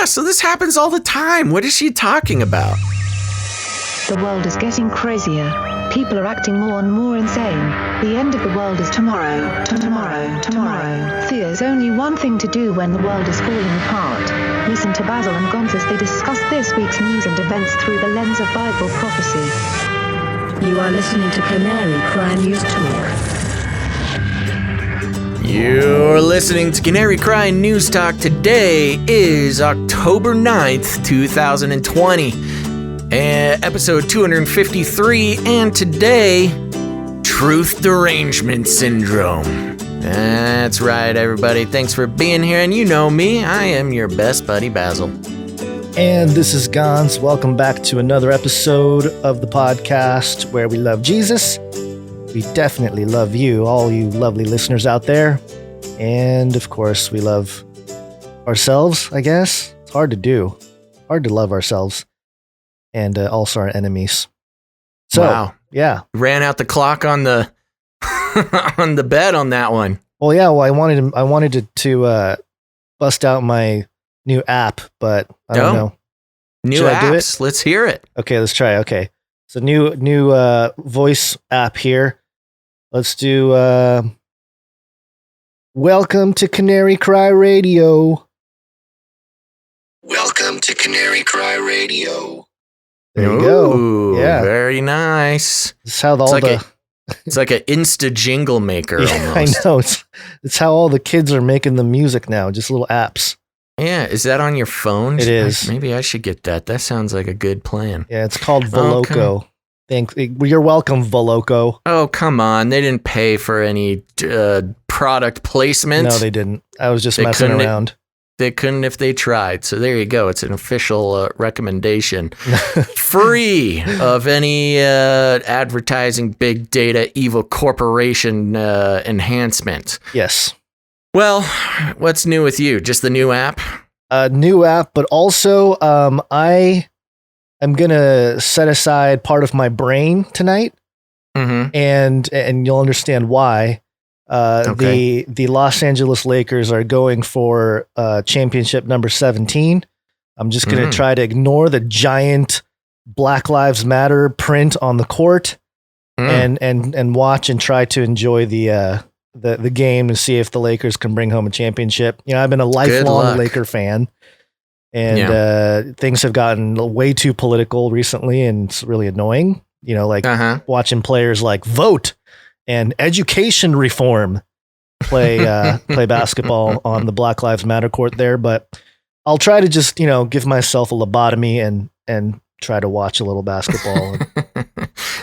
so this happens all the time. What is she talking about? The world is getting crazier. People are acting more and more insane. The end of the world is tomorrow. Tomorrow. There's only one thing to do when the world is falling apart. Listen to Basil and Gonzo as they discuss this week's news and events through the lens of Bible prophecy. You are listening to Canary Cry News Talk. You're listening to Canary Cry News Talk. Today is October 9th, 2020. Episode 253, and today, Truth Derangement Syndrome. That's right, everybody. Thanks for being here, and you know me. I am your best buddy, Basil. And this is Gonz. Welcome back to another episode of the podcast where we love Jesus. We definitely love you, all you lovely listeners out there. And, of course, we love ourselves, I guess. It's hard to do. Hard to love ourselves. And also our enemies. So, wow. Yeah. Ran out the clock on the on the bet on that one. Well, yeah. Well, I wanted to bust out my new app, but I don't know. New Should apps. I do it? Let's hear it. Okay, let's try. Okay, so new voice app here. Let's do. Welcome to CanaryCryRadio. Welcome to CanaryCryRadio. There you go. Yeah, very nice. It's how it's like an Insta jingle maker. Yeah, almost. I know. It's how all the kids are making the music now. Just little apps. Yeah, is that on your phone? It is. Maybe I should get that. That sounds like a good plan. Yeah, it's called Veloco. Thanks. You're welcome, Veloco. Oh, come on. They didn't pay for any product placement. No, they didn't. I was just messing around. They couldn't if they tried. So there you go. It's an official recommendation. Free of any advertising, big data, evil corporation enhancement. Yes. Well, what's new with you? Just the new app? New app, but also I am going to set aside part of my brain tonight. Mm-hmm. And you'll understand why. Okay. The Los Angeles Lakers are going for championship number 17. I'm just going to try to ignore the giant Black Lives Matter print on the court and watch and try to enjoy the game and see if the Lakers can bring home a championship. You know, I've been a lifelong Laker fan, and things have gotten way too political recently, and it's really annoying. You know, like watching players like vote and education reform play basketball on the Black Lives Matter court there. But I'll try to just, give myself a lobotomy and try to watch a little basketball.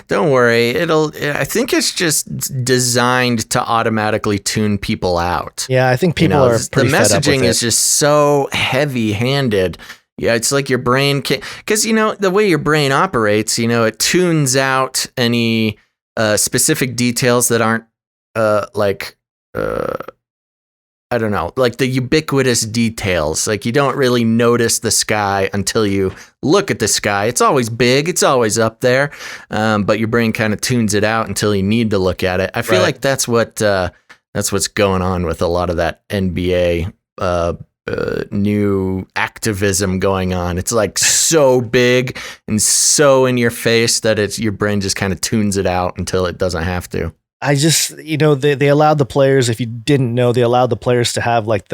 Don't worry. I think it's just designed to automatically tune people out. Yeah, I think people are pretty the fed up with messaging it. is just so heavy-handed. Yeah, it's like your brain can't, because the way your brain operates, it tunes out any specific details that aren't I don't know, like the ubiquitous details. Like you don't really notice the sky until you look at the sky. It's always big, it's always up there, but your brain kind of tunes it out until you need to look at it. I feel like that's what's going on with a lot of that NBA new activism going on. It's like so big and so in your face that your brain just kind of tunes it out until it doesn't have to. I just, they allowed the players, if you didn't know, they allowed the players to have like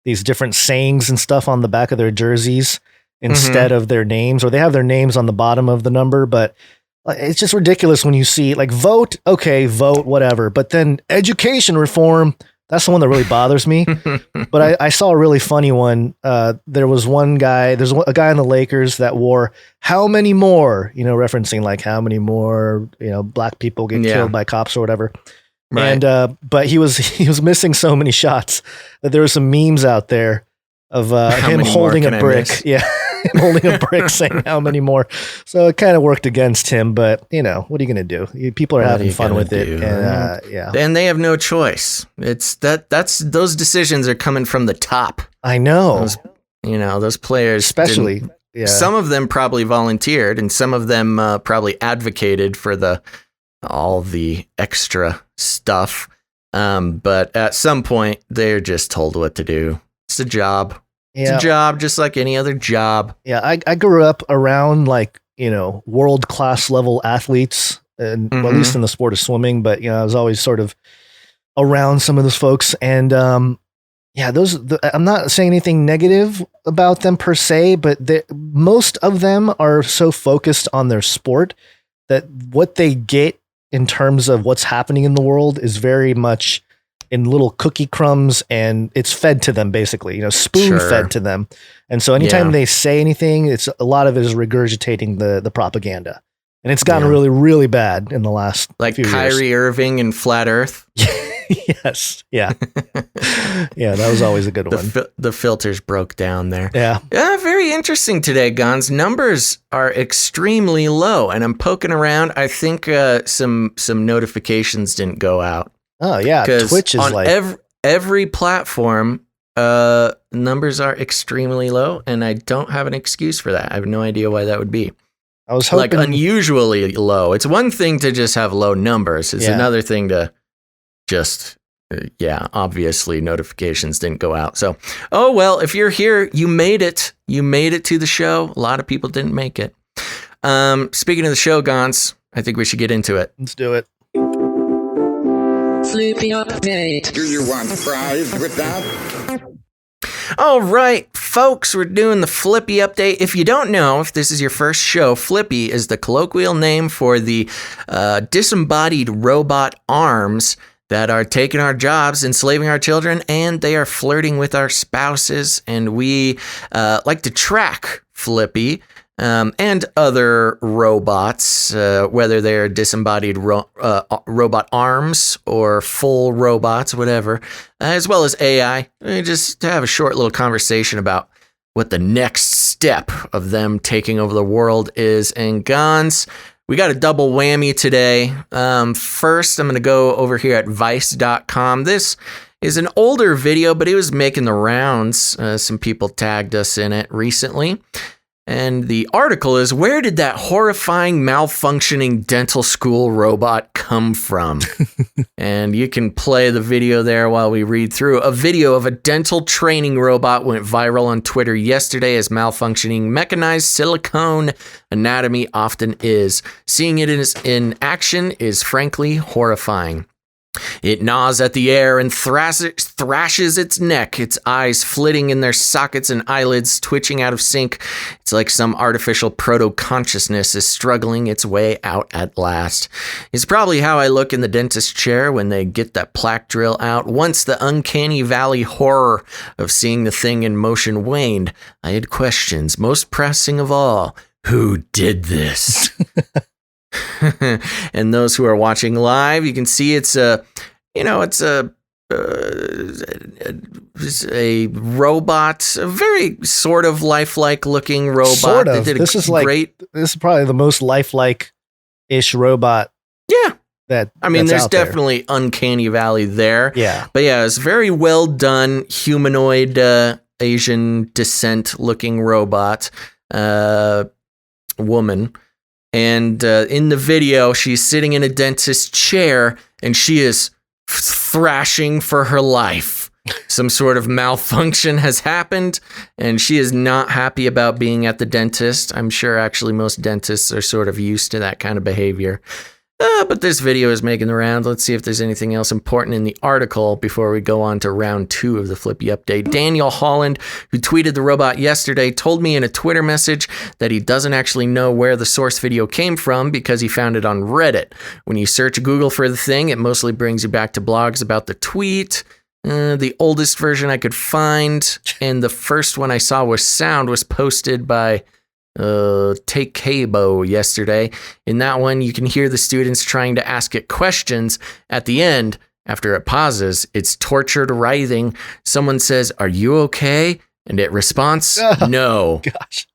these different sayings and stuff on the back of their jerseys instead of their names, or they have their names on the bottom of the number. But it's just ridiculous when you see like vote, okay, vote, whatever. But then education reform, that's the one that really bothers me. But I saw a really funny one. There was one guy, there's a guy on the Lakers that wore how many more, referencing like how many more, black people get killed by cops or whatever. Right. And, but he was missing so many shots that there were some memes out there of him holding a brick. Yeah. Holding a brick saying how many more. So it kind of worked against him, but what are you going to do? People are having fun with it. And, and they have no choice. It's those decisions are coming from the top. I know. Those players, especially, some of them probably volunteered and some of them probably advocated for all the extra stuff. But at some point they're just told what to do. It's a job. It's a job just like any other job. Yeah, I grew up around world-class level athletes, and well, at least in the sport of swimming, but I was always sort of around some of those folks, and I'm not saying anything negative about them per se, but most of them are so focused on their sport that what they get in terms of what's happening in the world is very much in little cookie crumbs, and it's fed to them basically, spoon fed to them. And so anytime they say anything, a lot of it is regurgitating the propaganda. And it's gotten really, really bad in the last few Kyrie years. Irving and Flat Earth. Yes. Yeah. Yeah, that was always a good one. The filters broke down there. Yeah. Very interesting today, Gons. Numbers are extremely low, and I'm poking around. I think some notifications didn't go out. Oh, yeah. Twitch is on every platform, numbers are extremely low, and I don't have an excuse for that. I have no idea why that would be. I was hoping unusually low. It's one thing to just have low numbers. It's another thing to just, obviously notifications didn't go out. So, oh, well, if you're here, you made it. You made it to the show. A lot of people didn't make it. Speaking of the show, Gons, I think we should get into it. Let's do it. Flippy update. Do you want fries with that? All right, folks, we're doing the Flippy update. If you don't know, if this is your first show, Flippy is the colloquial name for the disembodied robot arms that are taking our jobs, enslaving our children, and they are flirting with our spouses. And we like to track Flippy and other robots, whether they're disembodied robot arms or full robots, whatever, as well as AI, just to have a short little conversation about what the next step of them taking over the world is. And Gons, we got a double whammy today. First, I'm going to go over here at vice.com. This is an older video, but it was making the rounds. Some people tagged us in it recently. And the article is, where did that horrifying malfunctioning dental school robot come from? And you can play the video there while we read through. A video of a dental training robot went viral on Twitter yesterday, as malfunctioning mechanized silicone anatomy often is. Seeing it in action is frankly horrifying. It gnaws at the air and thrashes its neck, its eyes flitting in their sockets and eyelids twitching out of sync. It's like some artificial proto-consciousness is struggling its way out at last. It's probably how I look in the dentist chair when they get that plaque drill out. Once the uncanny valley horror of seeing the thing in motion waned, I had questions, most pressing of all. Who did this? And those who are watching live, you can see it's a robot, a very sort of lifelike looking robot. Sort of. This is probably the most lifelike-ish robot. Yeah. There's definitely uncanny valley there. Yeah. But yeah, it's very well done humanoid Asian descent looking robot woman. And in the video, she's sitting in a dentist's chair, and she is thrashing for her life. Some sort of malfunction has happened, and she is not happy about being at the dentist. I'm sure actually most dentists are sort of used to that kind of behavior. But this video is making the rounds. Let's see if there's anything else important in the article before we go on to round 2 of the Flippy update. Daniel Holland, who tweeted the robot yesterday, told me in a Twitter message that he doesn't actually know where the source video came from because he found it on Reddit. When you search Google for the thing, it mostly brings you back to blogs about the tweet. The oldest version I could find, and the first one I saw was posted by Take Cabo yesterday. In that one, you can hear the students trying to ask it questions. At the end, after it pauses, it's tortured writhing. Someone says, "Are you okay?" And it responds, "No." Gosh.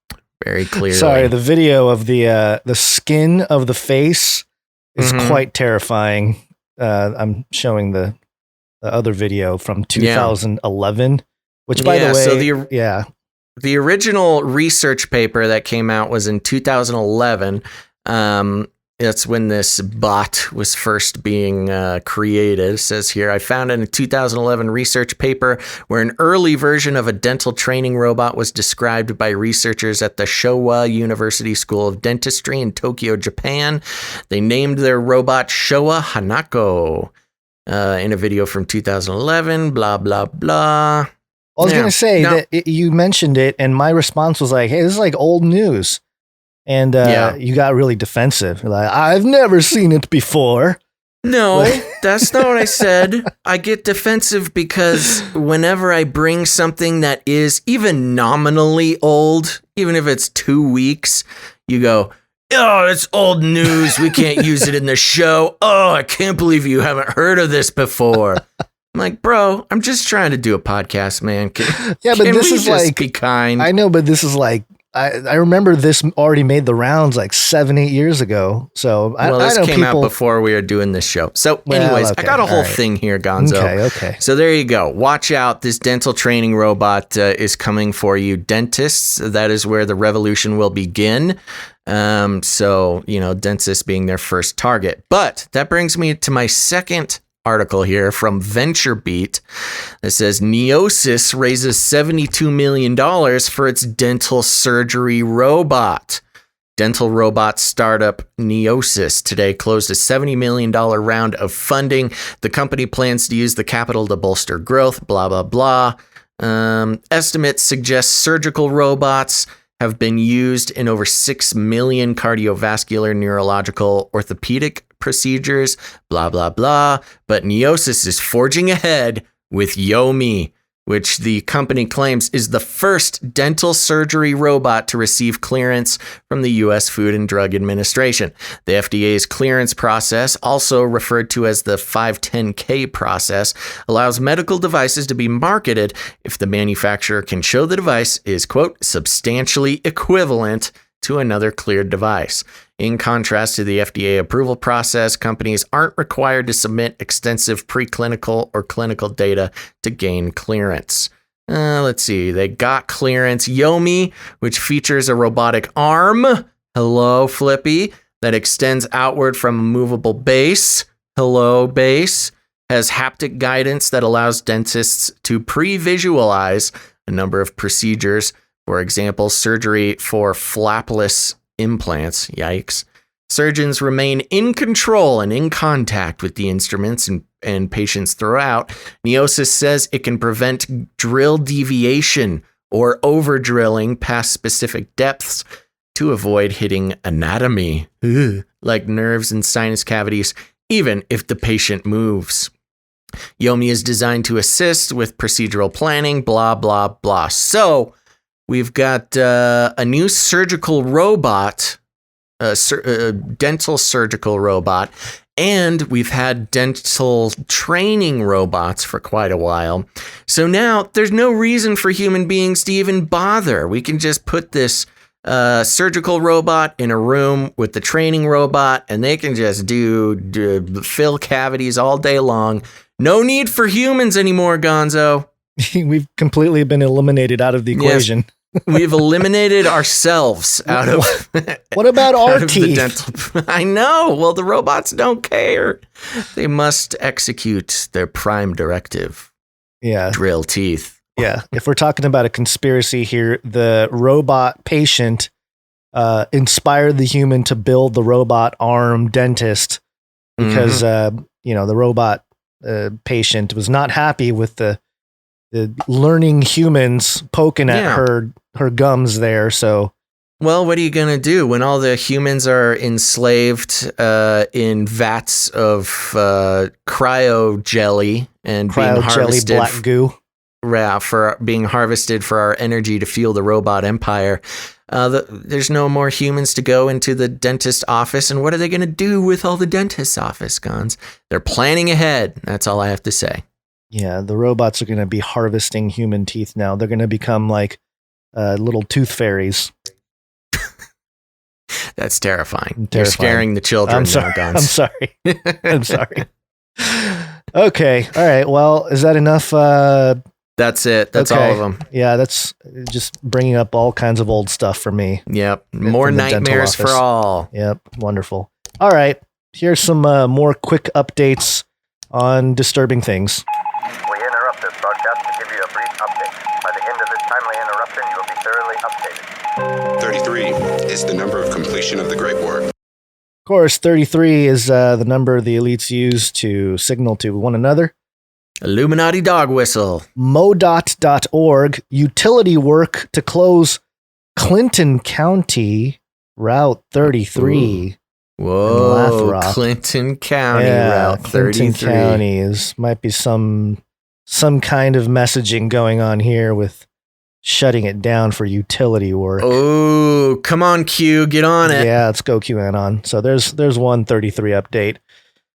Very clearly. Sorry, the video of the skin of the face is quite terrifying. I'm showing the other video from 2011, which by the way, the original research paper that came out was in 2011. That's when this bot was first being created. It says here, I found in a 2011 research paper where an early version of a dental training robot was described by researchers at the Showa University School of Dentistry in Tokyo, Japan. They named their robot Showa Hanako. In a video from 2011, blah, blah, blah. I was going to say that you mentioned it, and my response was like, hey, this is like old news. And you got really defensive. You're like, I've never seen it before. No, that's not what I said. I get defensive because whenever I bring something that is even nominally old, even if it's 2 weeks, you go, oh, it's old news. We can't use it in the show. Oh, I can't believe you haven't heard of this before. I'm like, bro, I'm just trying to do a podcast, man. But this is like, be kind. I know, but this is like, I remember this already made the rounds like 7-8 years ago. So this came out before we were doing this show. So anyways, I got a whole thing here, Gonzo. Okay. So there you go. Watch out. This dental training robot is coming for you dentists. That is where the revolution will begin. So, dentists being their first target. But that brings me to my second article here from VentureBeat that says Neosis raises $72 million for its dental surgery robot. Dental robot startup Neosis today closed a $70 million round of funding. The company plans to use the capital to bolster growth, blah, blah, blah. Estimates suggest surgical robots have been used in over 6 million cardiovascular, neurological, orthopedic procedures, blah, blah, blah. But Neosis is forging ahead with Yomi, which the company claims is the first dental surgery robot to receive clearance from the U.S. Food and Drug Administration. The FDA's clearance process, also referred to as the 510K process, allows medical devices to be marketed if the manufacturer can show the device is, quote, substantially equivalent to another cleared device. In contrast to the FDA approval process, companies aren't required to submit extensive preclinical or clinical data to gain clearance. Let's see. They got clearance. Yomi, which features a robotic arm, hello, Flippy, that extends outward from a movable base, hello, base, has haptic guidance that allows dentists to pre-visualize a number of procedures. For example, surgery for flapless implants. Yikes. Surgeons remain in control and in contact with the instruments and patients throughout. Neosis says it can prevent drill deviation or over drilling past specific depths to avoid hitting anatomy, like nerves and sinus cavities, even if the patient moves. Yomi is designed to assist with procedural planning, blah, blah, blah. So, we've got a new surgical robot, dental surgical robot, and we've had dental training robots for quite a while. So now there's no reason for human beings to even bother. We can just put this surgical robot in a room with the training robot, and they can just fill cavities all day long. No need for humans anymore, Gonzo. We've completely been eliminated out of the equation. Yes. We've eliminated ourselves out of. What about our teeth? I know. Well, the robots don't care. They must execute their prime directive. Yeah. Drill teeth. Yeah. If we're talking about a conspiracy here, the robot patient inspired the human to build the robot arm dentist because, the robot patient was not happy with the learning humans poking at her gums there. So, well, what are you going to do when all the humans are enslaved in vats of cryo jelly and being harvested black goo? For being harvested for our energy to fuel the robot empire. There's no more humans to go into the dentist office. And what are they going to do with all the dentist's office, Gons? They're planning ahead. That's all I have to say. Yeah, the robots are going to be harvesting human teeth now. They're going to become like little tooth fairies. That's terrifying. You're scaring the children. I'm sorry. I'm sorry. Okay. All right. Well, is that enough? That's it. That's all of them. Yeah, that's just bringing up all kinds of old stuff for me. Yep. More nightmares for all. Yep. Wonderful. All right. Here's some more quick updates on disturbing things. We interrupt this broadcast to give you a brief update. By the end of this timely interruption, you will be thoroughly updated. 33 is the number of completion of the Great War. Of course, 33 is the number the elites use to signal to one another. Illuminati dog whistle. MoDOT.org, utility work to close Clinton County Route 33. Ooh. Whoa, Lathrop. Clinton County Route 33. Clinton County might be some kind of messaging going on here with shutting it down for utility work. Oh, come on, Q, get on it. Yeah, let's go QAnon. So there's one 33 update.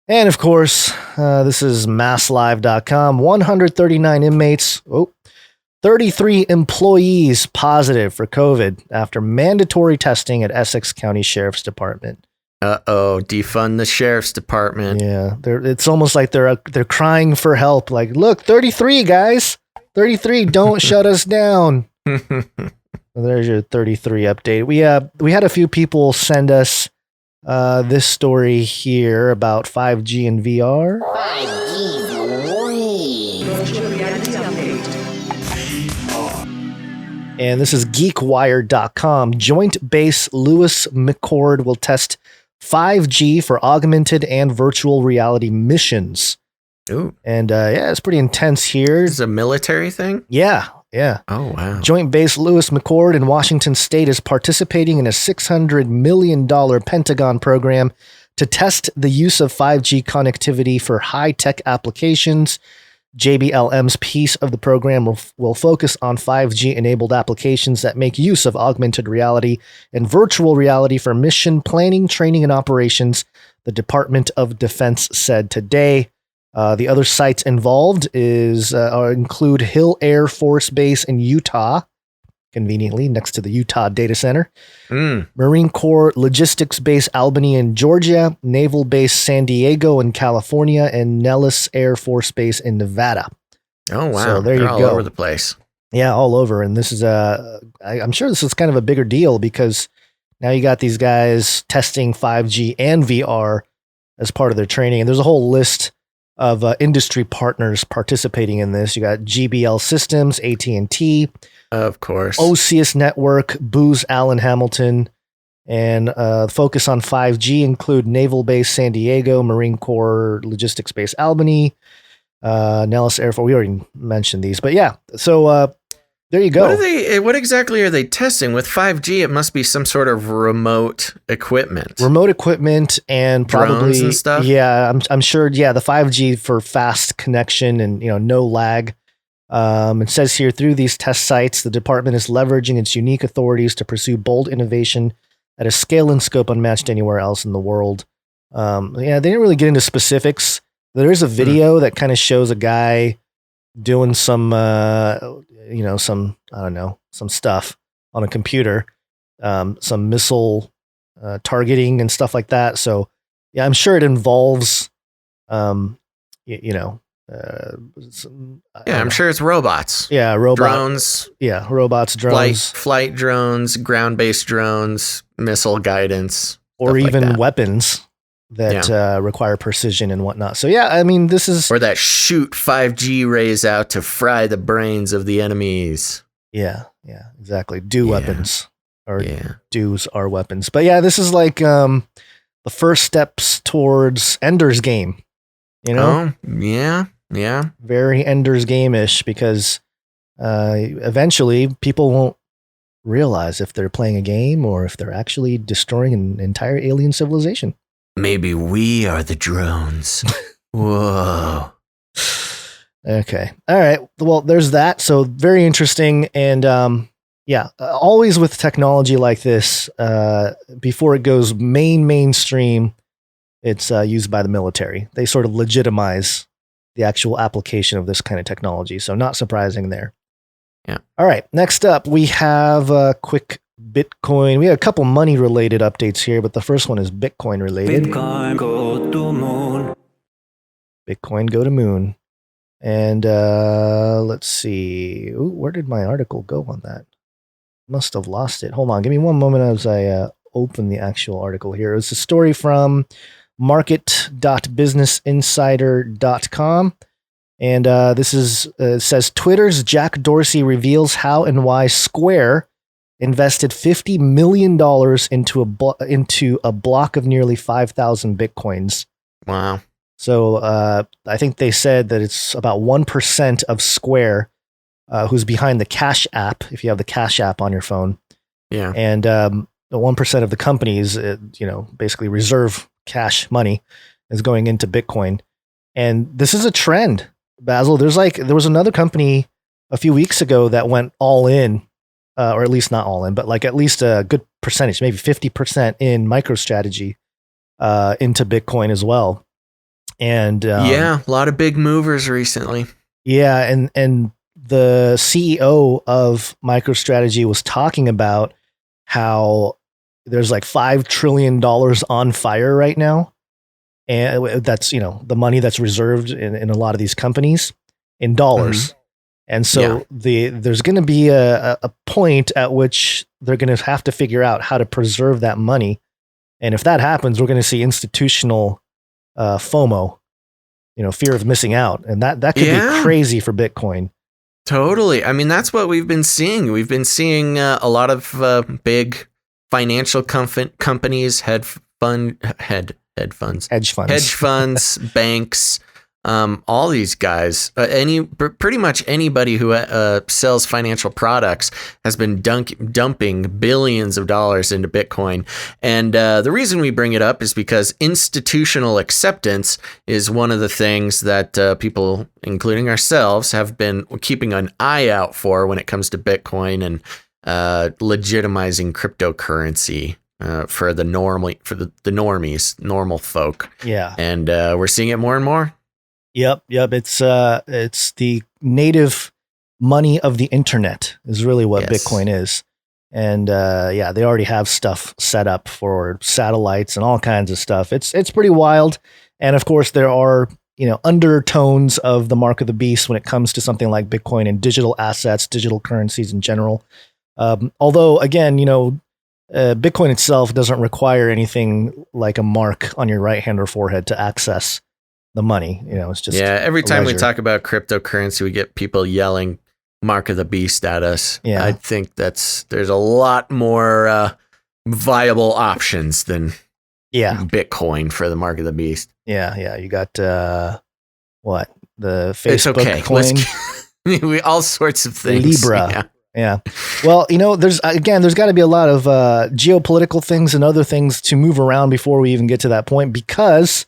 And of course, this is masslive.com. 139 inmates. 33 employees positive for COVID after mandatory testing at Essex County Sheriff's Department. Uh-oh, defund the Sheriff's Department. Yeah, it's almost like they're crying for help. Like, look, 33 guys. 33, don't shut us down. There's your 33 update. We had a few people send us this story here about 5G and VR. And this is geekwire.com. Joint Base Lewis McChord will test 5G for augmented and virtual reality missions. Ooh. And it's pretty intense here. This is a military thing? Yeah. Oh, wow. Joint Base Lewis McChord in Washington State is participating in a $600 million Pentagon program to test the use of 5G connectivity for high-tech applications. JBLM's piece of the program will focus on 5G-enabled applications that make use of augmented reality and virtual reality for mission planning, training, and operations, the Department of Defense said today. The other sites involved include Hill Air Force Base in Utah, conveniently next to the Utah Data Center, Marine Corps Logistics Base Albany in Georgia, Naval Base San Diego in California, and Nellis Air Force Base in Nevada. Oh, wow. So there They're you all go. over the place. Yeah, all over. And this is, I'm sure this is kind of a bigger deal because now you got these guys testing 5G and VR as part of their training. And there's a whole list of industry partners participating in this. You got GBL Systems, AT&T, of course, OCS Network, Booz Allen Hamilton, and focus on 5G include Naval Base San Diego, Marine Corps Logistics Base Albany, Nellis Air Force. We already mentioned these, but yeah. So there you go. What exactly are they testing with 5G? It must be some sort of remote equipment. Remote equipment and probably drones and stuff. Yeah, I'm sure. Yeah, the 5G for fast connection and no lag. It says here, through these test sites, the department is leveraging its unique authorities to pursue bold innovation at a scale and scope unmatched anywhere else in the world. They didn't really get into specifics. There is a video that kind of shows a guy doing some, some stuff on a computer, some missile targeting and stuff like that. So, yeah, I'm sure it involves, I'm sure it's robots. Yeah, drones. Yeah, robots, drones, flight drones, ground-based drones, missile guidance, or even like weapons that require precision and whatnot. So yeah, I mean, this is or that shoot 5G rays out to fry the brains of the enemies. Yeah, exactly. Weapons or dues are weapons. But yeah, this is like the first steps towards Ender's Game. Oh, yeah. Very Ender's Game-ish because eventually people won't realize if they're playing a game or if they're actually destroying an entire alien civilization. Maybe we are the drones. Whoa. Okay. All right. Well, there's that. So very interesting. And always with technology like this, before it goes mainstream, it's used by the military. They sort of legitimize the actual application of this kind of technology. So not surprising there. Yeah. All right. Next up, we have a quick Bitcoin. We have a couple money related updates here, but the first one is Bitcoin related. Bitcoin go to moon. Bitcoin go to moon. And let's see. Ooh, where did my article go on that? Must have lost it. Hold on. Give me one moment as I open the actual article here. It's a story from market.businessinsider.com. And this is says Twitter's Jack Dorsey reveals how and why Square invested $50 million into a block of nearly 5,000 Bitcoins. Wow. So I think they said that it's about 1% of Square who's behind the Cash App, if you have the Cash App on your phone. Yeah. And the 1% of the companies, basically reserve cash money is going into Bitcoin. And this is a trend, Basil. There was another company a few weeks ago that went all in, or at least not all in, but like at least a good percentage, maybe 50% in MicroStrategy into Bitcoin as well. And a lot of big movers recently. Yeah, and the CEO of MicroStrategy was talking about how there's like $5 trillion on fire right now. And that's, the money that's reserved in a lot of these companies in dollars. Mm-hmm. And so there's going to be a point at which they're going to have to figure out how to preserve that money. And if that happens, we're going to see institutional FOMO, fear of missing out. And that could be crazy for Bitcoin. Totally. I mean, that's what we've been seeing. We've been seeing a lot of big financial companies, hedge funds, banks, all these guys, pretty much anybody who sells financial products has been dumping billions of dollars into Bitcoin. And the reason we bring it up is because institutional acceptance is one of the things that people, including ourselves, have been keeping an eye out for when it comes to Bitcoin and legitimizing cryptocurrency. For the normies, normal folk. Yeah. And we're seeing it more and more. Yep. It's the native money of the internet is really what Bitcoin is. And they already have stuff set up for satellites and all kinds of stuff. It's pretty wild. And of course there are, undertones of the mark of the beast when it comes to something like Bitcoin and digital assets, digital currencies in general. Although again, Bitcoin itself doesn't require anything like a mark on your right hand or forehead to access the money. It's just every time we talk about cryptocurrency, we get people yelling "Mark of the Beast" at us. Yeah, I think there's a lot more viable options than Bitcoin for the Mark of the Beast. Yeah. You got what the Facebook coin, all sorts of things. Libra. Yeah. Well, there's got to be a lot of geopolitical things and other things to move around before we even get to that point, because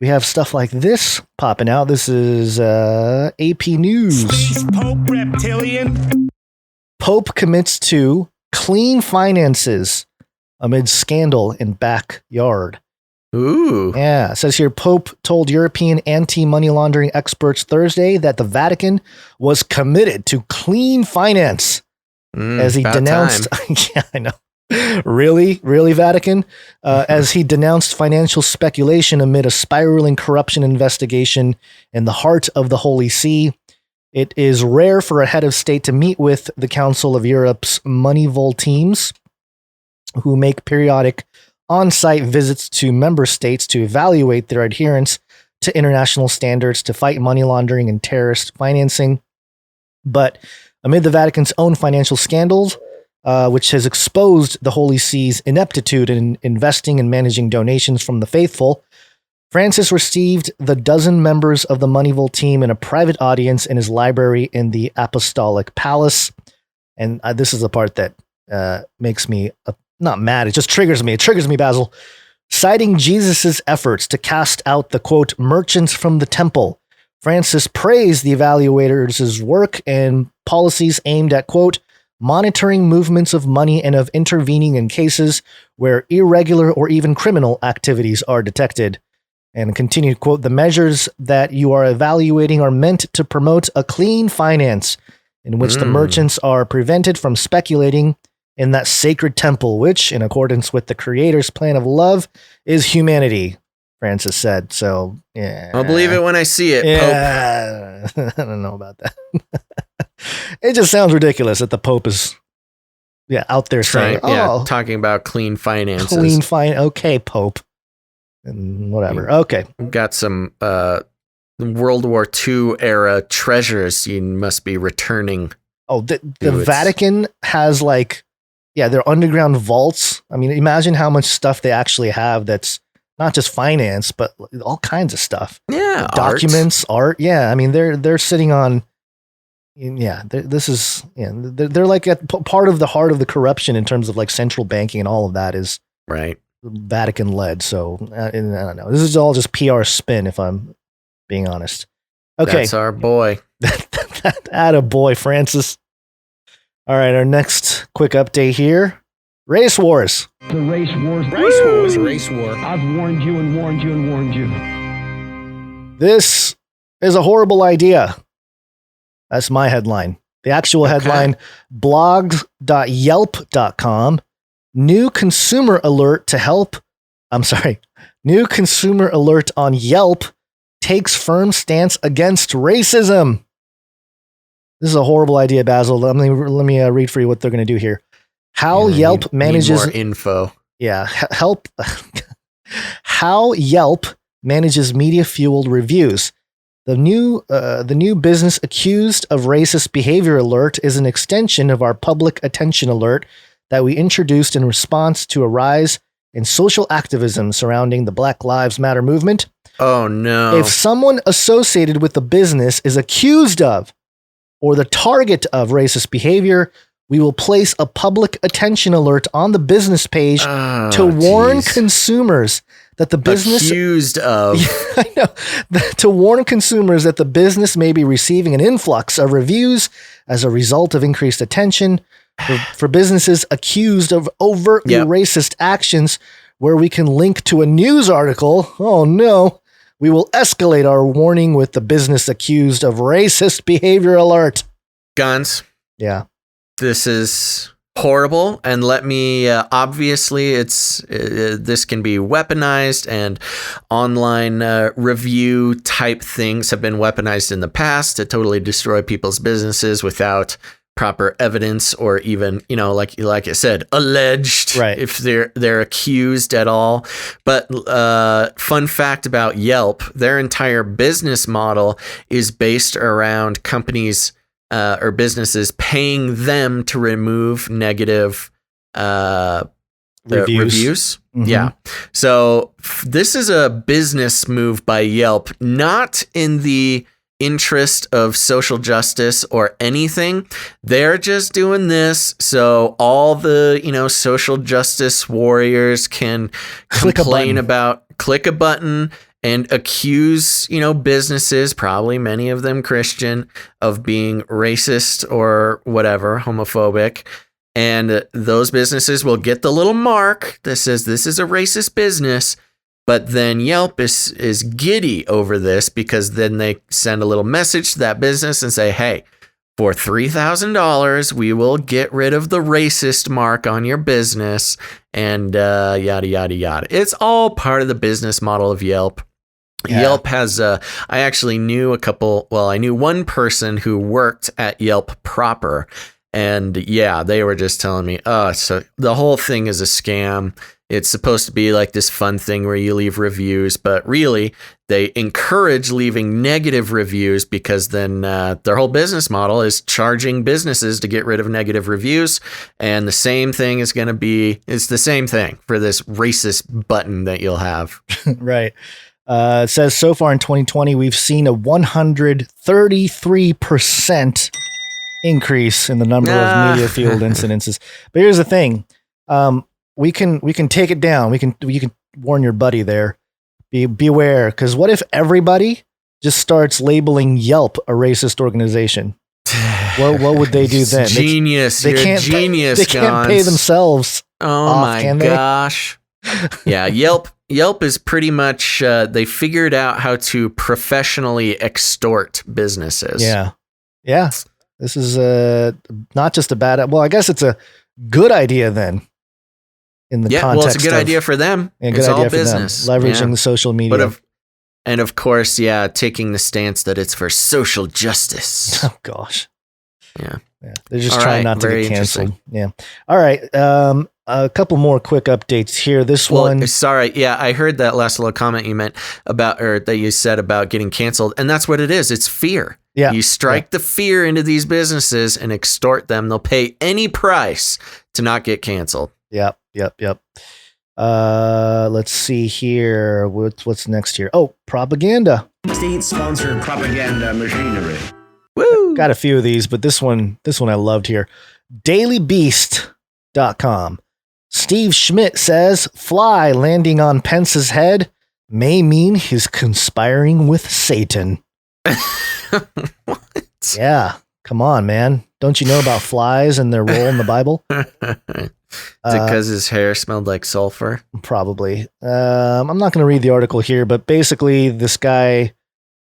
we have stuff like this popping out. This is AP News. Space Pope Reptilian. Pope commits to clean finances amid scandal in backyard. Ooh. Yeah, it says here, Pope told European anti-money laundering experts Thursday that the Vatican was committed to clean finance as he denounced. Yeah, I know. Really, Vatican? As he denounced financial speculation amid a spiraling corruption investigation in the heart of the Holy See. It is rare for a head of state to meet with the Council of Europe's Moneyval teams, who make periodic on-site visits to member states to evaluate their adherence to international standards to fight money laundering and terrorist financing. But amid the Vatican's own financial scandals, which has exposed the Holy See's ineptitude in investing and managing donations from the faithful, Francis received the dozen members of the Moneyval team in a private audience in his library in the Apostolic Palace. And this is the part that makes me not mad. It just triggers me. It triggers me, Basil. Citing Jesus' efforts to cast out the, quote, merchants from the temple, Francis praised the evaluators' work and policies aimed at, quote, monitoring movements of money and of intervening in cases where irregular or even criminal activities are detected. And continued, quote, the measures that you are evaluating are meant to promote a clean finance in which the merchants are prevented from speculating in that sacred temple, which, in accordance with the Creator's plan of love, is humanity, Francis said. So, yeah. I'll believe it when I see it, Pope. I don't know about that. It just sounds ridiculous that the Pope is out there saying, talking about clean finances. Okay, Pope. And whatever. Okay. We've got some World War II era treasures you must be returning. Oh, the Vatican has their underground vaults. I mean, imagine how much stuff they actually have that's not just finance, but all kinds of stuff. Yeah. Documents, art. Yeah. I mean, they're sitting on, this is, they're like at part of the heart of the corruption in terms of like central banking and all of that is right. Vatican led. So I don't know. This is all just PR spin if I'm being honest. Okay. That's our boy. Atta boy, Francis. All right, our next quick update here. Race wars. The race wars. Race wars. Race war. I've warned you and warned you and warned you. This is a horrible idea. That's my headline. The actual headline, blogs.yelp.com. New consumer alert on Yelp takes firm stance against racism. This is a horrible idea, Basil. Let me read for you what they're going to do here. How Yelp manages more info. Yeah, how Yelp manages media-fueled reviews. The new business accused of racist behavior alert is an extension of our public attention alert that we introduced in response to a rise in social activism surrounding the Black Lives Matter movement. Oh no. If someone associated with the business is accused of or the target of racist behavior, we will place a public attention alert on the business page to warn consumers that the business accused of I know, to warn consumers that the business may be receiving an influx of reviews as a result of increased attention for businesses accused of overtly racist actions, where we can link to a news article. Oh no. We will escalate our warning with the business accused of racist behavior alert. Guns. Yeah. This is horrible. And let me, obviously this can be weaponized, and online review type things have been weaponized in the past to totally destroy people's businesses without proper evidence, or even, like I said, alleged, right, if they're accused at all. But fun fact about Yelp, their entire business model is based around companies or businesses paying them to remove negative reviews. Mm-hmm. Yeah. So this is a business move by Yelp, not in the interest of social justice or anything. They're just doing this so all the, social justice warriors can click a button and accuse, businesses, probably many of them Christian, of being racist or whatever, homophobic. And those businesses will get the little mark that says this is a racist business. But then Yelp is giddy over this, because then they send a little message to that business and say, hey, for $3,000, we will get rid of the racist mark on your business, and yada, yada, yada. It's all part of the business model of Yelp. Yeah. Yelp has, I actually knew I knew one person who worked at Yelp proper. And they were just telling me, so the whole thing is a scam. It's supposed to be like this fun thing where you leave reviews, but really they encourage leaving negative reviews, because then their whole business model is charging businesses to get rid of negative reviews. And the same thing is going to be, it's the same thing for this racist button that you'll have. Right. It says so far in 2020, we've seen a 133% increase in the number of media fueled incidences. But here's the thing. We can take it down. You can warn your buddy there. Beware, because what if everybody just starts labeling Yelp a racist organization? What would they do then? Genius. They can't. Genius. They can't pay themselves. Oh off, my gosh. Yeah, Yelp is pretty much. They figured out how to professionally extort businesses. Yeah. This is not just a bad. Well, I guess it's a good idea then. In the context, well, it's a good idea for them. It's all business, leveraging the social media. And of course, taking the stance that it's for social justice. Oh gosh. Yeah. They're just All trying right, not to very get canceled. interesting. Yeah. All right. A couple more quick updates here. This one. Sorry. Yeah, I heard that last little comment you meant about, or that you said about getting canceled. And that's what it is. It's fear. Yeah. You strike the fear into these businesses and extort them. They'll pay any price to not get canceled. Yep. Let's see here. What's next here? Oh, propaganda. State-sponsored propaganda machinery. Woo! Got a few of these, but this one I loved here. DailyBeast.com. Steve Schmidt says fly landing on Pence's head may mean he's conspiring with Satan. What? Yeah. Come on, man. Don't you know about flies and their role in the Bible? Is it because his hair smelled like sulfur? Probably. I'm not going to read the article here, but basically this guy,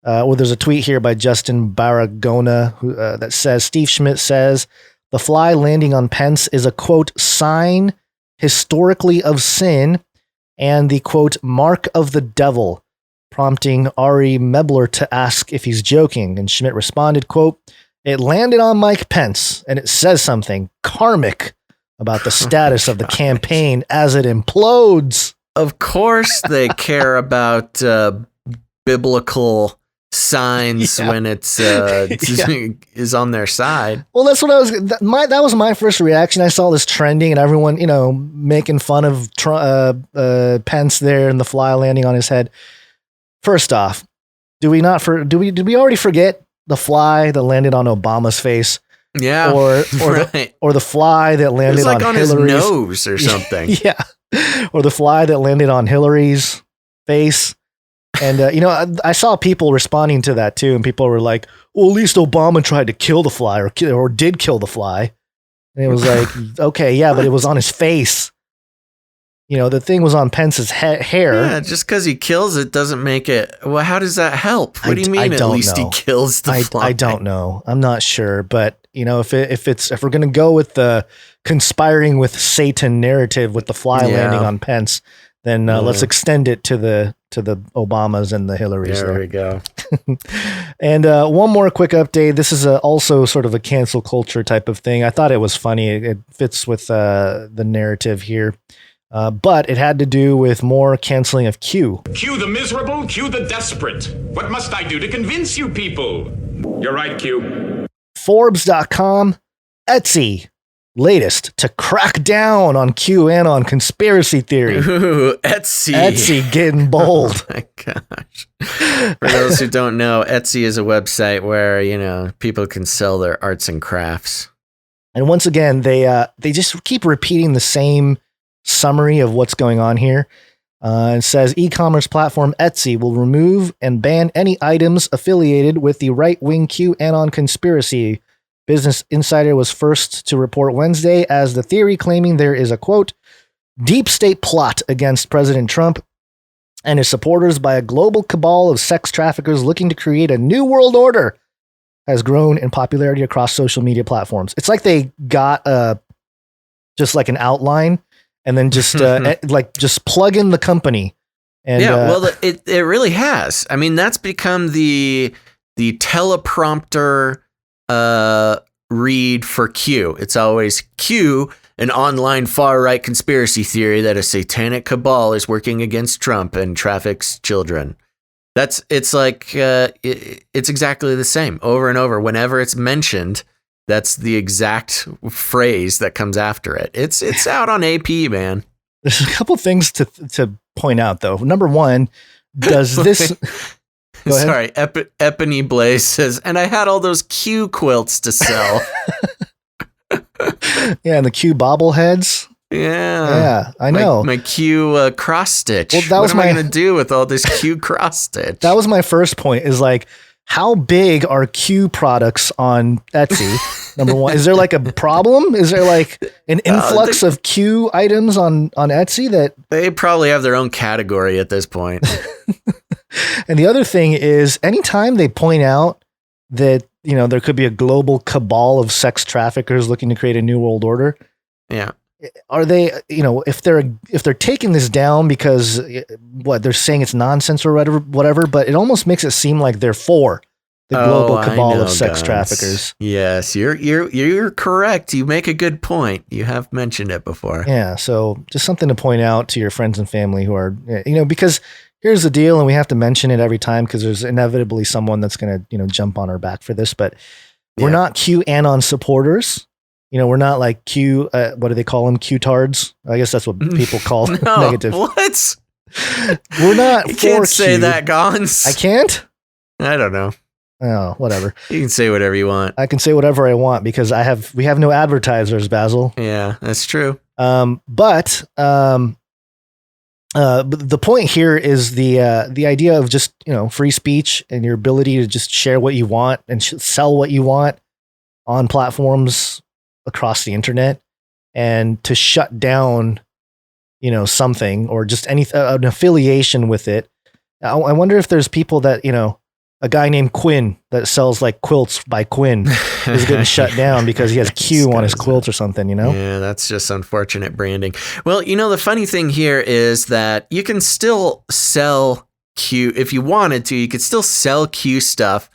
there's a tweet here by Justin Baragona that says, Steve Schmidt says, the fly landing on Pence is a, quote, sign historically of sin and the, quote, mark of the devil, prompting Ari Mebler to ask if he's joking. And Schmidt responded, quote, it landed on Mike Pence and it says something karmic about the status of the campaign as it implodes. Of course they care about biblical signs when it's is on their side. Well, that's what that was my first reaction. I saw this trending and everyone, making fun of Pence there and the fly landing on his head. First off, did we already forget the fly that landed on Obama's face? Yeah, or the fly that landed on his Hillary's nose or something. Yeah, or the fly that landed on Hillary's face. And I saw people responding to that too, and people were like, "Well, at least Obama tried to kill the fly, or did kill the fly." And it was like, okay, yeah, but it was on his face. The thing was on Pence's hair. Yeah, just because he kills it doesn't make it. Well, how does that help? What do you mean? At least he kills the fly. I don't know. I'm not sure, but if we're gonna go with the conspiring with Satan narrative with the fly landing on Pence, then let's extend it to the Obamas and the Hillarys. There we go. And one more quick update. This is also sort of a cancel culture type of thing. I thought it was funny. It fits with the narrative here. But it had to do with more canceling of Q. Q the miserable, Q the desperate. What must I do to convince you people? You're right, Q. Forbes.com, Etsy, latest to crack down on QAnon conspiracy theory. Ooh, Etsy getting bold. Oh my gosh. For those who don't know, Etsy is a website where, people can sell their arts and crafts. And once again, they just keep repeating the same summary of what's going on here. It says e-commerce platform Etsy will remove and ban any items affiliated with the right-wing QAnon conspiracy. Business Insider was first to report Wednesday as the theory claiming there is a, quote, deep state plot against President Trump and his supporters by a global cabal of sex traffickers looking to create a new world order has grown in popularity across social media platforms. It's like they got just like an outline and then just just plug in the company. And, it really has. I mean, that's become the teleprompter read for Q. It's always Q, an online far-right conspiracy theory that a satanic cabal is working against Trump and traffics children. It's exactly the same over and over. Whenever it's mentioned, that's the exact phrase that comes after it. It's out on AP, man. There's a couple things to point out, though. Number one, does this... Sorry, Ebony Blaze says, and I had all those Q quilts to sell. Yeah, and the Q bobbleheads. Yeah, I know. My Q cross stitch. Well, what am I going to do with all this Q cross stitch? That was my first point, is like, how big are Q products on Etsy? Number one, is there like a problem? Is there like an influx of Q items on Etsy that they probably have their own category at this point? And the other thing is, anytime they point out that, there could be a global cabal of sex traffickers looking to create a new world order. Yeah. Are they, if they're taking this down because they're saying it's nonsense or whatever, but it almost makes it seem like they're for global cabal of sex traffickers. Yes, you're correct. You make a good point. You have mentioned it before. Yeah, so just something to point out to your friends and family who are, because here's the deal, and we have to mention it every time because there's inevitably someone that's going to, jump on our back for this, but we're not QAnon supporters. We're not like what do they call them? Q-tards? I guess that's what people call negative. What? We're not. You can't say that, Gons. I can't? I don't know. Oh, whatever. You can say whatever you want. I can say whatever I want because we have no advertisers, Basil. Yeah, that's true. But the point here is the idea of just, free speech and your ability to just share what you want and sell what you want on platforms across the internet, and to shut down, something or just an affiliation with it. I wonder if there's people that, a guy named Quinn that sells like quilts by Quinn is getting shut down because he has Q on his quilts or something, Yeah, that's just unfortunate branding. Well, the funny thing here is that you can still sell Q if you wanted to. You could still sell Q stuff.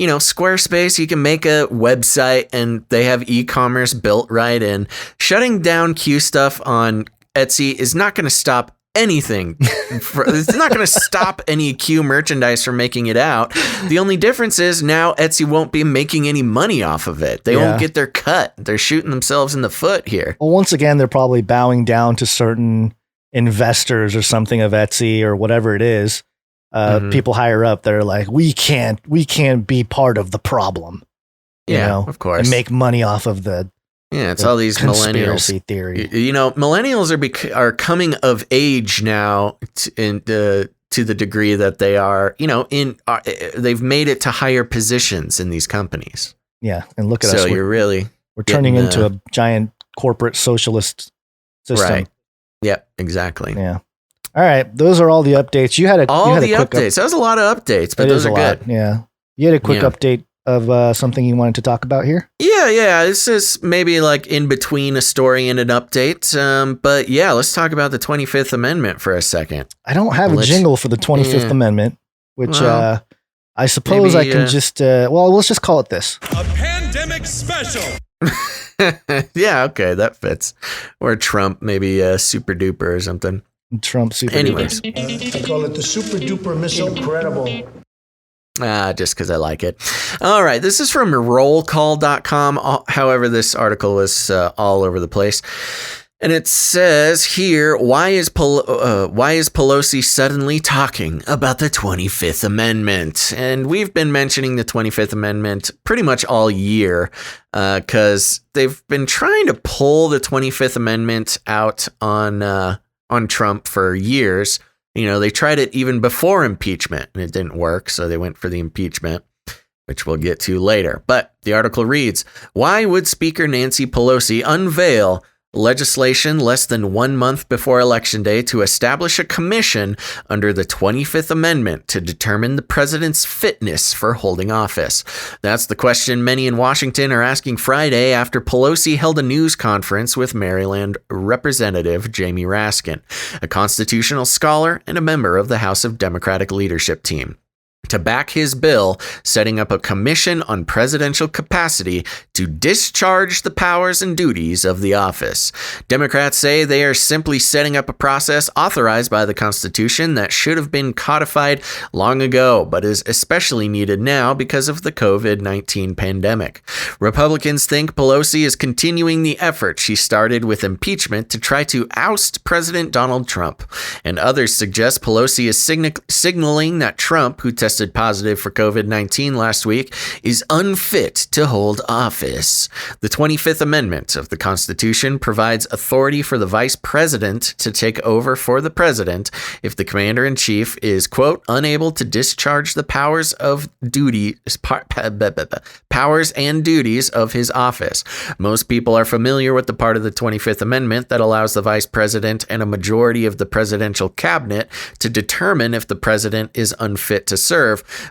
Squarespace, you can make a website and they have e-commerce built right in. Shutting down Q stuff on Etsy is not going to stop anything. It's not going to stop any Q merchandise from making it out. The only difference is now Etsy won't be making any money off of it. They won't get their cut. They're shooting themselves in the foot here. Well, once again, they're probably bowing down to certain investors or something of Etsy or whatever it is. People higher up that are like, we can't be part of the problem. Of course. And make money off of it's all these conspiracy millennials theory. Millennials are coming of age now to the degree that they are, they've made it to higher positions in these companies. Yeah, and look at us. So we're turning into a giant corporate socialist system. Right. Yep, exactly. Yeah. All right, those are all the updates. You had a quick updates. That was a lot of updates, but those are good. Yeah, you had a quick update of something you wanted to talk about here. Yeah. This is maybe like in between a story and an update. But yeah, let's talk about the 25th Amendment for a second. I don't have a jingle for the 25th Amendment, which I suppose I can just. Let's just call it this: a pandemic special. Yeah, okay, that fits. Or Trump, maybe super duper or something. Trump super. Anyways, I call it the super duper missile. Incredible. Just because I like it. All right, this is from rollcall.com. However, this article is all over the place. And it says here, why is Pelosi suddenly talking about the 25th Amendment? And we've been mentioning the 25th Amendment pretty much all year because they've been trying to pull the 25th Amendment out on Trump for years. They tried it even before impeachment and it didn't work. So they went for the impeachment, which we'll get to later. But the article reads, why would Speaker Nancy Pelosi unveil legislation less than 1 month before Election Day to establish a commission under the 25th Amendment to determine the president's fitness for holding office? That's the question many in Washington are asking Friday after Pelosi held a news conference with Maryland Representative Jamie Raskin, a constitutional scholar and a member of the House of Democratic Leadership Team, to back his bill setting up a commission on presidential capacity to discharge the powers and duties of the office. Democrats say they are simply setting up a process authorized by the Constitution that should have been codified long ago, but is especially needed now because of the COVID-19 pandemic. Republicans think Pelosi is continuing the effort she started with impeachment to try to oust President Donald Trump, and others suggest Pelosi is signaling that Trump, who tested positive for COVID-19 last week, is unfit to hold office. The 25th Amendment of the Constitution provides authority for the vice president to take over for the president if the commander-in-chief is, quote, unable to discharge the powers and duties of his office. Most people are familiar with the part of the 25th Amendment that allows the vice president and a majority of the presidential cabinet to determine if the president is unfit to serve,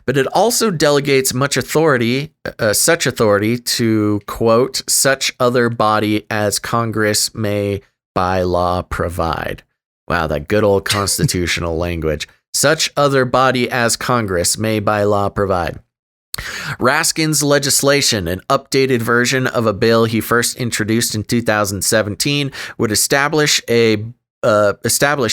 but it also delegates such authority to, quote, such other body as Congress may by law provide. Wow, that good old constitutional language. Such other body as Congress may by law provide. Raskin's legislation, an updated version of a bill he first introduced in 2017, would establish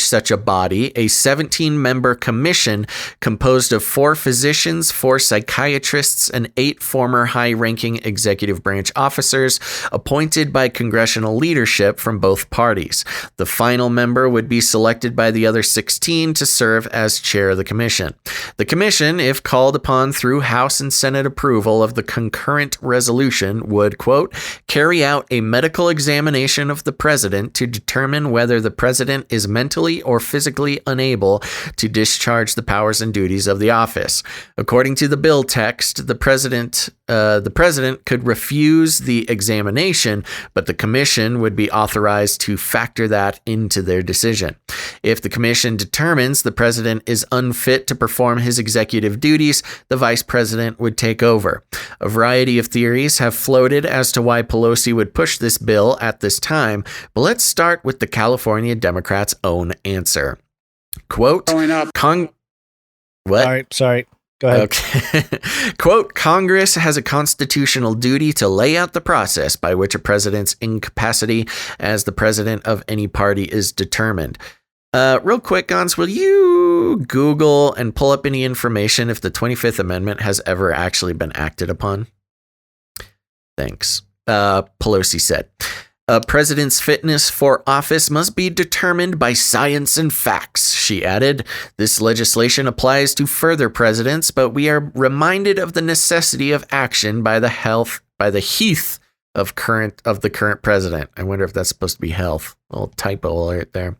such a body, a 17-member commission composed of 4 physicians, 4 psychiatrists, and 8 former high-ranking executive branch officers appointed by congressional leadership from both parties. The final member would be selected by the other 16 to serve as chair of the commission. The commission, if called upon through House and Senate approval of the concurrent resolution, would, quote, carry out a medical examination of the president to determine whether the president is mentally or physically unable to discharge the powers and duties of the office. According to the bill text, the president could refuse the examination, but the commission would be authorized to factor that into their decision. If the commission determines the president is unfit to perform his executive duties, the vice president would take over. A variety of theories have floated as to why Pelosi would push this bill at this time, but let's start with the California Democrats' own answer. Quote, what? All right, sorry. Go ahead. Okay. Quote, Congress has a constitutional duty to lay out the process by which a president's incapacity as the president of any party is determined. Real quick, Gons, will you Google and pull up any information if the 25th Amendment has ever actually been acted upon? Thanks. Pelosi said, a president's fitness for office must be determined by science and facts, she added. This legislation applies to further presidents, but we are reminded of the necessity of action by the health of the current president. I wonder if that's supposed to be health. A little typo alert there.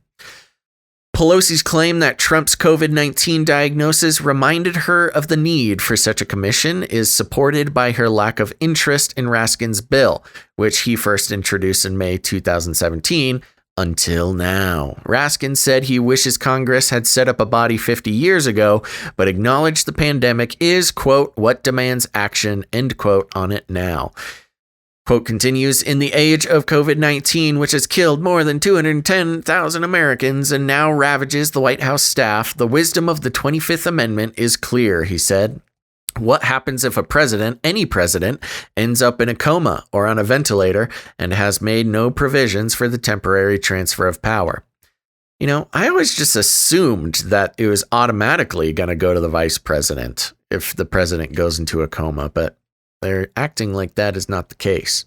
Pelosi's claim that Trump's COVID-19 diagnosis reminded her of the need for such a commission is supported by her lack of interest in Raskin's bill, which he first introduced in May 2017, until now. Raskin said he wishes Congress had set up a body 50 years ago, but acknowledged the pandemic is, quote, what demands action, end quote, on it now. Quote continues, in the age of COVID-19, which has killed more than 210,000 Americans and now ravages the White House staff, the wisdom of the 25th Amendment is clear, he said. What happens if a president, any president, ends up in a coma or on a ventilator and has made no provisions for the temporary transfer of power? You know, I always just assumed that it was automatically going to go to the vice president if the president goes into a coma, but they're acting like that is not the case.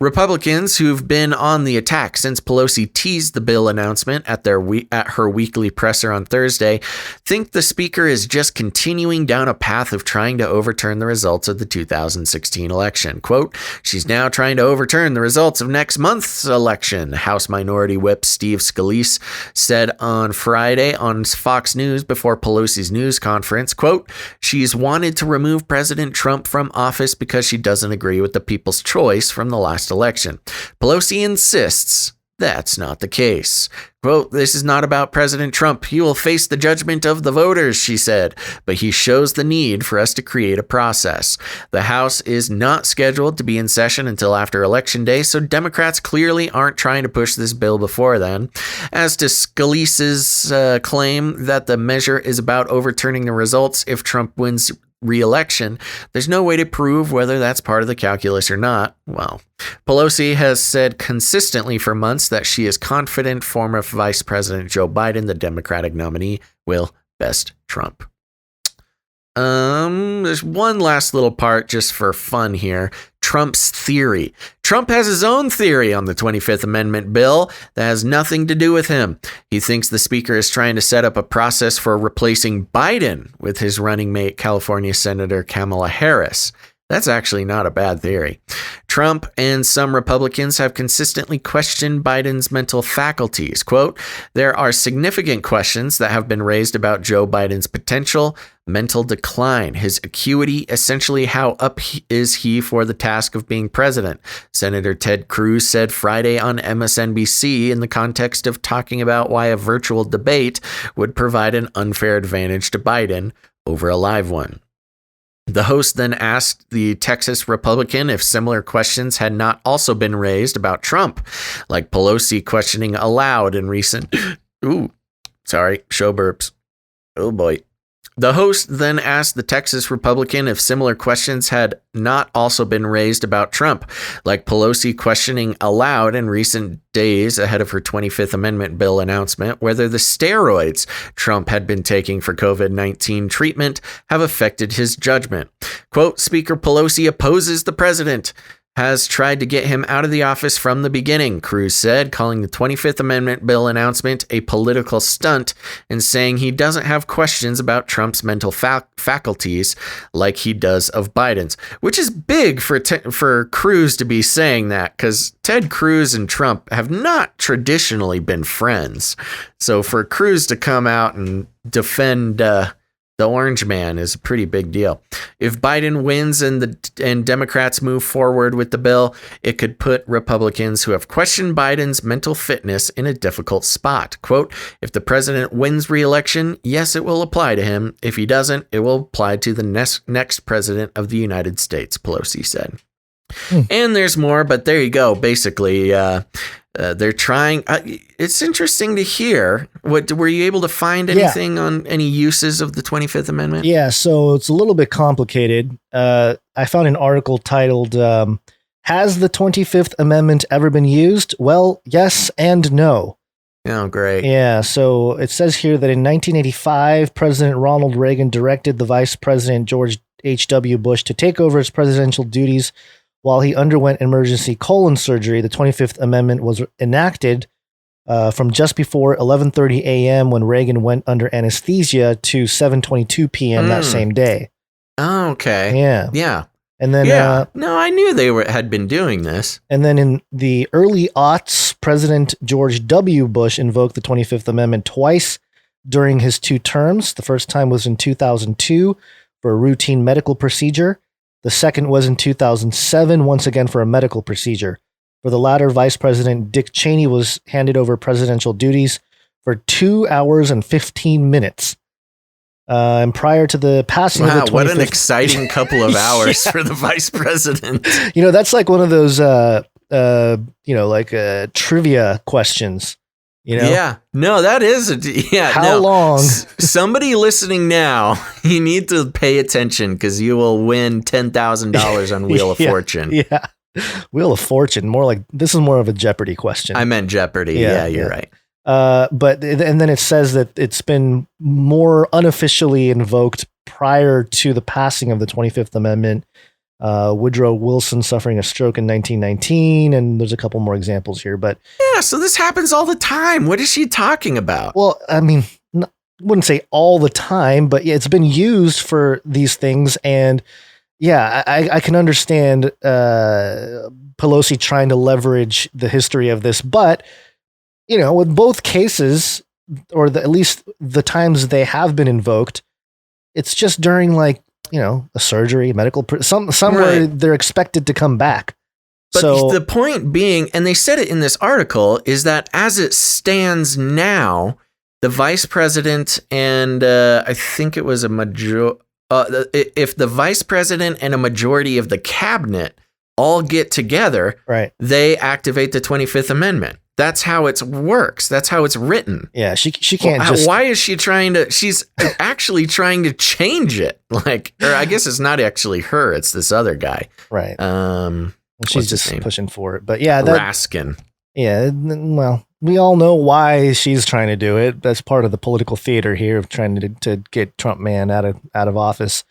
Republicans who've been on the attack since Pelosi teased the bill announcement at her weekly presser on Thursday think the speaker is just continuing down a path of trying to overturn the results of the 2016 election. Quote, she's now trying to overturn the results of next month's election, House Minority Whip Steve Scalise said on Friday on Fox News before Pelosi's news conference. Quote, she's wanted to remove President Trump from office because she doesn't agree with the people's choice from the last election. Pelosi insists that's not the case. Quote, this is not about President Trump. He will face the judgment of the voters, she said, but he shows the need for us to create a process. The House is not scheduled to be in session until after Election Day, so Democrats clearly aren't trying to push this bill before then. As to Scalise's claim that the measure is about overturning the results if Trump wins re-election, there's no way to prove whether that's part of the calculus or not. Well, Pelosi has said consistently for months that she is confident former Vice President Joe Biden, the Democratic nominee, will best Trump. There's one last little part just for fun here. Trump's theory. Trump has his own theory on the 25th Amendment bill that has nothing to do with him. He thinks the speaker is trying to set up a process for replacing Biden with his running mate, California Senator Kamala Harris. That's actually not a bad theory. Trump and some Republicans have consistently questioned Biden's mental faculties. Quote, there are significant questions that have been raised about Joe Biden's potential mental decline, his acuity, essentially how up is he for the task of being president, Senator Ted Cruz said Friday on MSNBC in the context of talking about why a virtual debate would provide an unfair advantage to Biden over a live one. The host then asked the Texas Republican if similar questions had not also been raised about Trump, like Pelosi questioning aloud in recent... show burps. Oh boy. The host then asked the Texas Republican if similar questions had not also been raised about Trump, like Pelosi questioning aloud in recent days ahead of her 25th Amendment bill announcement whether the steroids Trump had been taking for COVID-19 treatment have affected his judgment. Quote, Speaker Pelosi opposes the president, has tried to get him out of the office from the beginning, Cruz said, calling the 25th Amendment bill announcement a political stunt and saying he doesn't have questions about Trump's mental faculties like he does of Biden's, which is big for Cruz to be saying that, because Ted Cruz and Trump have not traditionally been friends. So for Cruz to come out and defend the orange man is a pretty big deal. If Biden wins and Democrats move forward with the bill, it could put Republicans who have questioned Biden's mental fitness in a difficult spot. Quote, if the president wins re-election, yes, it will apply to him. If he doesn't, it will apply to the next president of the United States, Pelosi said. And there's more, but there you go. Basically, they're trying. It's interesting to hear. Were you able to find anything on any uses of the 25th Amendment? Yeah, so it's a little bit complicated. I found an article titled, Has the 25th Amendment ever been used? Well, yes and no. Oh, great. Yeah, so it says here that in 1985, President Ronald Reagan directed the Vice President George H.W. Bush to take over his presidential duties while he underwent emergency colon surgery. The 25th Amendment was enacted from just before 11:30 a.m. when Reagan went under anesthesia to 7:22 p.m. that same day. Oh, okay. Yeah. Yeah. And then, no, I knew they had been doing this. And then in the early aughts, President George W. Bush invoked the 25th Amendment twice during his 2 terms. The first time was in 2002 for a routine medical procedure. The second was in 2007, once again for a medical procedure. For the latter, Vice President Dick Cheney was handed over presidential duties for 2 hours and 15 minutes. And prior to the passing of the 25th... what an exciting couple of hours for the vice president. You know, that's like one of those, trivia questions. You know? Yeah, no, that is How long? Somebody listening now, you need to pay attention because you will win $10,000 on Wheel of Fortune. Yeah, Wheel of Fortune. More like this is more of a Jeopardy question. I meant Jeopardy. Yeah, you're right. And then it says that it's been more unofficially invoked prior to the passing of the 25th Amendment. Woodrow Wilson suffering a stroke in 1919, and there's a couple more examples here, but yeah, so this happens all the time. What is she talking about? Well, I mean, wouldn't say all the time, but yeah, it's been used for these things, and yeah, I can understand Pelosi trying to leverage the history of this, but you know, with both cases, or at least the times they have been invoked, it's just during like, you know, a surgery, medical, somewhere they're expected to come back. But so the point being, and they said it in this article, is that as it stands now, the vice president and I think it was if the vice president and a majority of the cabinet all get together, they activate the 25th Amendment. That's how it works. That's how it's written. Yeah, she can't just... Why is she trying to... She's actually trying to change it. Like, or I guess it's not actually her. It's this other guy. Right. She's just pushing for it. But yeah... Raskin. Yeah, well, we all know why she's trying to do it. That's part of the political theater here of trying to get Trump man out of office.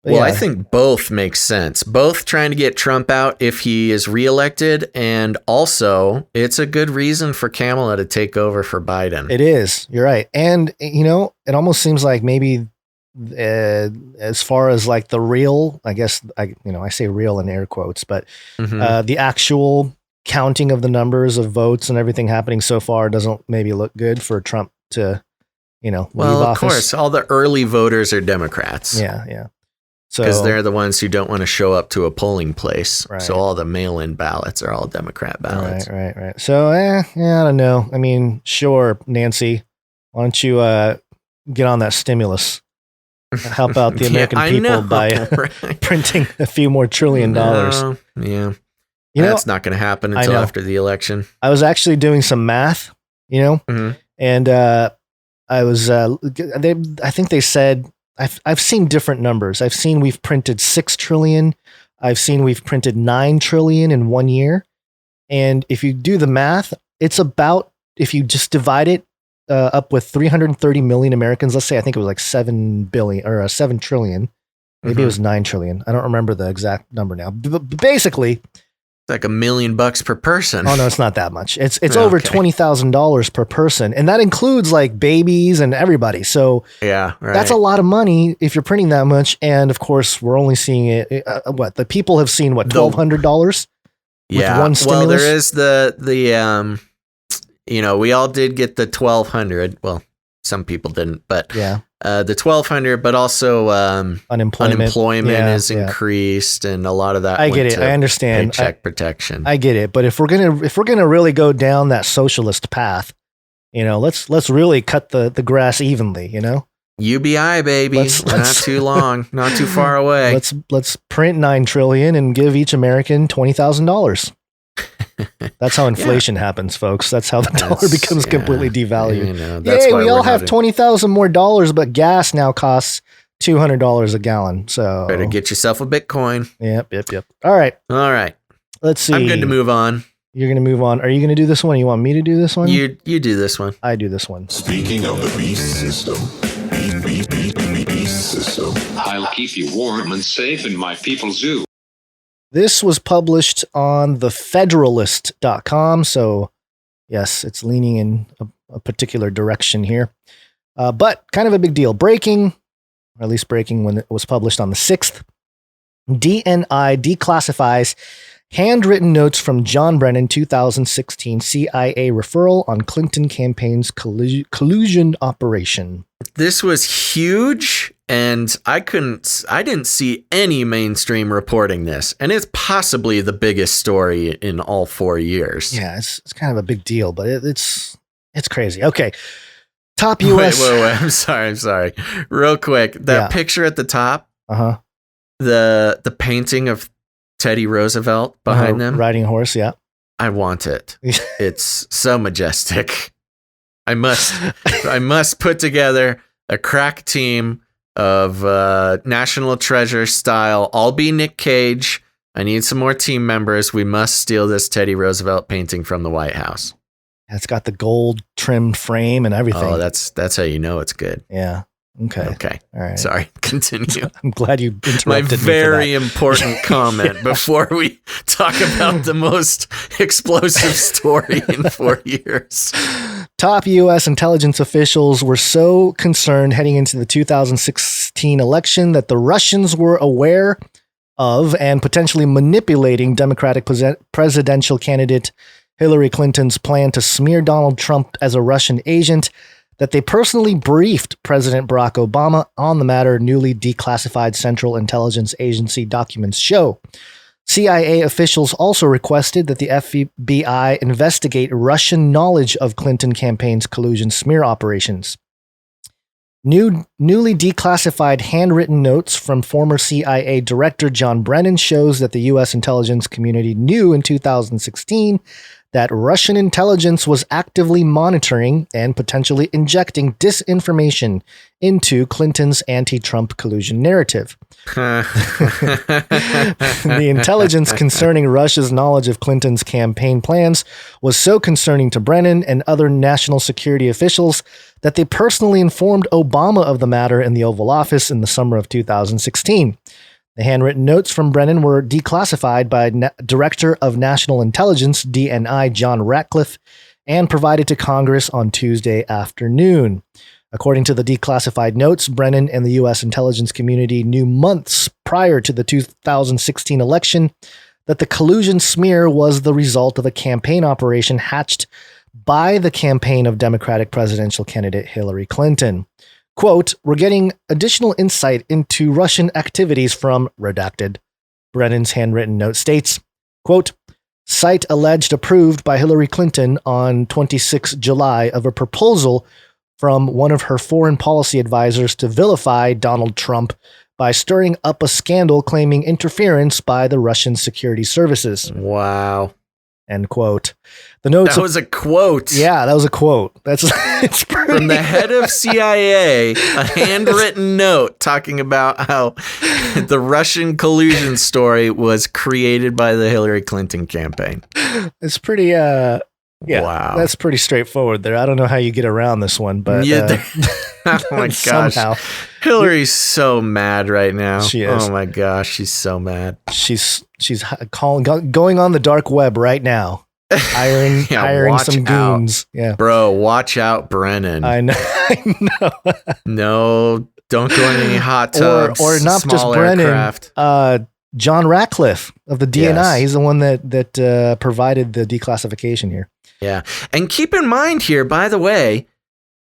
But well, yeah. I think both make sense. Both trying to get Trump out if he is reelected, and also it's a good reason for Kamala to take over for Biden. It is. You're right. And, you know, it almost seems like maybe as far as like the real, I guess, I say real in air quotes, but the actual counting of the numbers of votes and everything happening so far doesn't maybe look good for Trump to, leave office. Well, of course, all the early voters are Democrats. Yeah. Because they're the ones who don't want to show up to a polling place. Right. So all the mail-in ballots are all Democrat ballots. Right. So, I don't know. I mean, sure, Nancy, why don't you get on that stimulus? Help out the American people by printing a few more $1 trillion. Yeah. That's not going to happen until after the election. I was actually doing some math, and I was, I think they said I've seen different numbers. I've seen we've printed 6 trillion. I've seen we've printed 9 trillion in 1 year. And if you do the math, it's about, if you just divide it up with 330 million Americans, let's say, I think it was like 7 billion or 7 trillion. Maybe it was 9 trillion. I don't remember the exact number now. But basically, it's like $1 million per person. Oh no, it's not that much. It's over $20,000 per person, and that includes like babies and everybody. So yeah, right. That's a lot of money if you're printing that much. And of course, we're only seeing it. The people have seen $1,200. Yeah. One stimulus? Well, there is the we all did get the 1,200. Well, some people didn't, but yeah. The 1,200, but also unemployment is increased, and a lot of that. I get it. I understand. Paycheck protection. I get it. But if we're gonna really go down that socialist path, let's really cut the grass evenly. UBI, baby. Not too long, not too far away. Let's print 9 trillion and give each American $20,000. That's how inflation happens, folks. That's how the dollar becomes completely devalued. Yay, we all have 20,000 more dollars, but gas now costs $200 a gallon. So better get yourself a Bitcoin. Yep. All right. Let's see. I'm good to move on. You're going to move on. Are you going to do this one? You want me to do this one? You do this one. I do this one. Speaking of the beast system. Beast system. I'll keep you warm and safe in my people's zoo. This was published on thefederalist.com. So, yes, it's leaning in a particular direction here. But kind of a big deal. Breaking, or at least breaking when it was published on the 6th. DNI declassifies handwritten notes from John Brennan 2016 CIA referral on Clinton campaign's collusion operation. This was huge, and I didn't see any mainstream reporting this, and it's possibly the biggest story in all 4 years. Yeah, it's kind of a big deal, but it's crazy. Okay. Top US. Wait. I'm sorry. Real quick. That picture at the top. Uh-huh. The painting of Teddy Roosevelt behind them. Riding a horse, yeah. I want it. It's so majestic. I must put together a crack team of National Treasure style. I'll be Nick Cage. I need some more team members. We must steal this Teddy Roosevelt painting from the White House. It's got the gold trimmed frame and everything. Oh, that's how you know it's good. Yeah. Okay. All right. Sorry. Continue. I'm glad you interrupted my me for very that. important comment before we talk about the most explosive story in 4 years. Top U.S. intelligence officials were so concerned heading into the 2016 election that the Russians were aware of and potentially manipulating Democratic presidential candidate Hillary Clinton's plan to smear Donald Trump as a Russian agent, that they personally briefed President Barack Obama on the matter, newly declassified Central Intelligence Agency documents show. CIA officials also requested that the FBI investigate Russian knowledge of Clinton campaign's collusion smear operations. Newly declassified handwritten notes from former CIA Director John Brennan shows that the U.S. intelligence community knew in 2016 that Russian intelligence was actively monitoring and potentially injecting disinformation into Clinton's anti-Trump collusion narrative. The intelligence concerning Russia's knowledge of Clinton's campaign plans was so concerning to Brennan and other national security officials that they personally informed Obama of the matter in the Oval Office in the summer of 2016. The handwritten notes from Brennan were declassified by Director of National Intelligence, DNI, John Ratcliffe, and provided to Congress on Tuesday afternoon. According to the declassified notes, Brennan and the U.S. intelligence community knew months prior to the 2016 election that the collusion smear was the result of a campaign operation hatched by the campaign of Democratic presidential candidate Hillary Clinton. Quote, "We're getting additional insight into Russian activities from redacted." Brennan's handwritten note states, quote, "Site alleged approved by Hillary Clinton on 26 July of a proposal from one of her foreign policy advisors to vilify Donald Trump by stirring up a scandal claiming interference by the Russian security services." Wow. End quote. The notes. That was a quote. Yeah, that was a quote. That's it's from the head of CIA, a handwritten note talking about how the Russian collusion story was created by the Hillary Clinton campaign. It's pretty. Yeah, wow. That's pretty straightforward there. I don't know how you get around this one, but oh my gosh, somehow. Hillary's so mad right now. She is. Oh my gosh, she's so mad. She's going on the dark web right now. Hiring some goons. Yeah. Bro, watch out, Brennan. I know. No, don't go in any hot tubs. Or not just Brennan. Aircraft. John Ratcliffe of the DNI. Yes. He's the one that provided the declassification here. Yeah. And keep in mind here, by the way,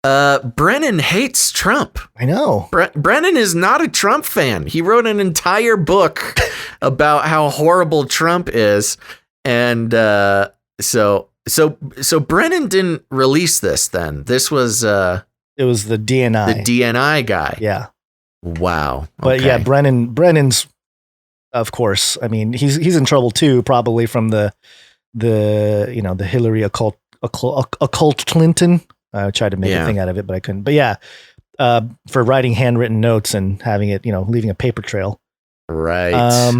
Brennan hates Trump. I know. Brennan is not a Trump fan. He wrote an entire book about how horrible Trump is. And so Brennan didn't release this then. This was it was the DNI. The DNI guy. Yeah. Wow. But yeah, Brennan's of course. I mean, he's in trouble too, probably from the Hillary occult Clinton. I tried to make a thing out of it, but I couldn't. But yeah, for writing handwritten notes and having it, leaving a paper trail. Right.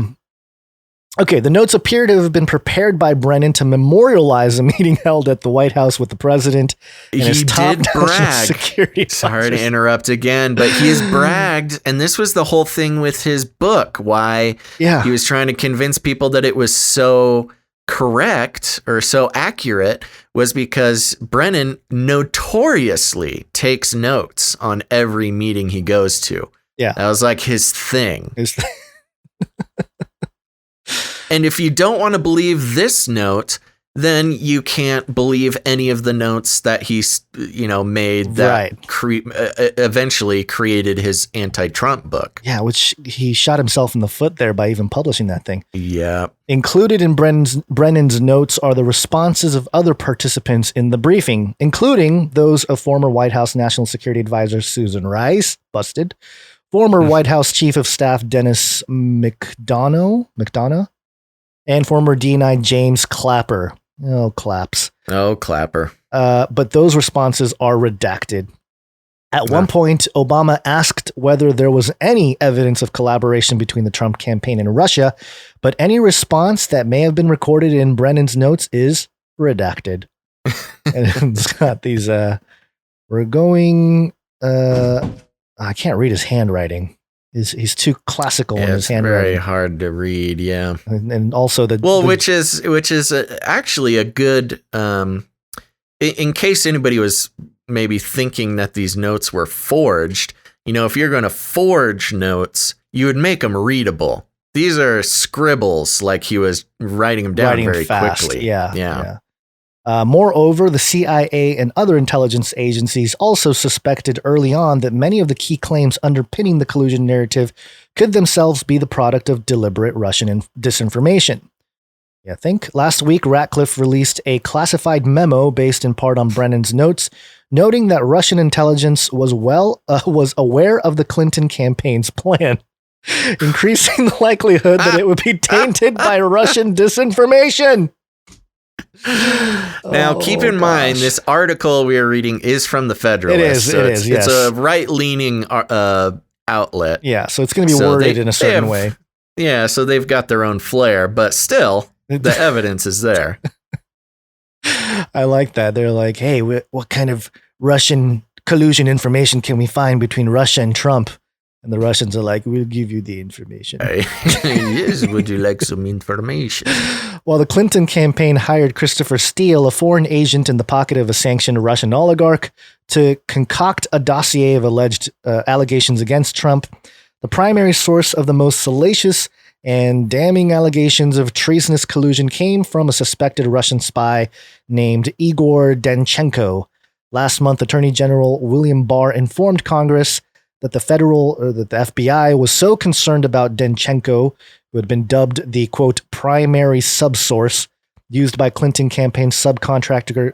Okay, the notes appear to have been prepared by Brennan to memorialize a meeting held at the White House with the president and his top security advisors. Sorry to interrupt again, but he has bragged, and this was the whole thing with his book, why he was trying to convince people that it was so correct or so accurate was because Brennan notoriously takes notes on every meeting he goes to. Yeah. That was like his thing. And if you don't want to believe this note, then you can't believe any of the notes that he's, made that eventually created his anti-Trump book. Yeah, which he shot himself in the foot there by even publishing that thing. Yeah. Included in Brennan's notes are the responses of other participants in the briefing, including those of former White House National Security Advisor Susan Rice, busted, former White House Chief of Staff Dennis McDonough, and former DNI James Clapper. Oh, Claps. Oh, Clapper. But those responses are redacted. At one point, Obama asked whether there was any evidence of collaboration between the Trump campaign and Russia, but any response that may have been recorded in Brennan's notes is redacted. And it's got these, we're going, I can't read his handwriting. He's too classical in his handwriting. It's very hard to read, yeah. And also which is actually a good in case anybody was maybe thinking that these notes were forged. If you're going to forge notes, you would make them readable. These are scribbles, like he was writing them down very fast. Quickly. Yeah. Moreover, the CIA and other intelligence agencies also suspected early on that many of the key claims underpinning the collusion narrative could themselves be the product of deliberate Russian disinformation. I think last week, Ratcliffe released a classified memo based in part on Brennan's notes, noting that Russian intelligence was aware of the Clinton campaign's plan, increasing the likelihood that it would be tainted by Russian disinformation. Now, keep in mind, this article we are reading is from the Federalist. It is. It's a right-leaning outlet. Yeah, so it's going to be worded in a certain way. Yeah, so they've got their own flair, but still, the evidence is there. I like that. They're like, hey, what kind of Russian collusion information can we find between Russia and Trump? And the Russians are like, we'll give you the information. Yes, would you like some information? While the Clinton campaign hired Christopher Steele, a foreign agent in the pocket of a sanctioned Russian oligarch, to concoct a dossier of alleged allegations against Trump, the primary source of the most salacious and damning allegations of treasonous collusion came from a suspected Russian spy named Igor Danchenko. Last month, Attorney General William Barr informed Congress that the FBI was so concerned about Danchenko, who had been dubbed the, quote, primary subsource used by Clinton campaign subcontractor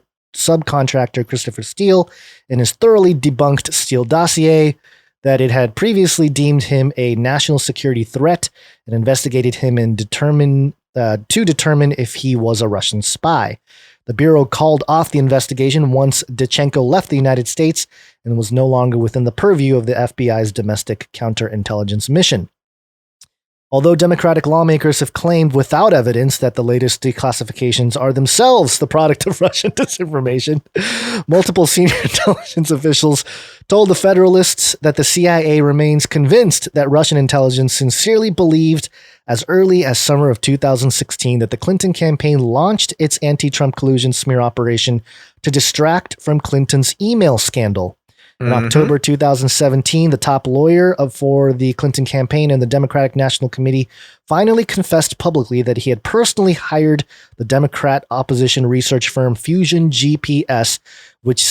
Christopher Steele in his thoroughly debunked Steele dossier, that it had previously deemed him a national security threat and investigated him and determined to determine if he was a Russian spy. The Bureau called off the investigation once Dyachenko left the United States and was no longer within the purview of the FBI's domestic counterintelligence mission. Although Democratic lawmakers have claimed without evidence that the latest declassifications are themselves the product of Russian disinformation, multiple senior intelligence officials told the Federalists that the CIA remains convinced that Russian intelligence sincerely believed as early as summer of 2016 that the Clinton campaign launched its anti-Trump collusion smear operation to distract from Clinton's email scandal. In October 2017, the top lawyer for the Clinton campaign and the Democratic National Committee finally confessed publicly that he had personally hired the Democrat opposition research firm Fusion GPS, which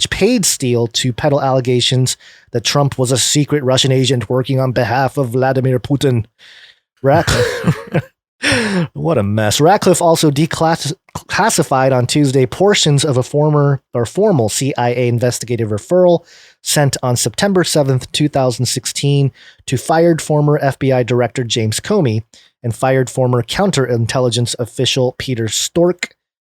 paid Steele to peddle allegations that Trump was a secret Russian agent working on behalf of Vladimir Putin. What a mess. Ratcliffe also declassified on Tuesday portions of a formal CIA investigative referral sent on September 7th, 2016 to fired former FBI Director James Comey and fired former counterintelligence official Peter Strzok,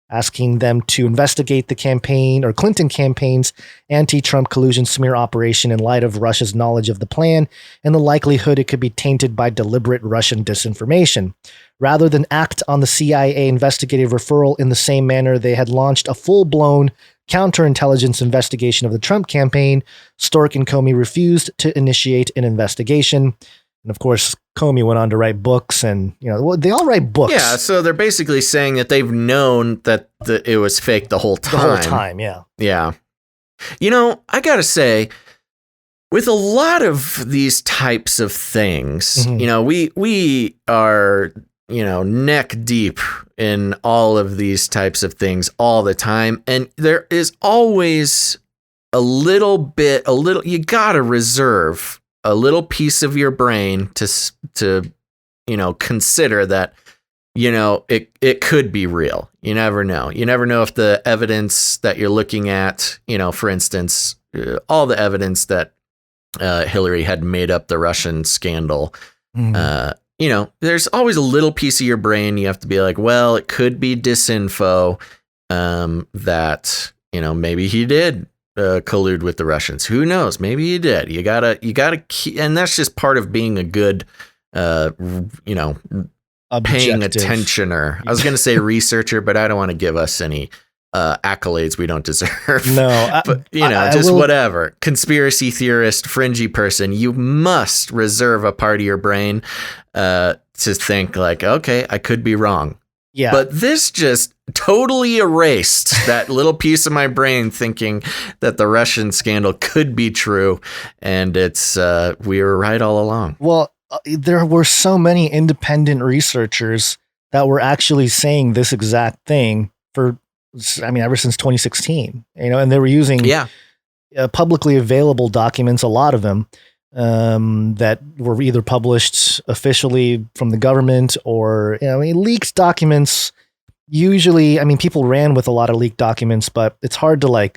asking them to investigate the Clinton campaign's anti-Trump collusion smear operation in light of Russia's knowledge of the plan and the likelihood it could be tainted by deliberate Russian disinformation. Rather than act on the CIA investigative referral in the same manner they had launched a full-blown counterintelligence investigation of the Trump campaign, Strzok and Comey refused to initiate an investigation. And of course, Comey went on to write books, and they all write books. Yeah, so they're basically saying that they've known that it was fake the whole time. The whole time, yeah. Yeah. I gotta say, with a lot of these types of things, we are, neck deep in all of these types of things all the time. And there is always you gotta reserve a little piece of your brain to consider that, it could be real. You never know. You never know if the evidence that you're looking at, for instance, all the evidence that Hillary had made up the Russian scandal, there's always a little piece of your brain. You have to be like, well, it could be disinfo, that, maybe he did collude with the Russians. Who knows? Maybe he did. You gotta keep, and that's just part of being a good, paying attentioner. I was going to say researcher, but I don't want to give us any accolades we don't deserve. No, but whatever. Conspiracy theorist, fringy person, you must reserve a part of your brain to think like, okay, I could be wrong. Yeah. But this just totally erased that little piece of my brain thinking that the Russian scandal could be true. And it's we were right all along. Well, there were so many independent researchers that were actually saying this exact thing ever since 2016, and they were using publicly available documents, a lot of them, that were either published officially from the government or, leaked documents. Usually, people ran with a lot of leaked documents, but it's hard to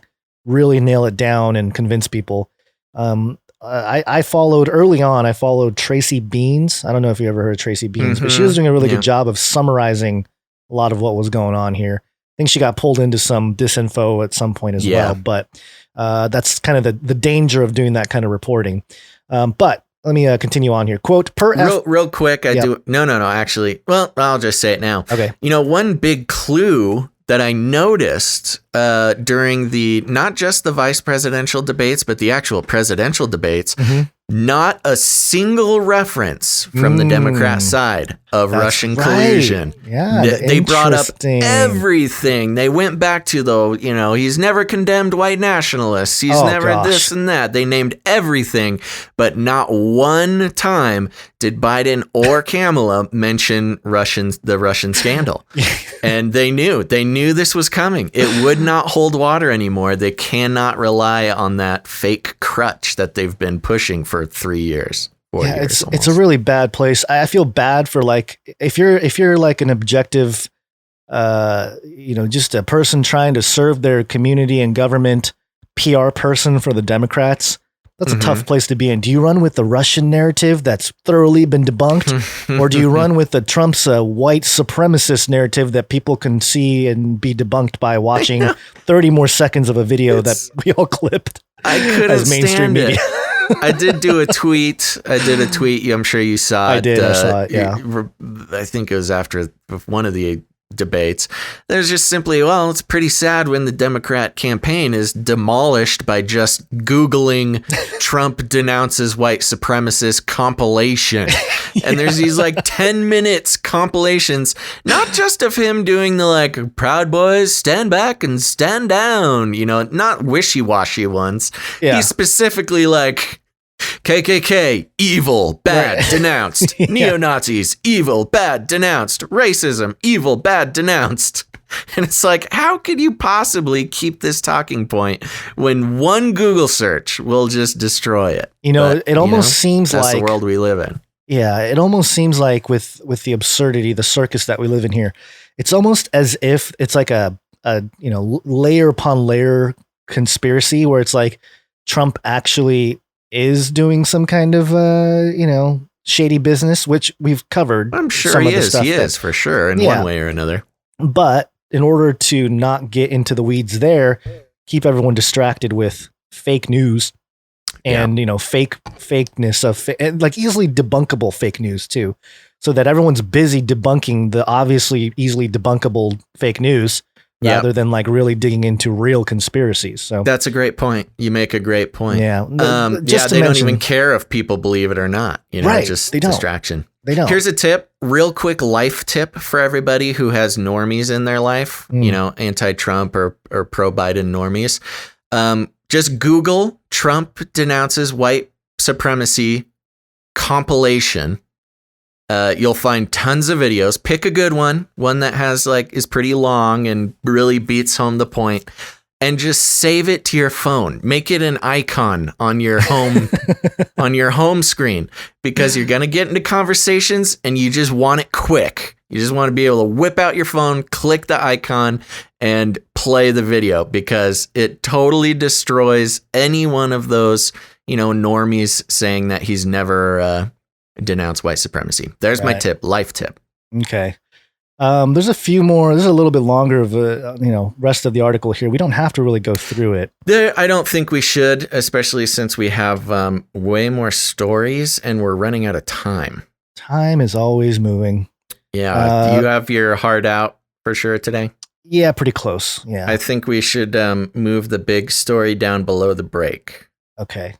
really nail it down and convince people. I followed Tracy Beans. I don't know if you ever heard of Tracy Beans, but she was doing a really good job of summarizing a lot of what was going on here. I think she got pulled into some disinfo at some point as well, but that's kind of the danger of doing that kind of reporting. But let me continue on here. Quote, real quick. Actually, well, I'll just say it now. Okay. One big clue that I noticed during not just the vice presidential debates, but the actual presidential debates, not a single reference from the Democrat side of Russian collusion. Yeah, they brought up everything. They went back to he's never condemned white nationalists. He's never this and that. They named everything, but not one time did Biden or Kamala mention the Russian scandal. And they knew this was coming. It would not hold water anymore. They cannot rely on that fake crutch that they've been pushing for 3 years. 4 years. It's a really bad place. I feel bad for if you're like an objective, just a person trying to serve their community and government, PR person for the Democrats. That's a tough place to be in. Do you run with the Russian narrative that's thoroughly been debunked? Or do you run with the Trump's white supremacist narrative that people can see and be debunked by watching 30 more seconds of a video that we all clipped? I couldn't stand it. I did do a tweet. I'm sure you saw it. I did. I saw it. Yeah. I think it was after one of the debates. There's just simply, well, it's pretty sad when the Democrat campaign is demolished by just Googling Trump denounces white supremacist compilation. And there's these like 10 minutes compilations, not just of him doing the like Proud Boys stand back and stand down, not wishy-washy ones. Yeah. He's specifically like KKK, evil, bad, denounced. Neo-Nazis, evil, bad, denounced. Racism, evil, bad, denounced. And it's like, how could you possibly keep this talking point when one Google search will just destroy it? It almost seems that's like the world we live in. Yeah, it almost seems like with the absurdity, the circus that we live in here, it's almost as if it's like a layer upon layer conspiracy where it's like Trump actually is doing some kind of, shady business, which we've covered. I'm sure he is. He is for sure in one way or another. But in order to not get into the weeds there, keep everyone distracted with fake news and, fakeness of and like easily debunkable fake news too. So that everyone's busy debunking the obviously easily debunkable fake news. Rather than like really digging into real conspiracies. So that's a great point. You make a great point. Yeah. They don't even care if people believe it or not. Right, just they don't. Distraction. They don't. Here's a tip, real quick life tip for everybody who has normies in their life, anti-Trump or pro-Biden normies. Just Google Trump denounces white supremacy compilation. You'll find tons of videos. Pick a good one that has is pretty long and really beats home the point, and just save it to your phone. Make it an icon on your home on your home screen, because you're gonna get into conversations and you just want it quick. You just want to be able to whip out your phone, click the icon, and play the video, because it totally destroys any one of those normies saying that he's never denounce white supremacy. There's my tip, life tip. Okay. There's a few more. There's a little bit longer of rest of the article here. We don't have to really go through it. I don't think we should, especially since we have way more stories and we're running out of time. Time is always moving. Yeah. Do you have your heart out for sure today? Yeah, pretty close. Yeah. I think we should move the big story down below the break. Okay.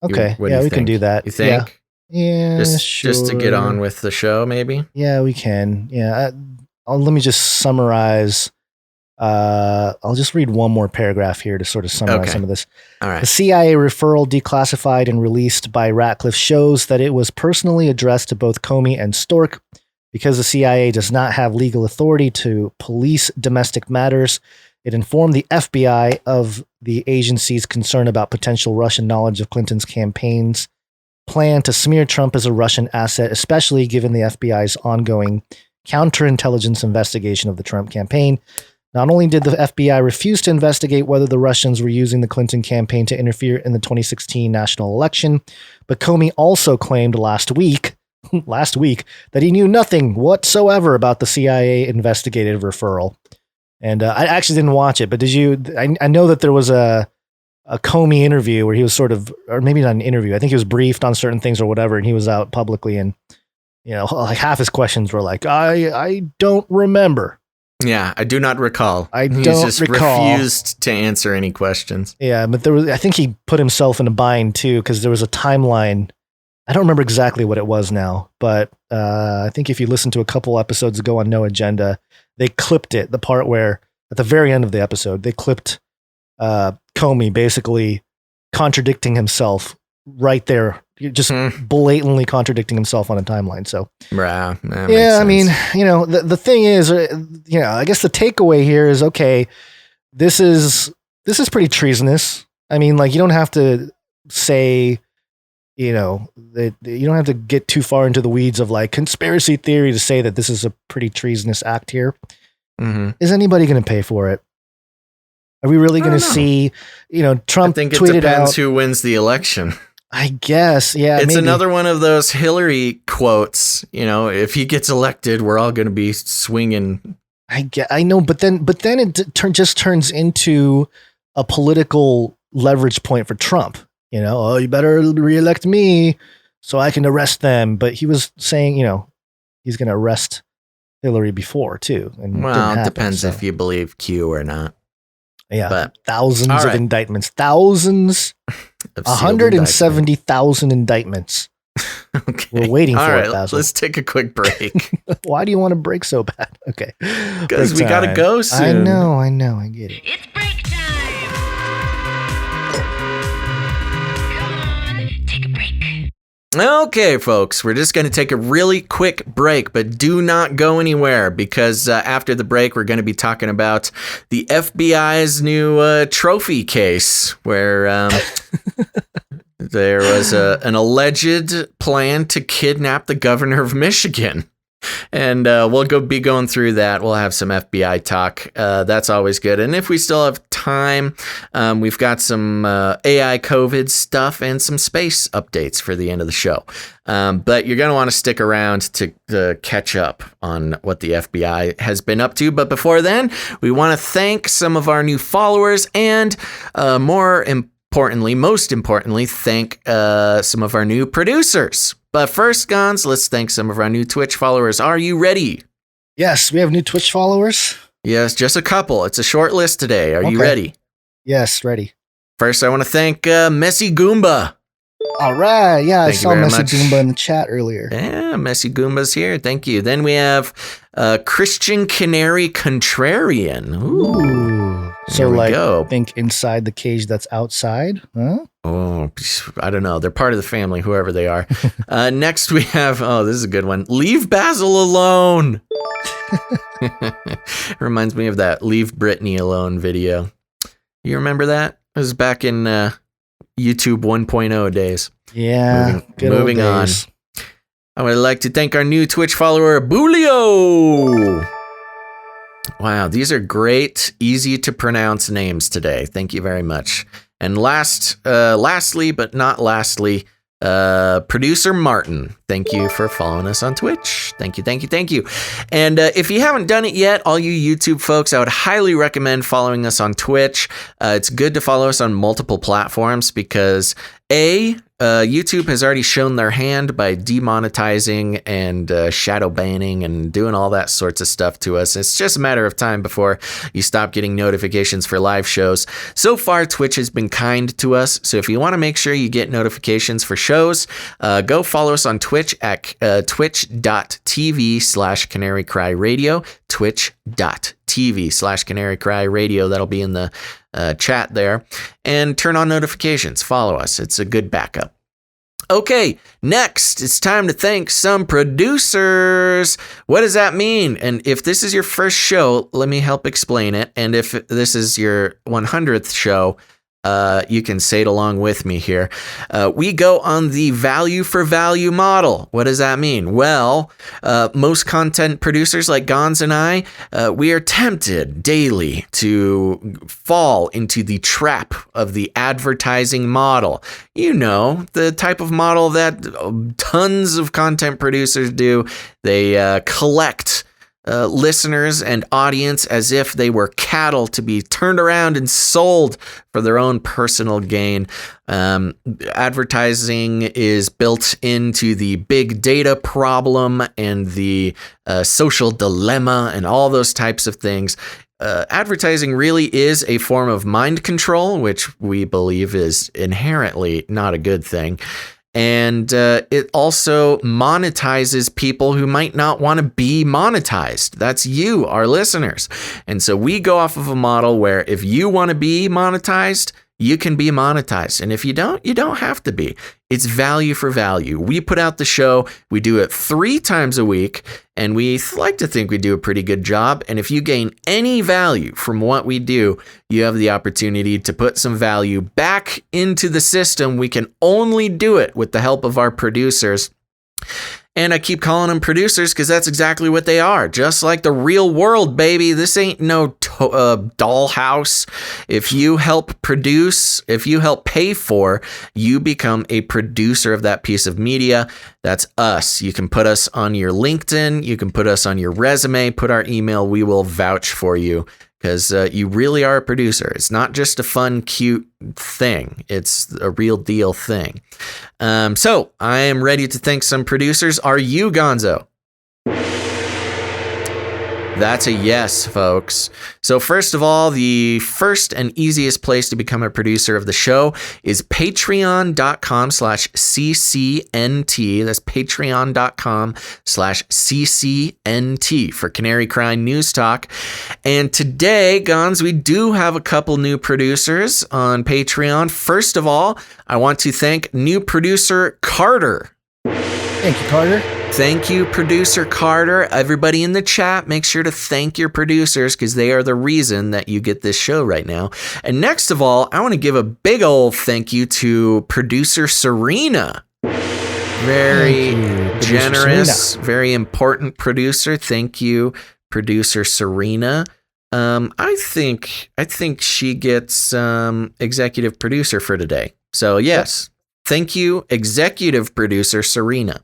Okay. We can do that. You think? Yeah. Yeah, just to get on with the show, maybe. Yeah, we can. Yeah, let me just summarize. I'll just read one more paragraph here to sort of summarize some of this. All right. The CIA referral declassified and released by Ratcliffe shows that it was personally addressed to both Comey and Stork. Because the CIA does not have legal authority to police domestic matters, it informed the FBI of the agency's concern about potential Russian knowledge of Clinton's campaign's plan to smear Trump as a Russian asset, especially given the FBI's ongoing counterintelligence investigation of the Trump campaign. Not only did the FBI refuse to investigate whether the Russians were using the Clinton campaign to interfere in the 2016 national election, but Comey also claimed last week that he knew nothing whatsoever about the CIA investigative referral. And I actually didn't watch it, but did you? I know that there was a Comey interview where he was sort of, or maybe not an interview, I think he was briefed on certain things or whatever, and he was out publicly, and like half his questions were like, I don't remember. Yeah, I do not recall. He just refused to answer any questions. Yeah, but I think he put himself in a bind too, because there was a timeline. I don't remember exactly what it was now, but I think if you listen to a couple episodes ago on No Agenda, they clipped it, the part where at the very end of the episode, they clipped Comey basically contradicting himself right there, just blatantly contradicting himself on a timeline. So, yeah, I mean, the thing is, I guess the takeaway here is, okay, this is pretty treasonous. I mean, like, you don't have to say, that you don't have to get too far into the weeds of like conspiracy theory to say that this is a pretty treasonous act here. Mm-hmm. Is anybody going to pay for it? Are we really going to see, Trump I think it tweeted depends out who wins the election. I guess, yeah. It's maybe. another one of those Hillary quotes. You know, if he gets elected, we're all going to be swinging. I know, but then it just turns into a political leverage point for Trump. You know, oh, you better reelect me so I can arrest them. But he was saying, you know, he's going to arrest Hillary before too. And well, it depends if you believe Q or not. Yeah, but thousands of indictments, thousands, 170,000 indictments. Okay. We're waiting for it, Basil. Let's take a quick break. Why do you want to break so bad? Okay. Because we got to go soon. I know. I get it. It's break time. Come on, take a break. Okay, folks, we're just going to take a really quick break, but do not go anywhere because after the break, we're going to be talking about the FBI's new trophy case where there was an alleged plan to kidnap the governor of Michigan. And we'll be going through that. We'll have some FBI talk. That's always good. And if we still have time, we've got some AI COVID stuff and some space updates for the end of the show. But you're going to want to stick around to catch up on what the FBI has been up to. But before then, we want to thank some of our new followers and most importantly, thank some of our new producers. But first, Gons, let's thank some of our new Twitch followers. Are you ready? Yes, we have new Twitch followers. Yes, just a couple. It's a short list today. Are you ready? Yes, ready. First, I want to thank Messy Goomba. All right. Yeah, Thank I saw Messy Goomba in the chat earlier. Yeah, Messy Goomba's here. Thank you. Then we have Christian Canary Contrarian. Ooh. So, like, think inside the cage that's outside? Huh? Oh, I don't know. They're part of the family, whoever they are. Next, we have, this is a good one. Leave Basil alone. Reminds me of that Leave Britney Alone video. You remember that? It was back in YouTube 1.0 days. Yeah. Moving on. I would like to thank our new Twitch follower, Bulio. Wow, these are great, easy to pronounce names today. Thank you very much. And lastly, but not lastly, producer Martin. Thank you for following us on Twitch. Thank you. And if you haven't done it yet, all you YouTube folks, I would highly recommend following us on Twitch. It's good to follow us on multiple platforms because YouTube has already shown their hand by demonetizing and shadow banning and doing all that sorts of stuff to us. It's just a matter of time before you stop getting notifications for live shows. So far, Twitch has been kind to us. So if you want to make sure you get notifications for shows, go follow us on Twitch at twitch.tv/CanaryCryRadio, twitch.tv/CanaryCryRadio. That'll be in the chat there, and turn on notifications. Follow us. It's a good backup. Okay, next, it's time to thank some producers. What does that mean? And if this is your first show, let me help explain it. And if this is your 100th show, you can say it along with me here. We go on the value for value model. What does that mean? Well, most content producers like Gons and I, we are tempted daily to fall into the trap of the advertising model. You know, the type of model that tons of content producers do. They collect listeners and audience as if they were cattle to be turned around and sold for their own personal gain. Advertising is built into the big data problem and the social dilemma and all those types of things. Advertising really is a form of mind control, which we believe is inherently not a good thing. And it also monetizes people who might not want to be monetized. That's you, our listeners. And so we go off of a model where if you want to be monetized, you can be monetized. And if you don't have to be. It's value for value. We put out the show. We do it 3 times a week, and we like to think we do a pretty good job. And if you gain any value from what we do, you have the opportunity to put some value back into the system. We can only do it with the help of our producers. And I keep calling them producers because that's exactly what they are. Just like the real world, baby. This ain't no dollhouse. If you help produce, if you help pay for, you become a producer of that piece of media. That's us. You can put us on your LinkedIn. You can put us on your resume. Put our email. We will vouch for you because you really are a producer. It's not just a fun, cute thing. It's a real deal thing. So I am ready to thank some producers. Are you, Gonzo? That's a yes, folks. So first of all, the first and easiest place to become a producer of the show is patreon.com/CCNT. That's patreon.com/CCNT for Canary Cry News Talk. And today, Gons, we do have a couple new producers on Patreon. First of all, I want to thank new producer Carter. Thank you, Carter. Thank you, producer Carter. Everybody in the chat, make sure to thank your producers because they are the reason that you get this show right now. And next of all, I want to give a big old thank you to producer Serena. Very generous, very important producer. Thank you, producer Serena. I think she gets executive producer for today. So yes, thank you, executive producer Serena.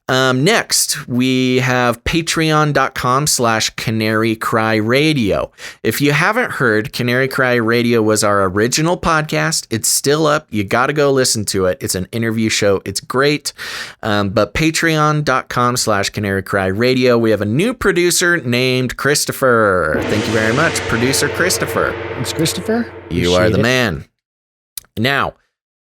Next, we have patreon.com/CanaryCryRadio. If you haven't heard, Canary Cry Radio was our original podcast. It's still up. You got to go listen to it. It's an interview show. It's great. But patreon.com/CanaryCryRadio. We have a new producer named Christopher. Thank you very much, producer Christopher. Thanks, Christopher. You are the man. Now,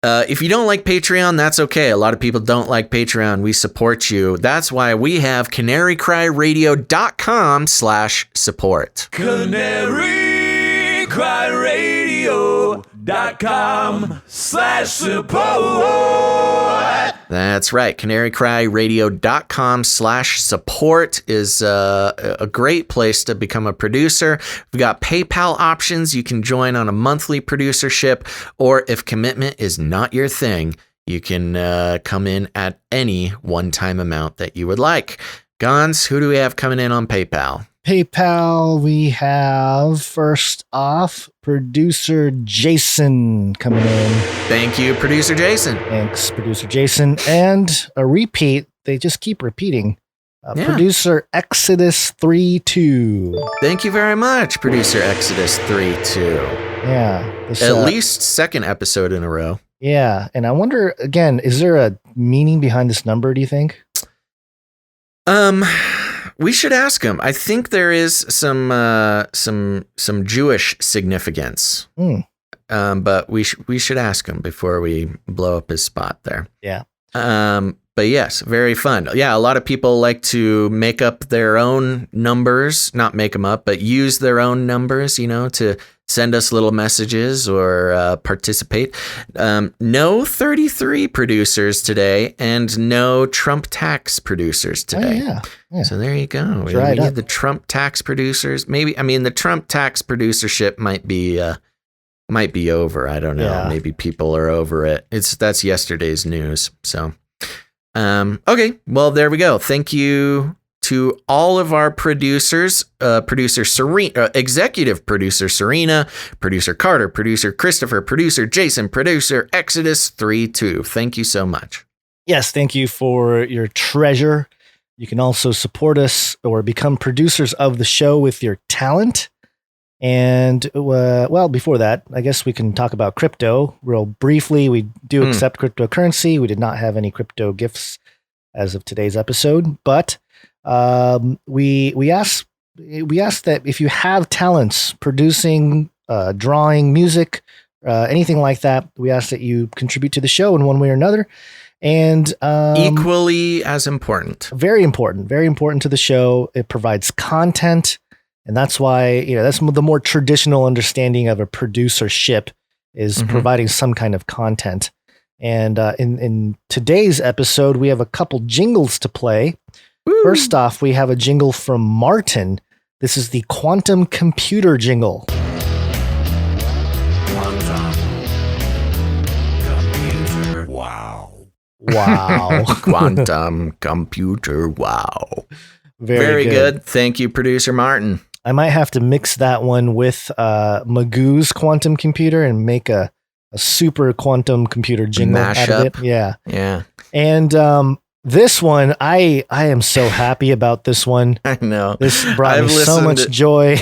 if you don't like Patreon, that's okay. A lot of people don't like Patreon. We support you. That's why we have CanaryCryRadio.com/support. CanaryCryRadio.com/support. That's right. CanaryCryRadio.com/support is a great place to become a producer. We've got PayPal options. You can join on a monthly producership, or if commitment is not your thing, you can come in at any one-time amount that you would like. Gons, who do we have coming in on PayPal? PayPal, we have first off producer Jason coming in. Thank you, producer Jason. Thanks, producer Jason. And a repeat, they just keep repeating. Producer Exodus 32. Thank you very much, producer Exodus 32. Yeah. At least second episode in a row. Yeah. And I wonder, again, is there a meaning behind this number, do you think? We should ask him. I think there is some Jewish significance. But we should ask him before we blow up his spot there. Yeah. But yes, very fun. Yeah, a lot of people like to make up their own numbers, not make them up, but use their own numbers, to send us little messages or participate. No 33 producers today and no Trump tax producers today. Oh, yeah. So there you go. We need the Trump tax producers. Maybe, the Trump tax producership might be over. I don't know. Yeah. Maybe people are over it. That's yesterday's news. So, okay. Well, there we go. Thank you to all of our producers, producer Serena, executive producer Serena, producer Carter, producer Christopher, producer Jason, producer Exodus 32. Thank you so much. Yes, thank you for your treasure. You can also support us or become producers of the show with your talent. And before that, I guess we can talk about crypto real briefly. We do accept cryptocurrency. We did not have any crypto gifts as of today's episode, but we ask that if you have talents producing, drawing, music, anything like that, we ask that you contribute to the show in one way or another. And equally as important, very important to the show. It provides content, and that's why that's the more traditional understanding of a producership is providing some kind of content. And in today's episode, we have a couple jingles to play. Woo. First off, we have a jingle from Martin. This is the quantum computer jingle. Quantum computer. Wow. Wow. Quantum computer. Wow. Very good. Thank you, producer Martin. I might have to mix that one with Magoo's quantum computer and make a super quantum computer jingle out of it. Yeah. Yeah. And this one, I am so happy about this one. I know. This brought me so much joy.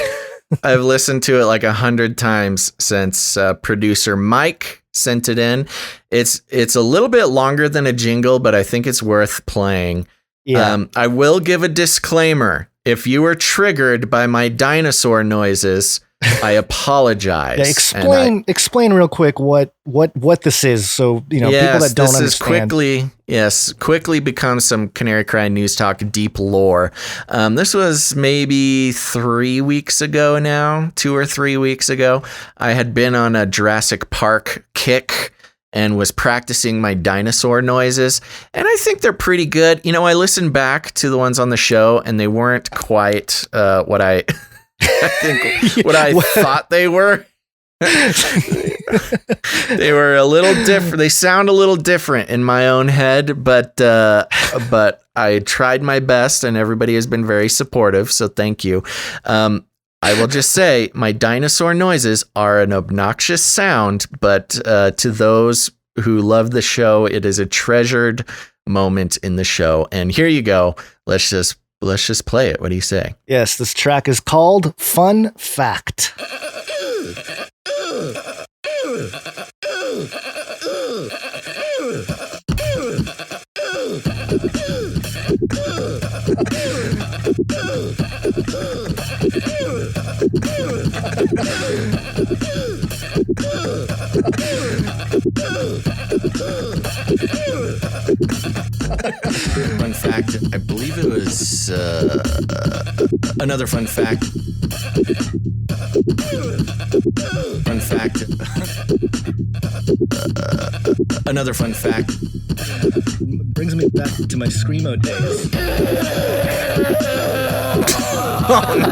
I've listened to it like 100 times since producer Mike sent it in. It's a little bit longer than a jingle, but I think it's worth playing. Yeah. I will give a disclaimer. If you were triggered by my dinosaur noises, I apologize. Yeah, explain real quick what this is, so people that don't understand. Quickly becomes some Canary Cry News Talk deep lore. This was maybe 3 weeks ago now, 2 or 3 weeks ago. I had been on a Jurassic Park kick and was practicing my dinosaur noises, and I think they're pretty good. I listened back to the ones on the show, and they weren't quite what I thought they were. They were a little different. They sound a little different in my own head, but I tried my best, and everybody has been very supportive. So thank you. I will just say my dinosaur noises are an obnoxious sound, but to those who love the show, it is a treasured moment in the show. And here you go. Let's just play it. What do you say? Yes, this track is called Fun Fact. Fun fact, I believe it was another fun fact. Fun fact. Another fun fact. Brings me back to my Screamo days. Oh no.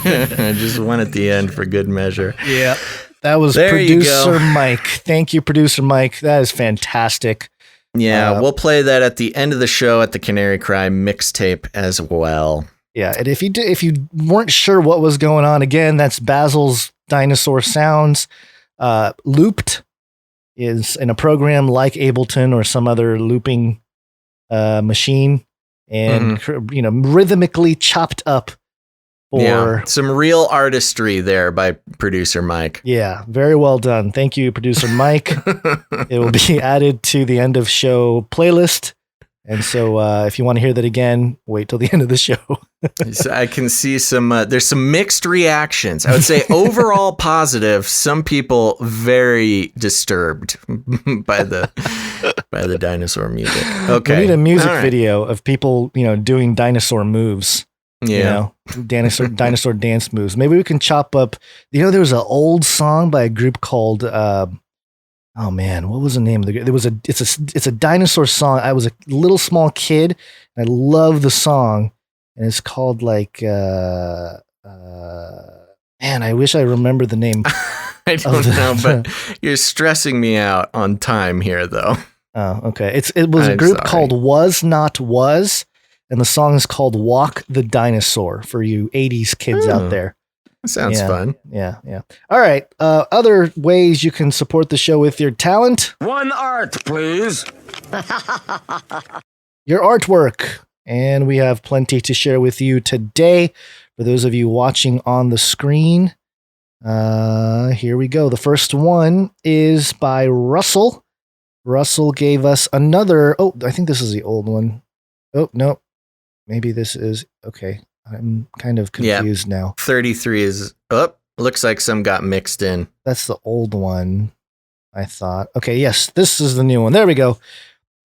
I just went at the end for good measure. Yeah. That was there producer Mike. Thank you, producer Mike. That is fantastic. Yeah, we'll play that at the end of the show at the Canary Cry mixtape as well. Yeah, and if you weren't sure what was going on, again, that's Basil's Dinosaur Sounds. Looped is in a program like Ableton or some other looping machine, and rhythmically chopped up. Some real artistry there by producer Mike. Yeah, very well done. Thank you, producer Mike. It will be added to the end of show playlist. And so if you want to hear that again, wait till the end of the show. So I can see there's some mixed reactions. I would say overall positive. Some people very disturbed by the dinosaur music. Okay. We need a music video of people, doing dinosaur moves. Yeah. Dinosaur dance moves. Maybe we can chop up. There was an old song by a group called oh man, what was the name of the group? It's a dinosaur song. I was a little small kid and I love the song, and it's called like man, I wish I remember the name. I don't know, but you're stressing me out on time here though. Oh, okay. It was a group called Was Not Was. And the song is called Walk the Dinosaur for you 80s kids out there. Sounds fun. Yeah. All right. Other ways you can support the show with your talent. One art, please. Your artwork. And we have plenty to share with you today. For those of you watching on the screen, here we go. The first one is by Russell. Russell gave us another. Oh, I think this is the old one. Oh, no. Maybe this is okay. I'm kind of confused now. 33 is up. Looks like some got mixed in. That's the old one, I thought. Okay, yes, this is the new one. There we go.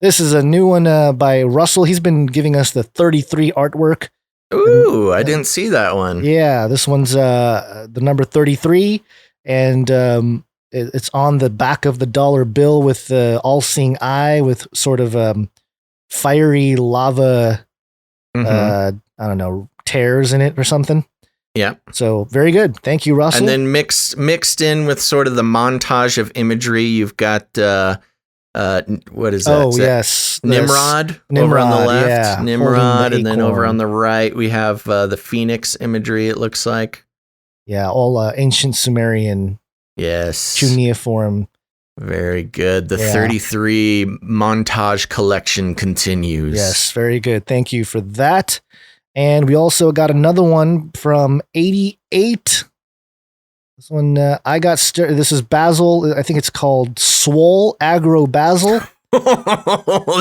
This is a new one by Russell. He's been giving us the 33 artwork. Ooh, I didn't see that one. Yeah, this one's the number 33, and it's on the back of the dollar bill with the all-seeing eye with sort of fiery lava, Mm-hmm. I don't know, tears in it or something. Yeah. So very good. Thank you, Russell. And then mixed in with sort of the montage of imagery, you've got what is that? Oh, Is that yes. Nimrod over on the left. Yeah. Nimrod, The and then over acorn. on the right we have the Phoenix imagery. It looks like. Yeah, all ancient Sumerian Yes. cuneiform. Very good. The Yeah. 33 montage collection continues. Yes, very good. Thank you for that. And we also got another one from 88. This one I got. This is Basil. I think it's called Swole Agro Basil.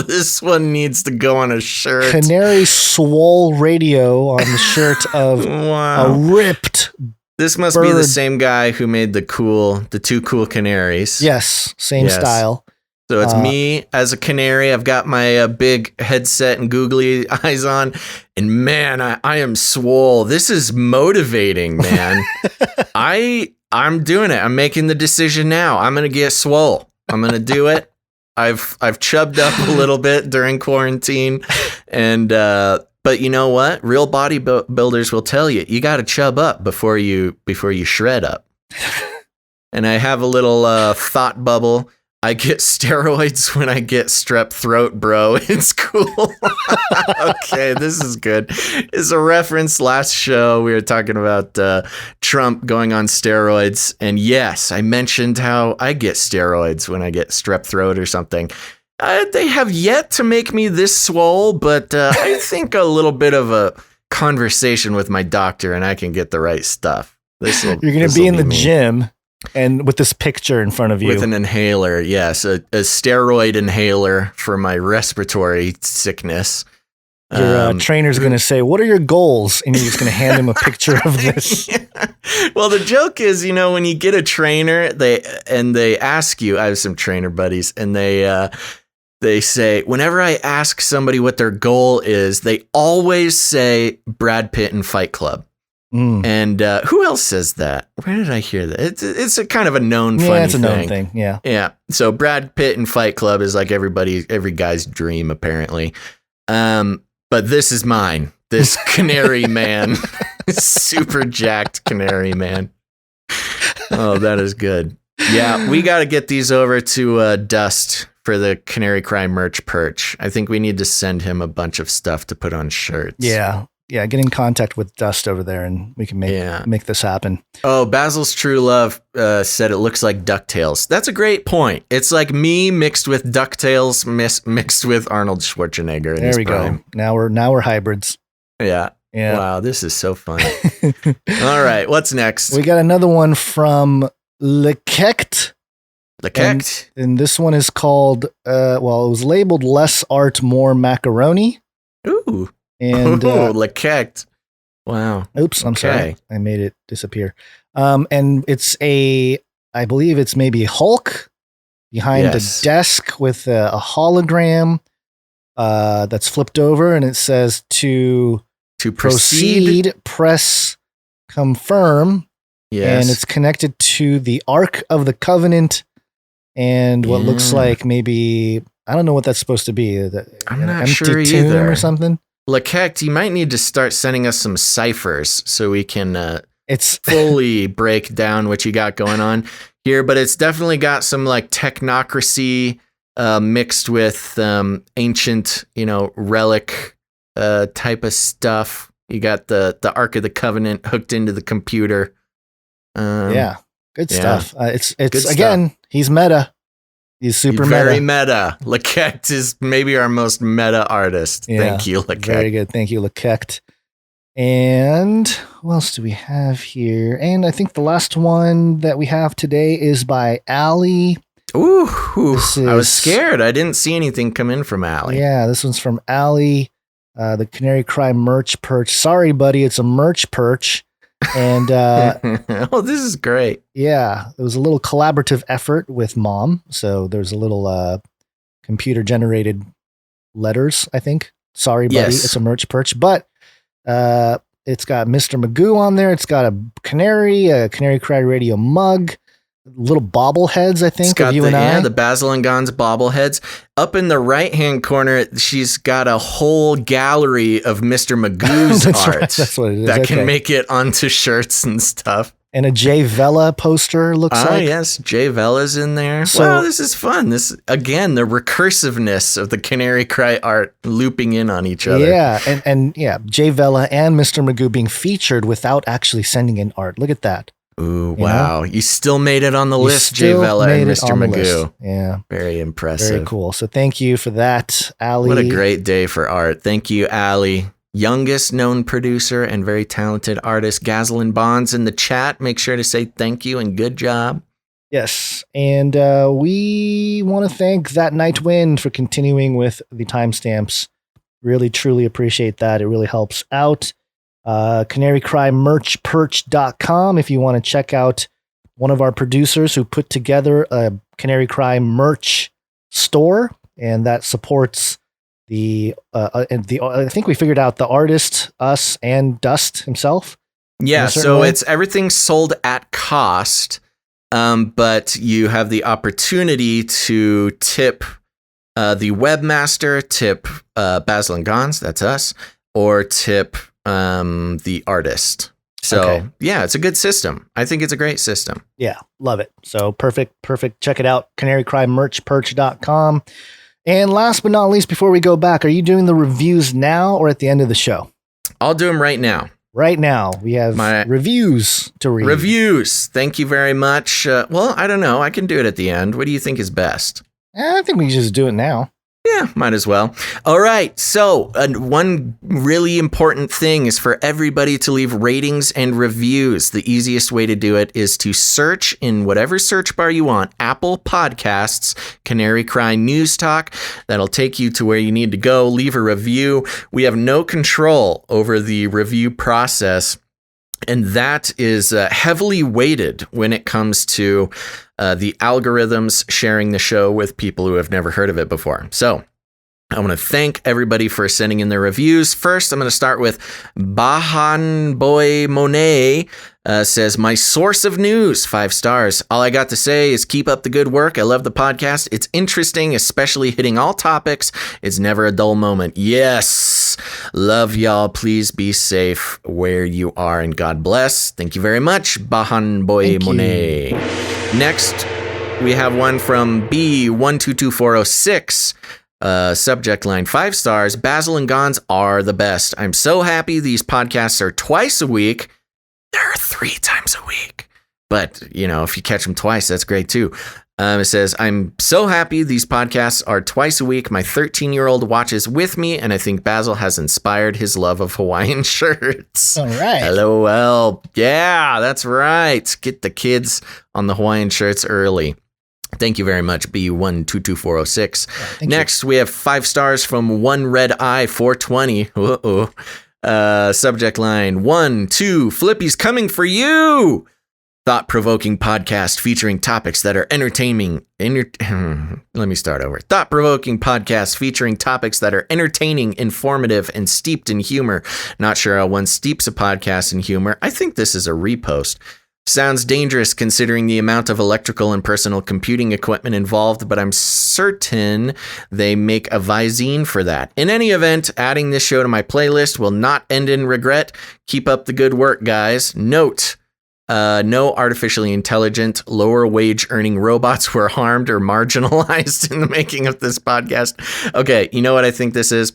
This one needs to go on a shirt. Canary Swole Radio on the shirt of Wow. a ripped. This must be the bird. same guy who made the two cool canaries. Yes, same Yes. style. So it's me as a canary. I've got my big headset and googly eyes on, and man, I am swole. This is motivating, man. I'm doing it. I'm making the decision now. I'm gonna get swole. I'm gonna do it. I've chubbed up a little bit during quarantine, and but you know what? Real bodybuilders will tell you got to chub up before you shred up. And I have a little thought bubble. I get steroids when I get strep throat, bro. It's cool. Okay, this is good. It's a reference. Last show, we were talking about Trump going on steroids. And yes, I mentioned how I get steroids when I get strep throat or something. They have yet to make me this swole, but I think a little bit of a conversation with my doctor and I can get the right stuff. You're going to be in the gym. And with this picture in front of you. With an inhaler, yes. A steroid inhaler for my respiratory sickness. Your trainer's going to say, what are your goals? And you're just going to hand him a picture of this. Yeah. Well, the joke is, when you get a trainer, they ask you, I have some trainer buddies, and they say, whenever I ask somebody what their goal is, they always say Brad Pitt and Fight Club. And who else says that? Where did I hear that? It's a kind of a known funny thing. Yeah, it's a known thing. Yeah. Yeah. So Brad Pitt and Fight Club is like every guy's dream, apparently. But this is mine. This canary man. Super jacked canary man. Oh, that is good. Yeah, we got to get these over to Dust for the Canary Cry merch perch. I think we need to send him a bunch of stuff to put on shirts. Yeah. Yeah, get in contact with Dust over there and we can make this happen. Oh, Basil's True Love said it looks like DuckTales. That's a great point. It's like me mixed with DuckTales mixed with Arnold Schwarzenegger. In there we prime. go. Now we're hybrids. Yeah. Yeah. Wow, this is so fun. All right, what's next? We got another one from Lekekt. Lekekt. And this one is called, it was labeled Less Art, More Macaroni. Ooh. And Lekekt. Wow. Oops, I'm sorry. I made it disappear. And it's I believe it's maybe Hulk behind a desk with a hologram that's flipped over, and it says to proceed, press confirm. Yes. And it's connected to the Ark of the Covenant and what looks like maybe, I don't know what that's supposed to be. I'm not sure either. Or something. Lekekt, you might need to start sending us some ciphers so we can it's fully break down what you got going on here. But it's definitely got some like technocracy mixed with ancient, relic type of stuff. You got the Ark of the Covenant hooked into the computer. Good stuff. It's Good again, stuff. He's meta. He's super very meta. Lekekt is maybe our most meta artist. Yeah, Thank you, Lekekt. Very good. Thank you, Lekekt. And what else do we have here? And I think the last one that we have today is by Allie. Ooh, I was scared. I didn't see anything come in from Allie. Yeah, this one's from Allie, the Canary Cry merch perch. Sorry, buddy, it's a merch perch. And oh, this is great. Yeah, it was a little collaborative effort with Mom. So there's a little computer generated letters, I think. Sorry, buddy, it's a merch perch. But it's got Mr. Magoo on there. It's got a CanaryCryRadio mug. little bobbleheads, I think, it's got of you and I. Yeah, the Basil and Gonz bobbleheads. Up in the right-hand corner, she's got a whole gallery of Mr. Magoo's art. Right, that's what it is. That can make it onto shirts and stuff. And a Jay Vela poster looks like. Oh, yes. Jay Vela's in there. So, wow, this is fun. This, again, the recursiveness of the Canary Cry art looping in on each other. Yeah, and Jay Vela and Mr. Magoo being featured without actually sending in art. Look at that. Ooh, wow. You still made it on the list, Jay Vela and Mr. Magoo. Yeah. Very impressive. Very cool. So thank you for that, Allie. What a great day for art. Thank you, Allie. Youngest known producer and very talented artist, Gazlin Bonds in the chat. Make sure to say thank you and good job. Yes. And we want to thank That Night Wind for continuing with the timestamps. Really, truly appreciate that. It really helps out. CanaryCryMerchPerch.com if you want to check out one of our producers who put together a Canary Cry merch store, and that supports I think we figured out the artist, us, and Dust himself. Yeah, so it's everything's sold at cost, but you have the opportunity to tip the webmaster, tip Basil and Gonz, that's us, or tip the artist. So yeah, it's a good system. I think it's a great system. Yeah, love it. So perfect. Check it out. CanaryCryMerchPerch.com. And last but not least, before we go back, are you doing the reviews now or at the end of the show? I'll do them right now. Right now, we have reviews to read. Reviews. Thank you very much. Well, I don't know. I can do it at the end. What do you think is best? I think we can just do it now. Yeah, might as well. All right. So one really important thing is for everybody to leave ratings and reviews. The easiest way to do it is to search in whatever search bar you want. Apple Podcasts, Canary Cry News Talk. That'll take you to where you need to go. Leave a review. We have no control over the review process, and that is heavily weighted when it comes to the algorithms sharing the show with people who have never heard of it before. So I want to thank everybody for sending in their reviews. First, I'm going to start with Bahan Boy Monet. Says, my source of news, 5 stars. All I got to say is keep up the good work. I love the podcast. It's interesting, especially hitting all topics. It's never a dull moment. Yes. Love y'all. Please be safe where you are, and God bless. Thank you very much, Bahan Boy Monet. Next, we have one from B122406. Subject line, 5 stars. Basil and Gonz are the best. I'm so happy these podcasts are twice a week. They're 3 times a week. But, if you catch them twice, that's great too. It says, I'm so happy these podcasts are twice a week. My 13-year-old watches with me, and I think Basil has inspired his love of Hawaiian shirts. All right. LOL. Yeah, that's right. Get the kids on the Hawaiian shirts early. Thank you very much, B122406. Next, we have 5 stars from One Red Eye 420. Subject line, 1, 2, Flippy's coming for you. Thought-provoking podcast featuring topics that are entertaining. Let me start over. Thought-provoking podcast featuring topics that are entertaining, informative, and steeped in humor. Not sure how one steeps a podcast in humor. I think this is a repost. Sounds dangerous considering the amount of electrical and personal computing equipment involved, but I'm certain they make a Visine for that. In any event, adding this show to my playlist will not end in regret. Keep up the good work, guys. Note, no artificially intelligent, lower wage earning robots were harmed or marginalized in the making of this podcast. Okay, you know what I think this is?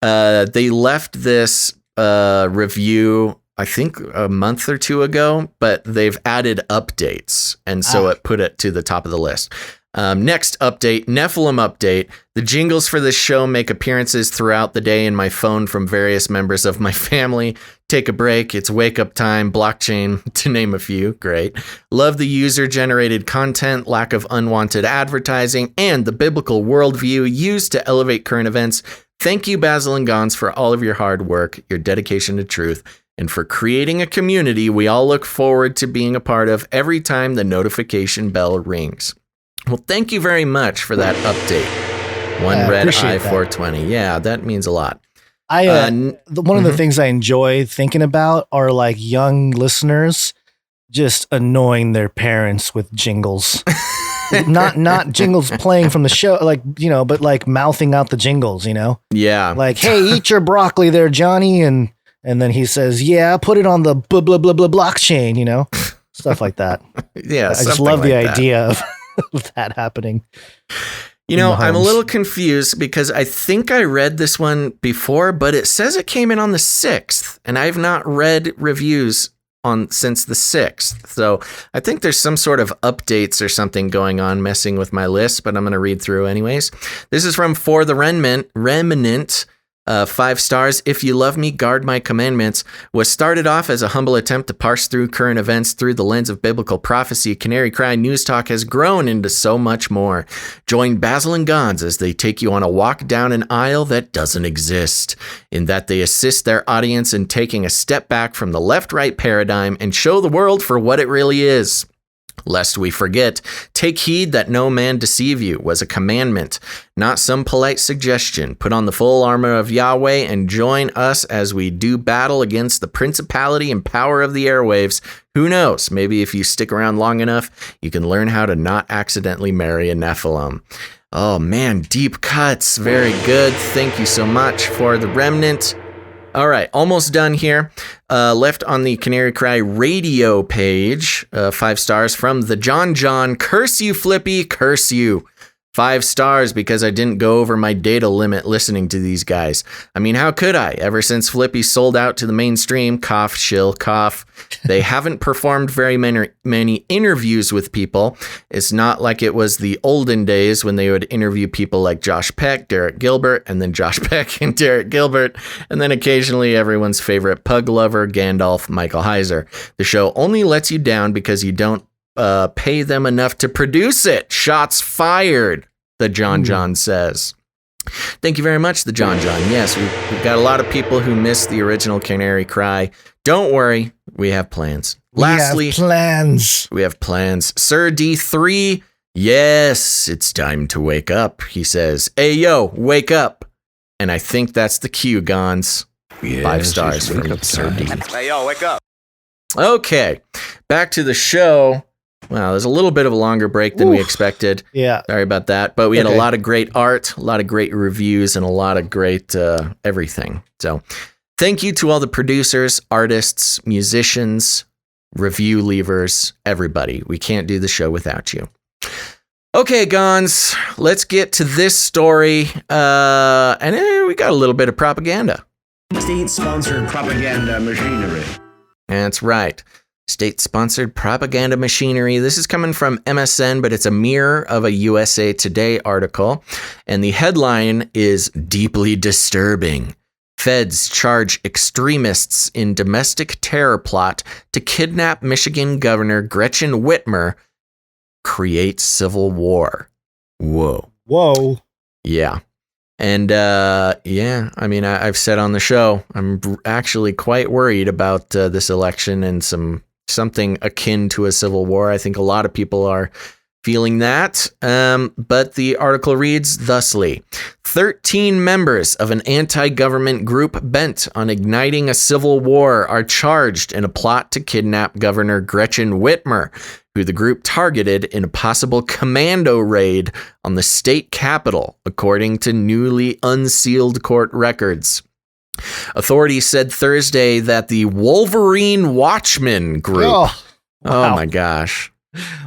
They left this review, I think, a month or 2 ago, but they've added updates, and so it put it to the top of the list. Next update, Nephilim update. The jingles for this show make appearances throughout the day in my phone from various members of my family. Take a break. It's wake up time, blockchain, to name a few. Great. Love the user-generated content, lack of unwanted advertising, and the biblical worldview used to elevate current events. Thank you, Basil and Gonz, for all of your hard work, your dedication to truth, and for creating a community we all look forward to being a part of every time the notification bell rings. Well, thank you very much for that update. One Red Eye 420. Yeah, that means a lot. One of the things I enjoy thinking about are like young listeners just annoying their parents with jingles. not jingles playing from the show, like, but like mouthing out the jingles, Yeah. Like, hey, eat your broccoli there, Johnny. And then he says, yeah, put it on the blah, blah, blah, blah blockchain, stuff like that. Yeah. I just love the idea of that happening. I'm a little confused because I think I read this one before, but it says it came in on the 6th, and I've not read reviews since the 6th. So I think there's some sort of updates or something going on messing with my list, but I'm going to read through anyways. This is from For the Remnant. 5 stars. If you love me, guard my commandments. Was started off as a humble attempt to parse through current events through the lens of biblical prophecy. Canary Cry News Talk has grown into so much more. Join Basil and Gonz as they take you on a walk down an aisle that doesn't exist, in that they assist their audience in taking a step back from the left-right paradigm and show the world for what it really is. Lest we forget, take heed that no man deceive you was a commandment, not some polite suggestion. Put on the full armor of Yahweh and join us as we do battle against the principality and power of the airwaves. Who knows? Maybe if you stick around long enough, you can learn how to not accidentally marry a Nephilim. Oh man, deep cuts. Very good. Thank you so much For the Remnant. All right, almost done here. Left on the Canary Cry Radio page, 5 stars from the John. Curse you, Flippy, curse you. 5 stars because I didn't go over my data limit listening to these guys. I mean, how could I? Ever since Flippy sold out to the mainstream, cough, shill, cough. They haven't performed very many interviews with people. It's not like it was the olden days when they would interview people like Josh Peck, Derek Gilbert, and then Josh Peck and Derek Gilbert, and then occasionally everyone's favorite pug lover, Gandalf, Michael Heiser. The show only lets you down because you don't pay them enough to produce it. Shots fired, the John says. Thank you very much, the John. Yes, we've got a lot of people who missed the original Canary Cry. Don't worry, we have plans. Lastly, we have plans. Sir D3, yes, it's time to wake up, he says. Hey, yo, wake up. And I think that's the cue, Gonz. Yes, 5 stars from Sir D. Hey, yo, wake up. Okay, back to the show. Wow, there's a little bit of a longer break than we expected. Yeah. Sorry about that. But we had a lot of great art, a lot of great reviews, and a lot of great everything. So thank you to all the producers, artists, musicians, review leavers, everybody. We can't do the show without you. Okay, Gonz, let's get to this story. And we got a little bit of propaganda. State-sponsored propaganda machinery. That's right. State-sponsored propaganda machinery. This is coming from MSN, but it's a mirror of a USA Today article. And the headline is deeply disturbing. Feds charge extremists in domestic terror plot to kidnap Michigan Governor Gretchen Whitmer. Create civil war. Whoa. Yeah. And I mean, I've said on the show, I'm actually quite worried about this election and something akin to a civil war. I think a lot of people are feeling that. But the article reads thusly: 13 members of an anti-government group bent on igniting a civil war are charged in a plot to kidnap Governor Gretchen Whitmer, who the group targeted in a possible commando raid on the state capitol, according to newly unsealed court records. Authorities said Thursday that the Wolverine Watchmen group... Oh my gosh.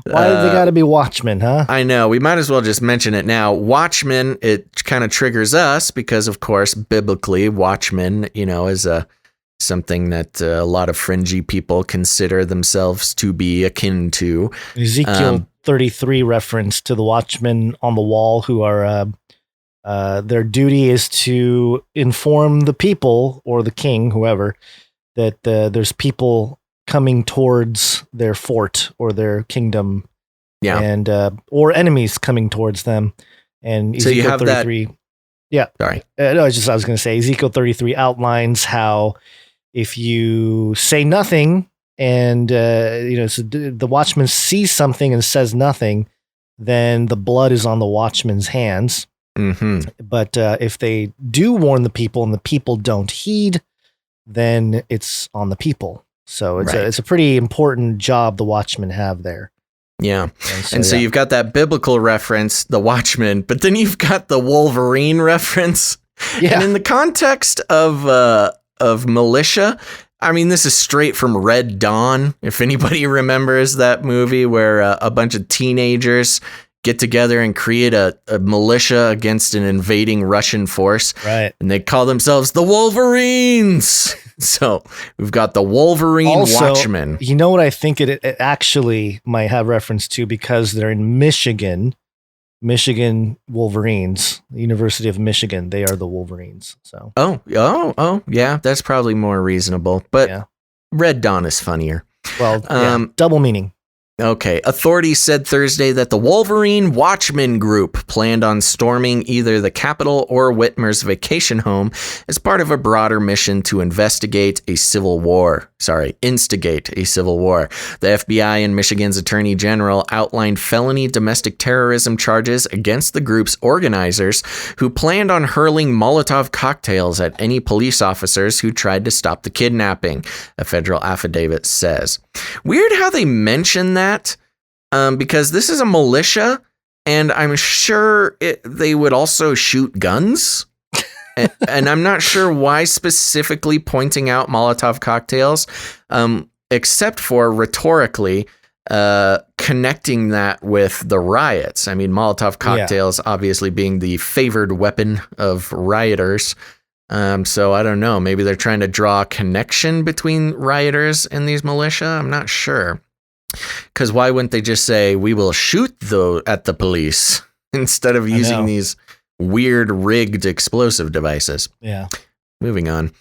Why did they gotta be Watchmen, huh? I know. We might as well just mention it now. Watchmen, it kind of triggers us because, of course, biblically, Watchmen, is something that a lot of fringy people consider themselves to be akin to. Ezekiel 33 reference to the watchmen on the wall who are, their duty is to inform the people or the king, whoever, that there's people coming towards their fort or their kingdom, and or enemies coming towards them. And Ezekiel so you have 33, that. Yeah, sorry. No, I was going to say Ezekiel 33 outlines how if you say nothing and so the watchman sees something and says nothing, then the blood is on the watchman's hands. Mm-hmm. But if they do warn the people and the people don't heed, then it's on the people. So it's a pretty important job the Watchmen have there. Yeah. And so you've got that biblical reference, the Watchmen, but then you've got the Wolverine reference. Yeah. And in the context of militia, I mean, this is straight from Red Dawn. If anybody remembers that movie where a bunch of teenagers get together and create a militia against an invading Russian force. Right. And they call themselves the Wolverines. So we've got the Wolverine Watchmen. You know what I think it actually might have reference to, because they're in Michigan Wolverines, the University of Michigan. They are the Wolverines. So. Oh, yeah, that's probably more reasonable. But Red Dawn is funnier. Well, double meaning. Okay. Authorities said Thursday that the Wolverine Watchmen group planned on storming either the Capitol or Whitmer's vacation home as part of a broader mission to instigate a civil war. The FBI and Michigan's Attorney General outlined felony domestic terrorism charges against the group's organizers, who planned on hurling Molotov cocktails at any police officers who tried to stop the kidnapping, a federal affidavit says. Weird how they mention that, because this is a militia, and I'm sure they would also shoot guns. And I'm not sure why specifically pointing out Molotov cocktails, except for rhetorically connecting that with the riots. I mean, Molotov cocktails obviously being the favored weapon of rioters. So I don't know. Maybe they're trying to draw a connection between rioters and these militia. I'm not sure. Because why wouldn't they just say, we will shoot at the police instead of using these weird rigged explosive devices? Yeah. Moving on.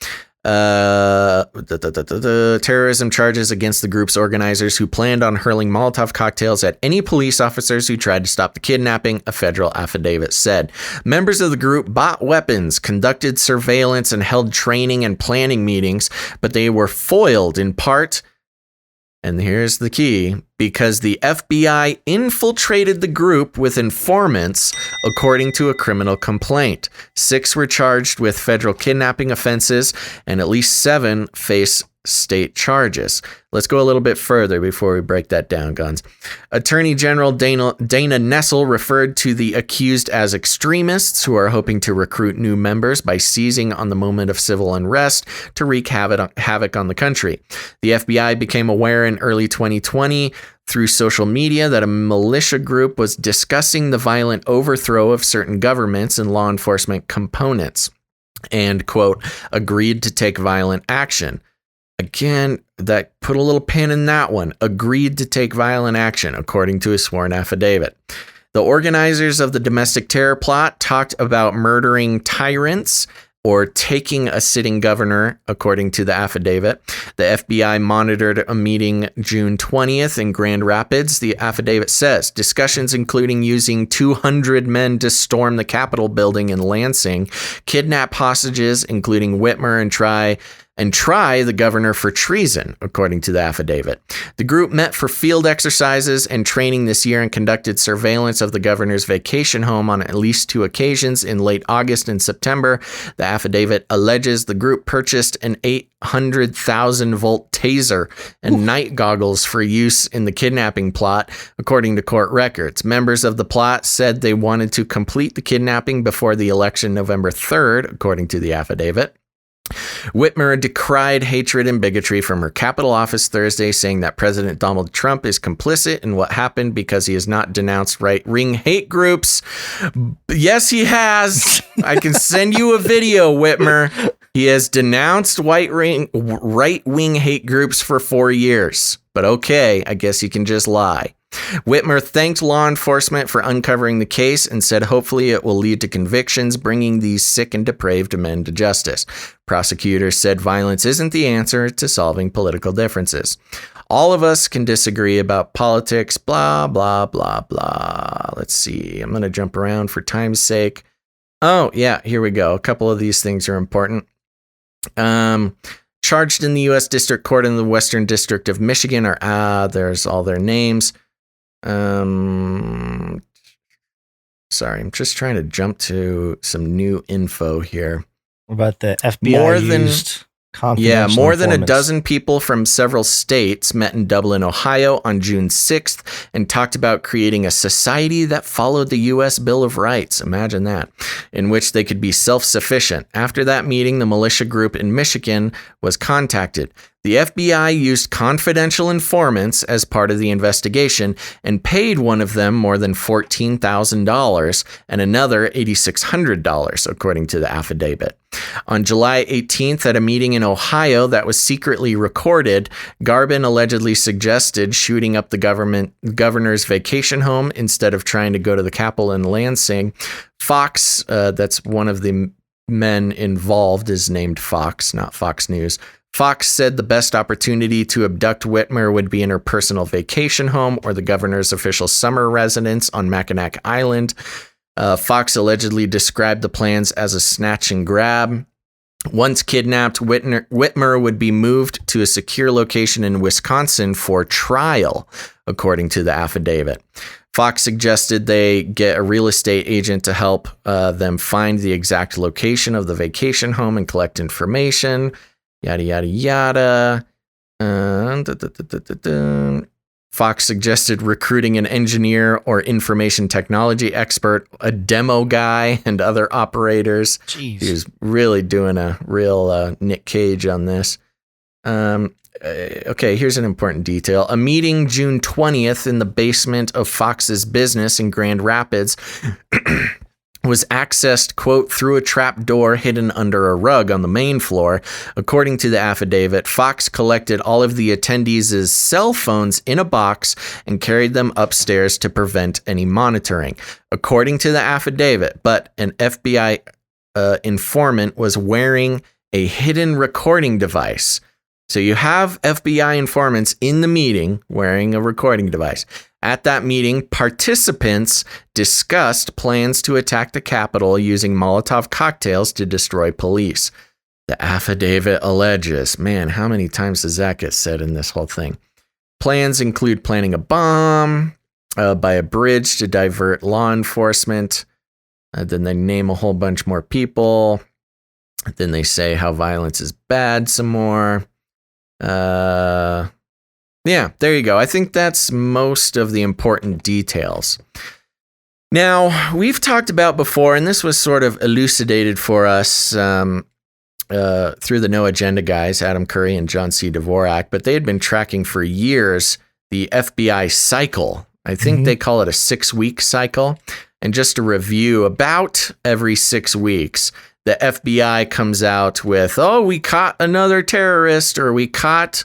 Terrorism charges against the group's organizers who planned on hurling Molotov cocktails at any police officers who tried to stop the kidnapping, a federal affidavit said. Members of the group bought weapons, conducted surveillance, and held training and planning meetings, but they were foiled in part, and here's the key, because the FBI infiltrated the group with informants, according to a criminal complaint. 6 were charged with federal kidnapping offenses, and at least 7 face state charges. Let's go a little bit further before we break that down, Guns. Attorney General Dana Nessel referred to the accused as extremists who are hoping to recruit new members by seizing on the moment of civil unrest to wreak havoc on the country. The FBI became aware in early 2020 through social media that a militia group was discussing the violent overthrow of certain governments and law enforcement components and, quote, agreed to take violent action. Again, that put a little pin in that one. Agreed to take violent action, according to a sworn affidavit. The organizers of the domestic terror plot talked about murdering tyrants or taking a sitting governor, according to the affidavit. The FBI monitored a meeting June 20th in Grand Rapids. The affidavit says discussions including using 200 men to storm the Capitol building in Lansing, kidnap hostages, including Whitmer, and try the governor for treason, according to the affidavit. The group met for field exercises and training this year and conducted surveillance of the governor's vacation home on at least 2 occasions in late August and September. The affidavit alleges the group purchased an 800,000-volt taser and night goggles for use in the kidnapping plot, according to court records. Members of the plot said they wanted to complete the kidnapping before the election November 3rd, according to the affidavit. Whitmer decried hatred and bigotry from her Capitol office Thursday, saying that President Donald Trump is complicit in what happened because he has not denounced right-wing hate groups. Yes, he has. I can send you a video, Whitmer. He has denounced right-wing hate groups for 4 years. But okay, I guess he can just lie. Whitmer thanked law enforcement for uncovering the case and said hopefully it will lead to convictions, bringing these sick and depraved men to justice. Prosecutors said violence isn't the answer to solving political differences. All of us can disagree about politics, blah, blah, blah, blah. Let's see. I'm going to jump around for time's sake. Oh, yeah, here we go. A couple of these things are important. Charged in the U.S. District Court in the Western District of Michigan are, there's all their names. Sorry, I'm just trying to jump to some new info here. What about the FBI used confidential more than a informants. dozen people from several states met in Dublin, Ohio on June 6th and talked about creating a society that followed the U.S. Bill of Rights. Imagine that, in which they could be self-sufficient. After that meeting, the militia group in Michigan was contacted. The FBI used confidential informants as part of the investigation and paid one of them more than $14,000 and another $8,600, according to the affidavit. On July 18th, at a meeting in Ohio that was secretly recorded, Garbin allegedly suggested shooting up the governor's vacation home instead of trying to go to the Capitol in Lansing. Fox, that's one of the men involved, is named Fox, not Fox News. Fox said the best opportunity to abduct Whitmer would be in her personal vacation home or the governor's official summer residence on Mackinac Island. Fox allegedly described the plans as a snatch and grab. Once kidnapped, Whitmer would be moved to a secure location in Wisconsin for trial, according to the affidavit. Fox suggested they get a real estate agent to help them find the exact location of the vacation home and collect information. Yada, yada, yada. Fox suggested recruiting an engineer or information technology expert, a demo guy, and other operators. Jeez. He was really doing a real Nick Cage on this. Okay, here's an important detail. A meeting June 20th in the basement of Fox's business in Grand Rapids was accessed, quote, through a trap door hidden under a rug on the main floor. According to the affidavit, Fox collected all of the attendees' cell phones in a box and carried them upstairs to prevent any monitoring. According to the affidavit, but an FBI informant was wearing a hidden recording device. So you have FBI informants in the meeting wearing a recording device. At that meeting, participants discussed plans to attack the Capitol using Molotov cocktails to destroy police. The affidavit alleges, man, how many times does that get said in this whole thing? Plans include planning a bomb by a bridge to divert law enforcement. Then they name a whole bunch more people. Then they say how violence is bad some more. Yeah, there you go. I think that's most of the important details. Now, we've talked about before, and this was sort of elucidated for us through the No Agenda guys, Adam Curry and John C. Dvorak, but they had been tracking for years the FBI cycle. I think they call it a 6-week cycle. And just to review, about every 6 weeks, the FBI comes out with, oh, we caught another terrorist, or we caught,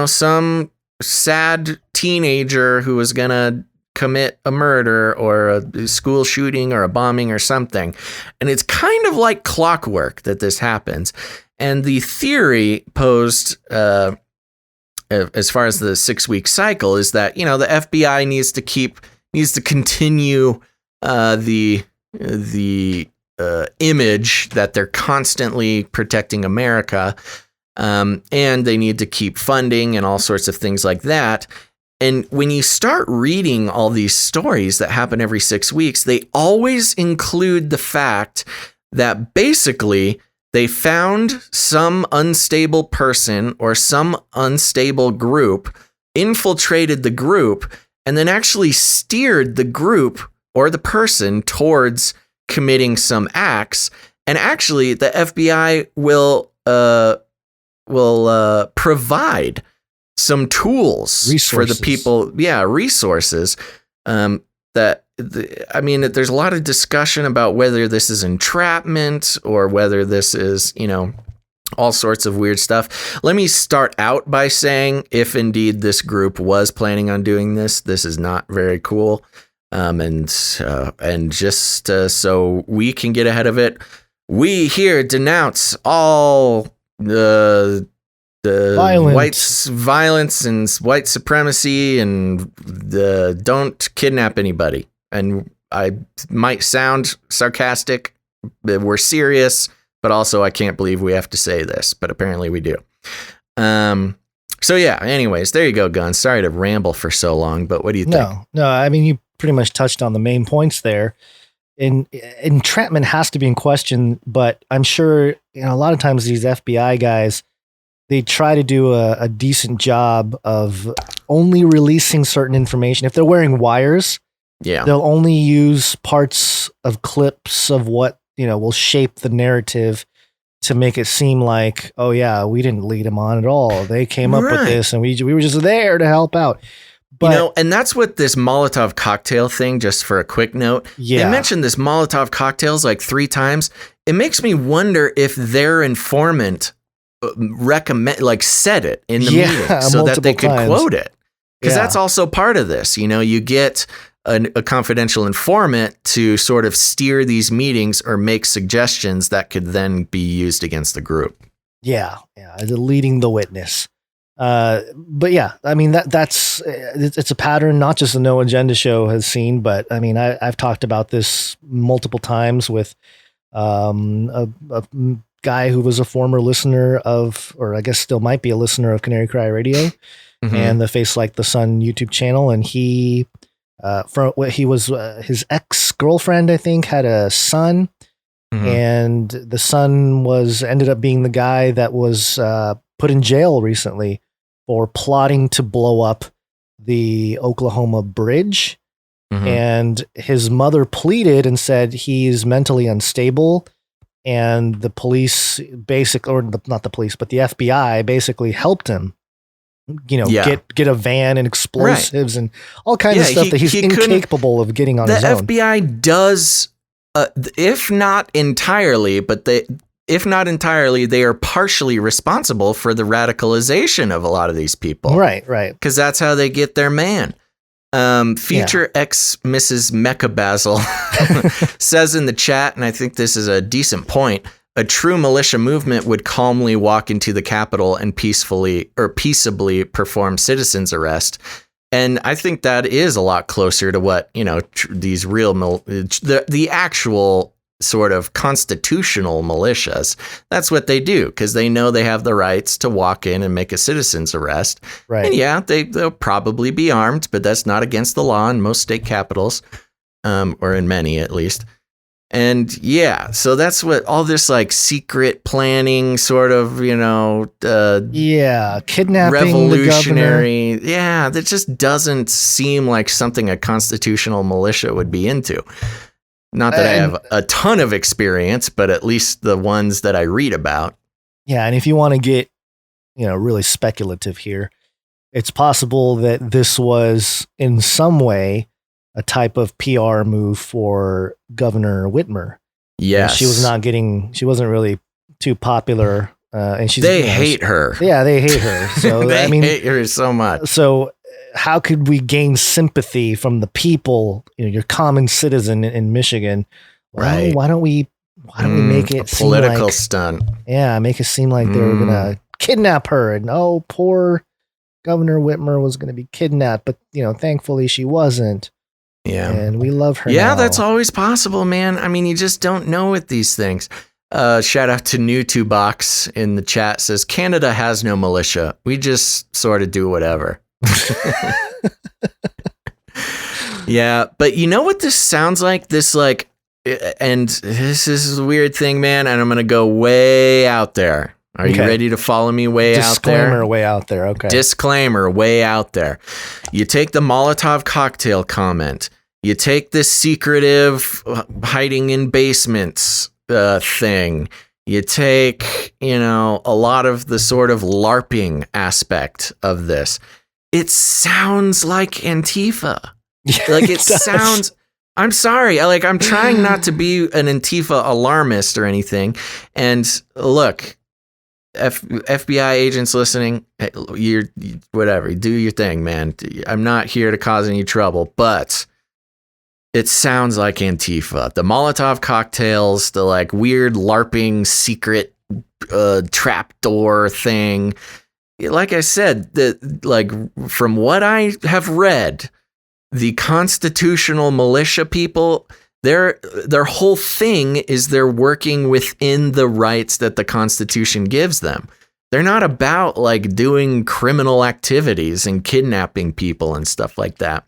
some sad teenager who was going to commit a murder or a school shooting or a bombing or something. And it's kind of like clockwork that this happens. And the theory posed as far as the 6-week cycle is that, the FBI needs to continue the image that they're constantly protecting America, and they need to keep funding and all sorts of things like that. And when you start reading all these stories that happen every 6 weeks, they always include the fact that basically they found some unstable person or some unstable group, infiltrated the group, and then actually steered the group or the person towards committing some acts. And actually the FBI will provide some tools for the people. Yeah. Resources. There's a lot of discussion about whether this is entrapment or whether this is, all sorts of weird stuff. Let me start out by saying, if indeed this group was planning on doing this, this is not very cool. And just so we can get ahead of it, we here denounce all the violence and white supremacy, and don't kidnap anybody. And I might sound sarcastic, but we're serious, but also I can't believe we have to say this, but apparently we do. So yeah, anyways, there you go, Gun. Sorry to ramble for so long, but what do you think? No, I mean, you pretty much touched on the main points there. Entrapment has to be in question, but I'm sure a lot of times these FBI guys, they try to do a decent job of only releasing certain information. If they're wearing wires, they'll only use parts of clips of what, will shape the narrative to make it seem like, oh yeah, we didn't lead them on at all. They came up with this and we were just there to help out. But, and that's what this Molotov cocktail thing, just for a quick note, they mentioned this Molotov cocktails like 3 times. It makes me wonder if their informant said it in the meeting so that they could quote it. Because that's also part of this. You get a confidential informant to sort of steer these meetings or make suggestions that could then be used against the group. Yeah, leading the witness. But yeah, I mean it's a pattern not just the No Agenda show has seen, but I mean I've talked about this multiple times with a guy who was a former listener of, or I guess still might be a listener of Canary Cry Radio and the Face Like the Sun YouTube channel, and he his ex-girlfriend, I think, had a son, and the son ended up being the guy that was put in jail recently for plotting to blow up the Oklahoma bridge. And his mother pleaded and said he's mentally unstable, and the police not the police, but the FBI basically helped him, get a van and explosives and all kinds of stuff that he's incapable of getting on his own. The FBI does, if not entirely, they are partially responsible for the radicalization of a lot of these people. Right. Because that's how they get their man. Future ex Mrs. Mecca Basil says in the chat, and I think this is a decent point, a true militia movement would calmly walk into the Capitol and peaceably perform citizens arrest. And I think that is a lot closer to what, these real, the actual sort of constitutional militias. That's what they do, because they know they have the rights to walk in and make a citizen's arrest. Right. And they'll probably be armed, but that's not against the law in most state capitals, or in many at least. And so that's what all this like secret planning sort of, kidnapping, revolutionary. That just doesn't seem like something a constitutional militia would be into. Not that I have a ton of experience, but at least the ones that I read about. Yeah. And if you want to get, really speculative here, it's possible that this was in some way a type of PR move for Governor Whitmer. Yes. She wasn't really too popular. And they hate her. Yeah, they hate her. So they hate her so much. So how could we gain sympathy from the people, your common citizen in Michigan? Well, right. Why don't we make it a political stunt? Yeah, make it seem like they were going to kidnap her, and poor Governor Whitmer was going to be kidnapped, but thankfully she wasn't. Yeah. And we love her. Yeah, now. That's always possible, man. I mean, you just don't know with these things. Shout out to New2Box in the chat, says Canada has no militia. We just sort of do whatever. Yeah, but you know what this sounds like? And this is a weird thing, man, and I'm going to go way out there. Are you ready to follow me way out there? Disclaimer way out there, okay. Disclaimer way out there. You take the Molotov cocktail comment. You take this secretive hiding in basements thing. You take, a lot of the sort of LARPing aspect of this. It sounds like Antifa. Like it sounds... I'm sorry. I'm trying not to be an Antifa alarmist or anything. And look, FBI agents listening, you're whatever, do your thing, man. I'm not here to cause any trouble, but it sounds like Antifa. The Molotov cocktails, the weird LARPing secret trapdoor thing. Like I said, from what I have read, the constitutional militia people, their whole thing is they're working within the rights that the Constitution gives them. They're not about doing criminal activities and kidnapping people and stuff like that.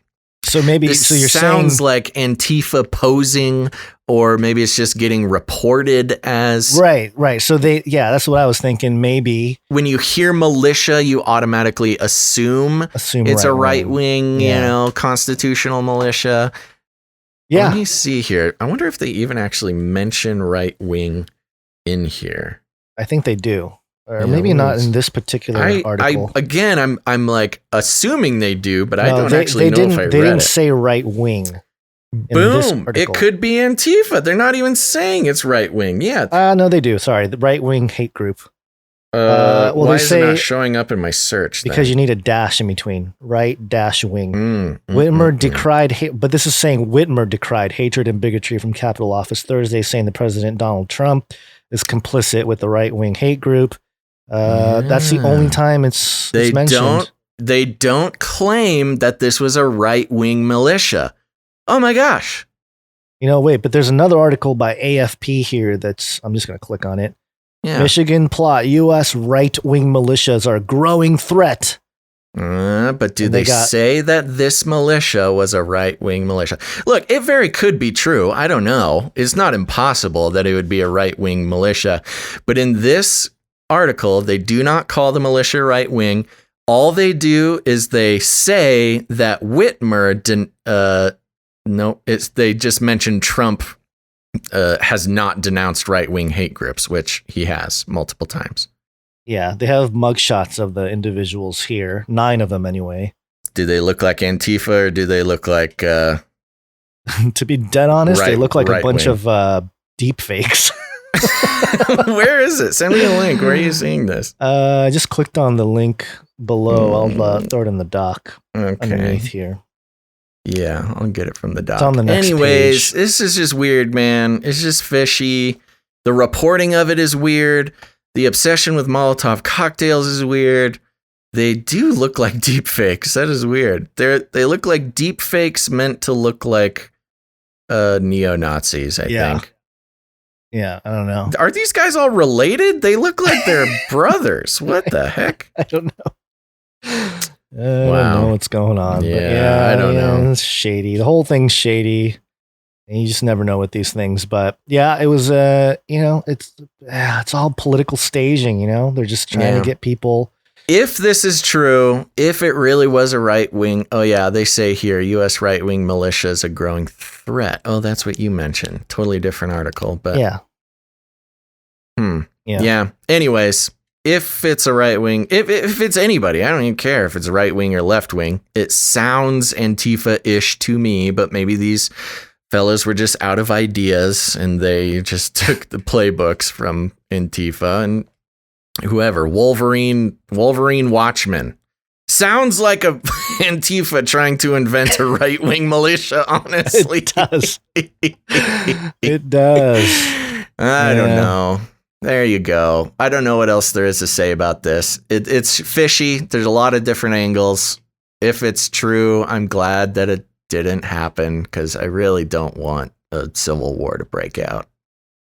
So maybe this you're sounds saying like Antifa posing, or maybe it's just getting reported as right. So that's what I was thinking. Maybe when you hear militia, you automatically assume it's a right wing, constitutional militia. Yeah. Let me see here. I wonder if they even actually mention right wing in here. I think they do. Or maybe not in this particular article. I'm like assuming they do, but I don't actually know if I read it. They didn't say right wing. Boom. It could be Antifa. They're not even saying it's right wing yet. No, they do. Sorry. The right wing hate group. Why is it not showing up in my search? Because you need a dash in between. Right dash wing. Whitmer decried hate, but this is saying Whitmer decried hatred and bigotry from Capitol Office Thursday, saying the President Donald Trump is complicit with the right wing hate group. That's the only time it's mentioned. They don't claim that this was a right wing militia. Oh my gosh. Wait, but there's another article by AFP here I'm just going to click on it. Yeah. Michigan plot, U.S. right-wing militias are a growing threat. But do they say that this militia was a right-wing militia? Look, it very could be true. I don't know. It's not impossible that it would be a right-wing militia. But in this article, they do not call the militia right-wing. All they do is they say that Whitmer didn't... they just mentioned Trump has not denounced right-wing hate groups, which he has multiple times. Yeah, they have mugshots of the individuals here. 9 of them anyway. Do they look like Antifa or do they look like... to be dead honest, they look like a bunch of deep fakes. Where is it? Send me a link. Where are you seeing this? I just clicked on the link below. I'll throw it in the doc underneath here. Yeah, I'll get it from the doc. It's on the next page. This is just weird, man. It's just fishy. The reporting of it is weird. The obsession with Molotov cocktails is weird. They do look like deep fakes. That is weird. They look like deep fakes meant to look like neo-Nazis, I think. Yeah, I don't know. Are these guys all related? They look like they're brothers. What the heck? I don't know. I don't know what's going on. Yeah, I don't know. It's shady. The whole thing's shady. And you just never know with these things. But yeah, it was, it's all political staging, They're just trying to get people. If this is true, if it really was a right wing, they say here, U.S. right wing militia is a growing threat. Oh, that's what you mentioned. Totally different article, but. Yeah. Yeah. Anyways. If it's a right wing, if it's anybody, I don't even care if it's right wing or left wing. It sounds Antifa-ish to me, but maybe these fellas were just out of ideas and they just took the playbooks from Antifa and whoever. Wolverine Watchman. Sounds like a Antifa trying to invent a right wing militia, honestly. It does. It does. I don't know. There you go. I don't know what else there is to say about this. It's fishy. There's a lot of different angles. If it's true, I'm glad that it didn't happen because I really don't want a civil war to break out.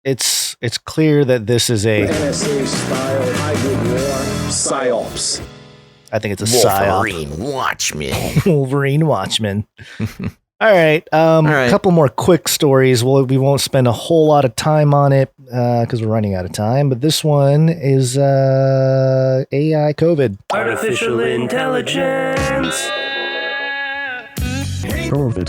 It's clear that this is a NSA-style hybrid war psyops. I think it's a Wolverine Watchman. Wolverine Watchman. All right. A couple more quick stories. We won't spend a whole lot of time on it because we're running out of time. But this one is AI COVID. Artificial intelligence. COVID.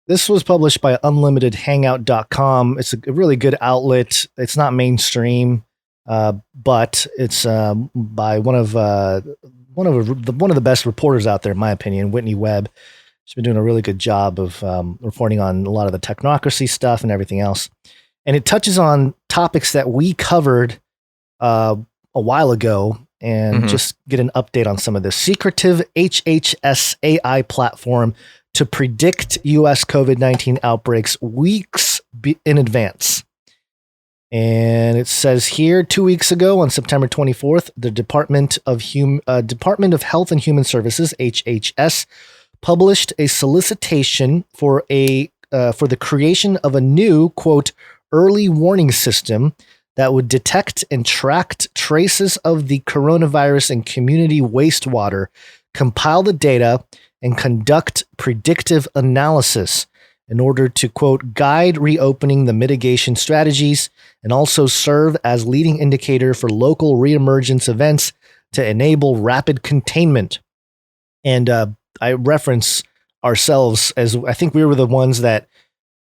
This was published by unlimitedhangout.com. It's a really good outlet. It's not mainstream, but it's by one of the best reporters out there, in my opinion, Whitney Webb. She's been doing a really good job of reporting on a lot of the technocracy stuff and everything else. And it touches on topics that we covered a while ago and just get an update on some of this. Secretive HHS AI platform to predict U.S. COVID-19 outbreaks weeks in advance. And it says here, 2 weeks ago on September 24th, the Department of Health and Human Services, HHS, published a solicitation for the creation of a new, quote, early warning system that would detect and track traces of the coronavirus in community wastewater, compile the data, and conduct predictive analysis in order to, quote, guide reopening the mitigation strategies and also serve as leading indicator for local reemergence events to enable rapid containment. And I reference ourselves as I think we were the ones that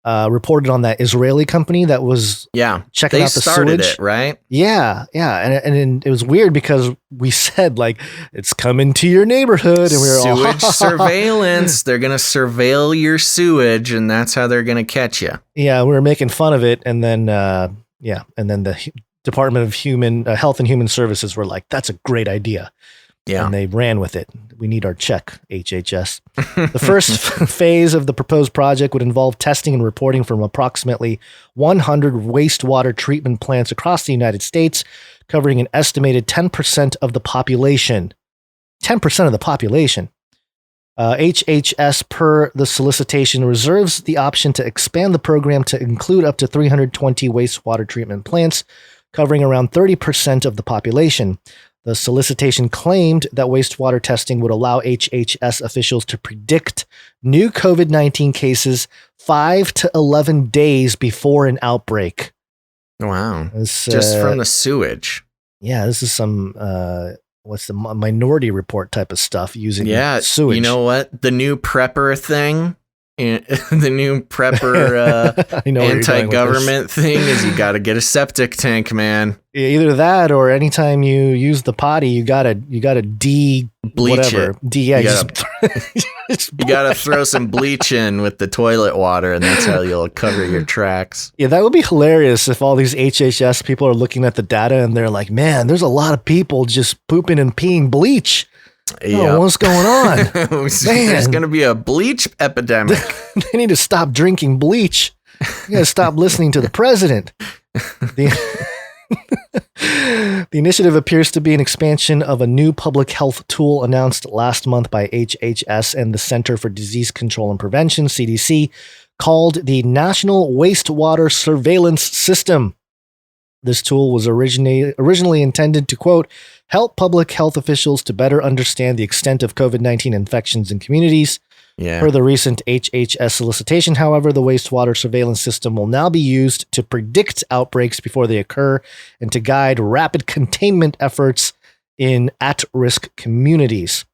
reported on that Israeli company that was checking out the started sewage. It, right? Yeah. And it was weird because we said, like, it's coming to your neighborhood. And we were sewage surveillance. They're going to surveil your sewage, and that's how they're going to catch you. Yeah, we were making fun of it. And then, and then the Department of Health and Human Services were like, that's a great idea. Yeah. And they ran with it. We need our check, HHS. The first phase of the proposed project would involve testing and reporting from approximately 100 wastewater treatment plants across the United States, covering an estimated 10% of the population. 10% of the population. HHS, per the solicitation, reserves the option to expand the program to include up to 320 wastewater treatment plants, covering around 30% of the population. The solicitation claimed that wastewater testing would allow HHS officials to predict new COVID-19 cases 5 to 11 days before an outbreak. Wow. Just from the sewage. Yeah, this is some, what's the Minority Report type of stuff using sewage. You know what? The new prepper thing, the new prepper anti-government thing is you got to get a septic tank, man. Either that or anytime you use the potty, you gotta bleach whatever. It. You gotta throw some bleach in with the toilet water, and that's how you'll cover your tracks. Yeah, that would be hilarious if all these HHS people are looking at the data and they're like, man, there's a lot of people just pooping and peeing bleach. Oh, what's going on? There's going to be a bleach epidemic. They need to stop drinking bleach. You got to stop listening to the president. The initiative appears to be an expansion of a new public health tool announced last month by HHS and the Center for Disease Control and Prevention, CDC, called the National Wastewater Surveillance System. This tool was originally intended to, quote, help public health officials to better understand the extent of COVID-19 infections in communities. Yeah. Per the recent HHS solicitation, however, the wastewater surveillance system will now be used to predict outbreaks before they occur and to guide rapid containment efforts in at-risk communities.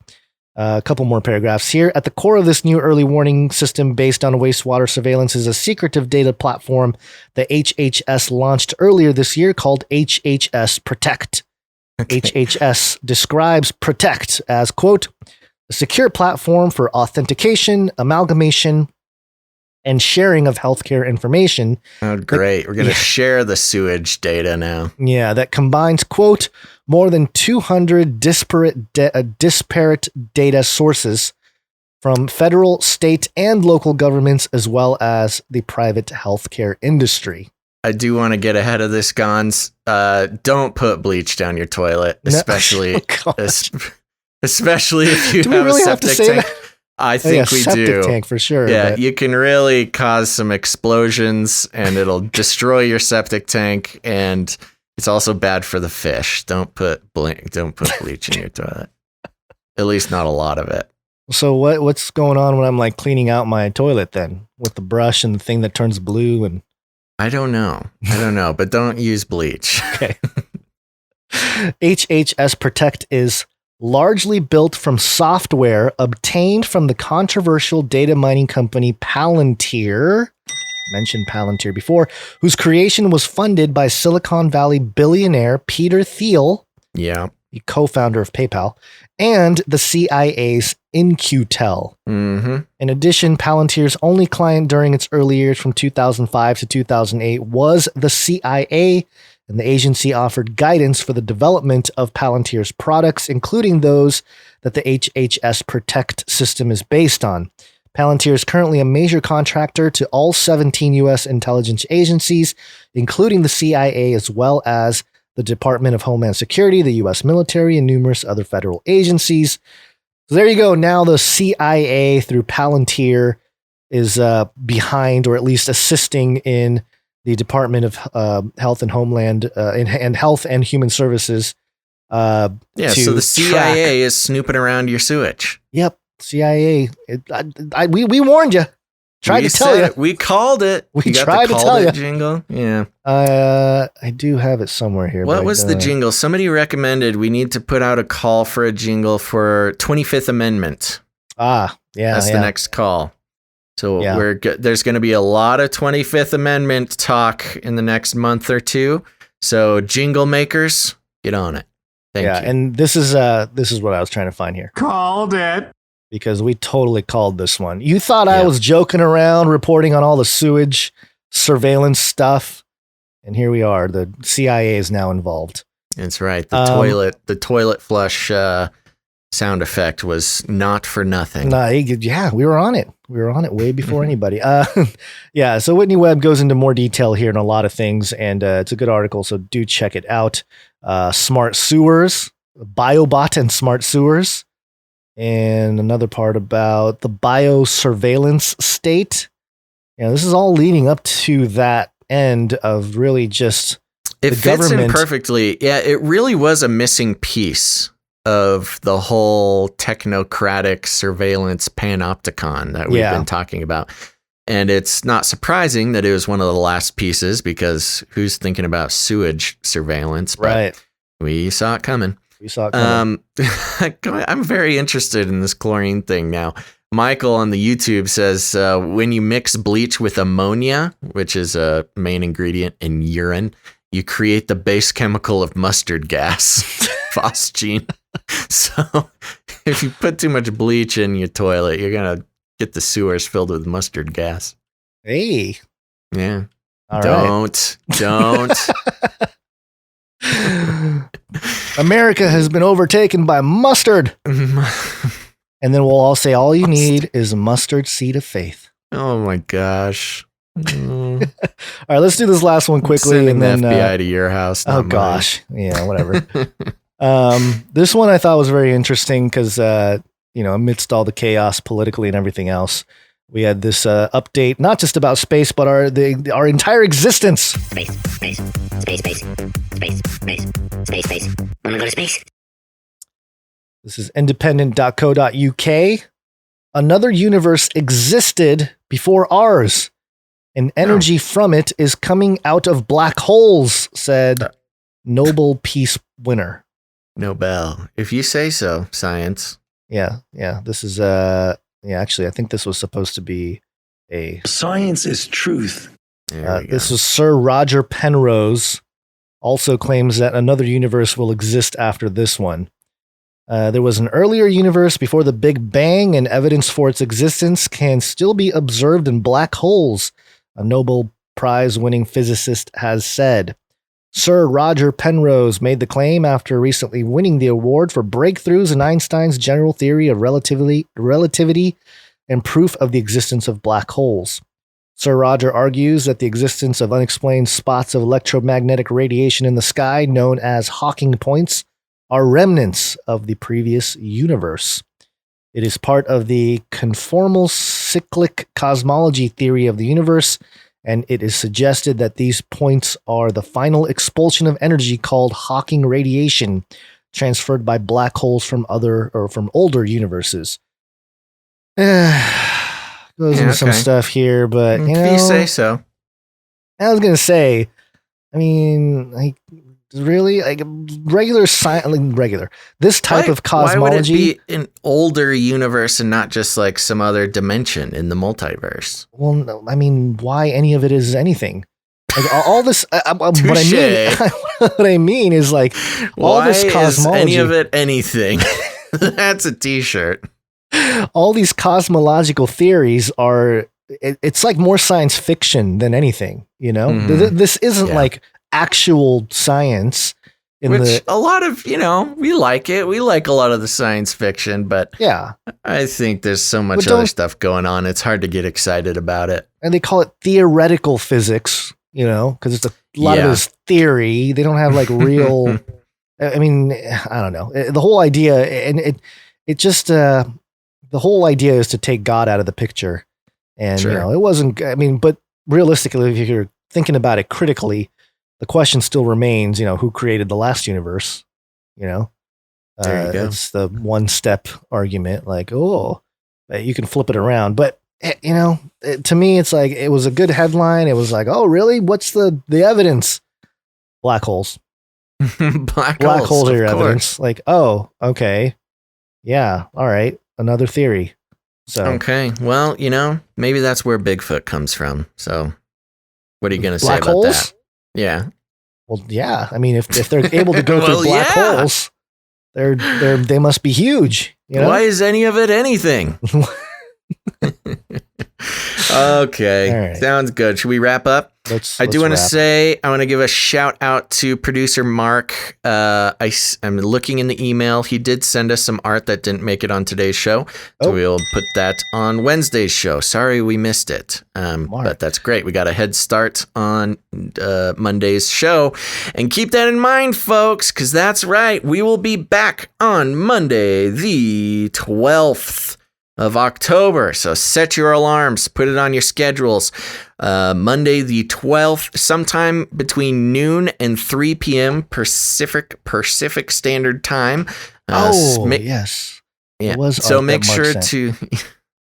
A couple more paragraphs here. At the core of this new early warning system based on wastewater surveillance is a secretive data platform that HHS launched earlier this year called HHS Protect. Okay. HHS describes Protect as, quote, a secure platform for authentication, amalgamation, and sharing of healthcare information. Oh, great. We're going to share the sewage data now. Yeah, that combines, quote, more than 200 disparate data sources from federal, state, and local governments, as well as the private healthcare industry. I do want to get ahead of this, Gons. Don't put bleach down your toilet, especially especially if you have a septic tank. I think we do. Septic tank for sure. Yeah, but you can really cause some explosions, and it'll destroy your septic tank. And it's also bad for the fish. Don't put bleach in your toilet. At least not a lot of it. So what's going on when I'm like cleaning out my toilet then with the brush and the thing that turns blue? And I don't know, but don't use bleach. Okay. HHS Protect is largely built from software obtained from the controversial data mining company Palantir, mentioned Palantir before, whose creation was funded by Silicon Valley billionaire Peter Thiel, the co-founder of PayPal, and the CIA's In-Q-Tel. Mm-hmm. In addition, Palantir's only client during its early years from 2005 to 2008 was the CIA, and the agency offered guidance for the development of Palantir's products, including those that the HHS Protect system is based on. Palantir is currently a major contractor to all 17 U.S. intelligence agencies, including the CIA, as well as the Department of Homeland Security, the U.S. military, and numerous other federal agencies. So there you go. Now the CIA, through Palantir, is behind, or at least assisting in the Department of Health and Homeland and Health and Human Services. So the CIA is snooping around your sewage. Yep, CIA. We warned you. Tried to tell you. We called it. We tried to tell you. Jingle. Yeah. I do have it somewhere here. What was the jingle? Somebody recommended we need to put out a call for a jingle for 25th Amendment. Yeah. That's the next call. So there's going to be a lot of 25th Amendment talk in the next month or two. So jingle makers, get on it. Thank you. And this is what I was trying to find here. Called it. Because we totally called this one. You thought I was joking around, reporting on all the sewage surveillance stuff, and here we are. The CIA is now involved. That's right. The toilet flush sound effect was not for nothing. We were on it. We were on it way before anybody. So Whitney Webb goes into more detail here on a lot of things, and it's a good article, so do check it out. Smart sewers, Biobot and smart sewers. And another part about the biosurveillance state. This is all leading up to that end of really just the government. It fits in perfectly. Yeah, it really was a missing piece of the whole technocratic surveillance panopticon that we've been talking about. And it's not surprising that it was one of the last pieces, because who's thinking about sewage surveillance? But right. We saw it coming. I'm very interested in this chlorine thing now. Michael on the YouTube says, when you mix bleach with ammonia, which is a main ingredient in urine, you create the base chemical of mustard gas, phosgene. So if you put too much bleach in your toilet, you're going to get the sewers filled with mustard gas. Hey. Yeah. All Don't. America has been overtaken by mustard. And then we'll all say, all you need is a mustard seed of faith. Oh my gosh. All right, let's do this last one quickly. And then the FBI to your house. Oh gosh. Yeah, whatever. This one I thought was very interesting because, amidst all the chaos politically and everything else, we had this update, not just about space, but our entire existence. Space. Wanna go to space? This is independent.co.uk. Another universe existed before ours, and energy from it is coming out of black holes, said Nobel Peace winner. Nobel. If you say so, science. Yeah. This is actually, I think this was supposed to be a science is truth. This was Sir Roger Penrose. Also claims that another universe will exist after this one. There was an earlier universe before the Big Bang, and evidence for its existence can still be observed in black holes, a Nobel Prize-winning physicist has said. Sir Roger Penrose made the claim after recently winning the award for breakthroughs in Einstein's general theory of relativity and proof of the existence of black holes. Sir Roger argues that the existence of unexplained spots of electromagnetic radiation in the sky, known as Hawking points, are remnants of the previous universe. It is part of the conformal cyclic cosmology theory of the universe, and it is suggested that these points are the final expulsion of energy called Hawking radiation, transferred by black holes from older universes. Goes into some stuff here, but if you say so. I was gonna say, really, regular science, this type of cosmology. Why would it be an older universe and not just like some other dimension in the multiverse? Well, no, why any of it is anything? Like all this. What I mean is like all this cosmology. Is any of it anything? That's a T-shirt. All these cosmological theories are. It's like more science fiction than anything. Mm-hmm. This isn't like actual science. A lot of, we like it. We like a lot of the science fiction, but I think there's so much other stuff going on. It's hard to get excited about it. And they call it theoretical physics, because it's a lot of this theory. They don't have like real, I don't know. The whole idea, and it just, the whole idea is to take God out of the picture. And, it wasn't, but realistically, if you're thinking about it critically, the question still remains, who created the last universe? There you go. It's the one step argument, like, you can flip it around. But, to me, it's like, it was a good headline. It was like, oh, really? What's the evidence? Black holes. Black holes are your of course. evidence. Like, oh, okay. Yeah. All right. Another theory. So, okay. Well, maybe that's where Bigfoot comes from. So what are you going to say black about holes? that? Yeah. Well, yeah. I mean, if they're able to go through black holes, they must be huge. Why is any of it anything? Okay. Right. Sounds good. Should we wrap up? I do want to say, I want to give a shout out to producer Mark. I'm looking in the email. He did send us some art that didn't make it on today's show. So we'll put that on Wednesday's show. Sorry we missed it. But that's great. We got a head start on Monday's show. And keep that in mind, folks, because that's right. We will be back on Monday, the 12th of October. So set your alarms, put it on your schedules. Monday the 12th, sometime between noon and 3 p.m. Pacific Standard Time. Yes. Yeah. It was so make sure to...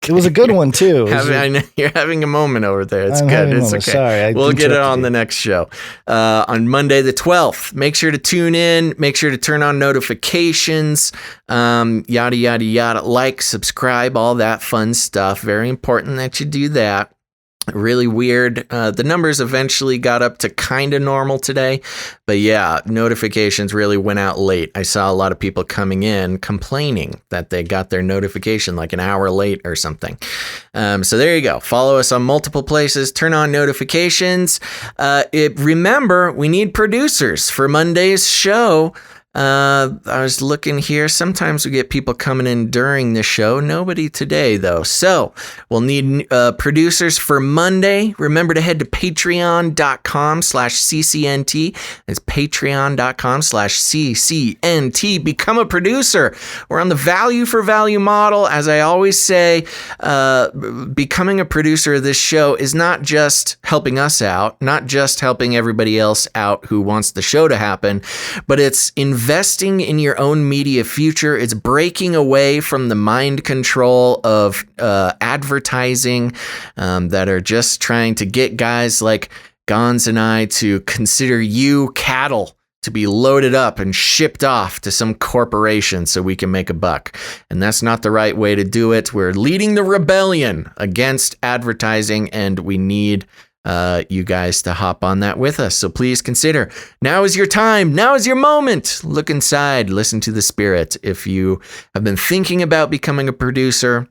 It was a good one, too. I know you're having a moment over there. It's good. It's okay. Sorry, we'll get it on the next show. On Monday the 12th, make sure to tune in. Make sure to turn on notifications. Yada, yada, yada. Like, subscribe, all that fun stuff. Very important that you do that. Really weird. The numbers eventually got up to kind of normal today. But yeah, notifications really went out late. I saw a lot of people coming in complaining that they got their notification like an hour late or something. So there you go. Follow us on multiple places. Turn on notifications. Remember, we need producers for Monday's show. I was looking here. Sometimes we get people coming in during the show. Nobody today, though. So we'll need producers for Monday. Remember to head to patreon.com/CCNT. It's patreon.com/CCNT. Become a producer. We're on the value for value model. As I always say, becoming a producer of this show is not just helping us out, not just helping everybody else out who wants the show to happen, but it's investing in your own media future. It's breaking away from the mind control of advertising that are just trying to get guys like Gonz and I to consider you cattle to be loaded up and shipped off to some corporation so we can make a buck. And that's not the right way to do it. We're leading the rebellion against advertising, and we need you guys to hop on that with us. So please consider. Now is your time. Now is your moment. Look inside. Listen to the spirit. If you have been thinking about becoming a producer,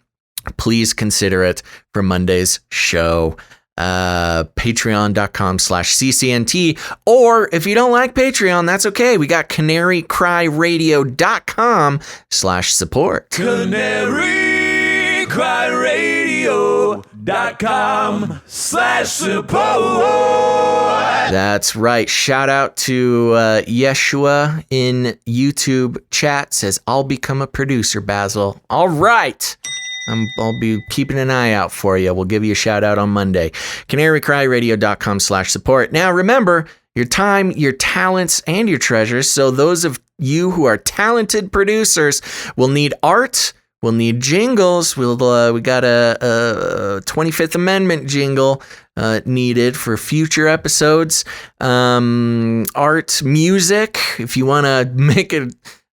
please consider it for Monday's show. Patreon.com/CCNT. Or if you don't like Patreon, that's okay. We got CanaryCryRadio.com/support. CanaryCryRadio.com/support. That's right. Shout out to Yeshua in YouTube chat. Says, I'll become a producer, Basil. All right. I'll be keeping an eye out for you. We'll give you a shout out on Monday. CanaryCryRadio.com/support. Now, remember, your time, your talents, and your treasures. So those of you who are talented producers will need art. We'll need jingles. We got a 25th Amendment jingle needed for future episodes. Art, music. If you want to make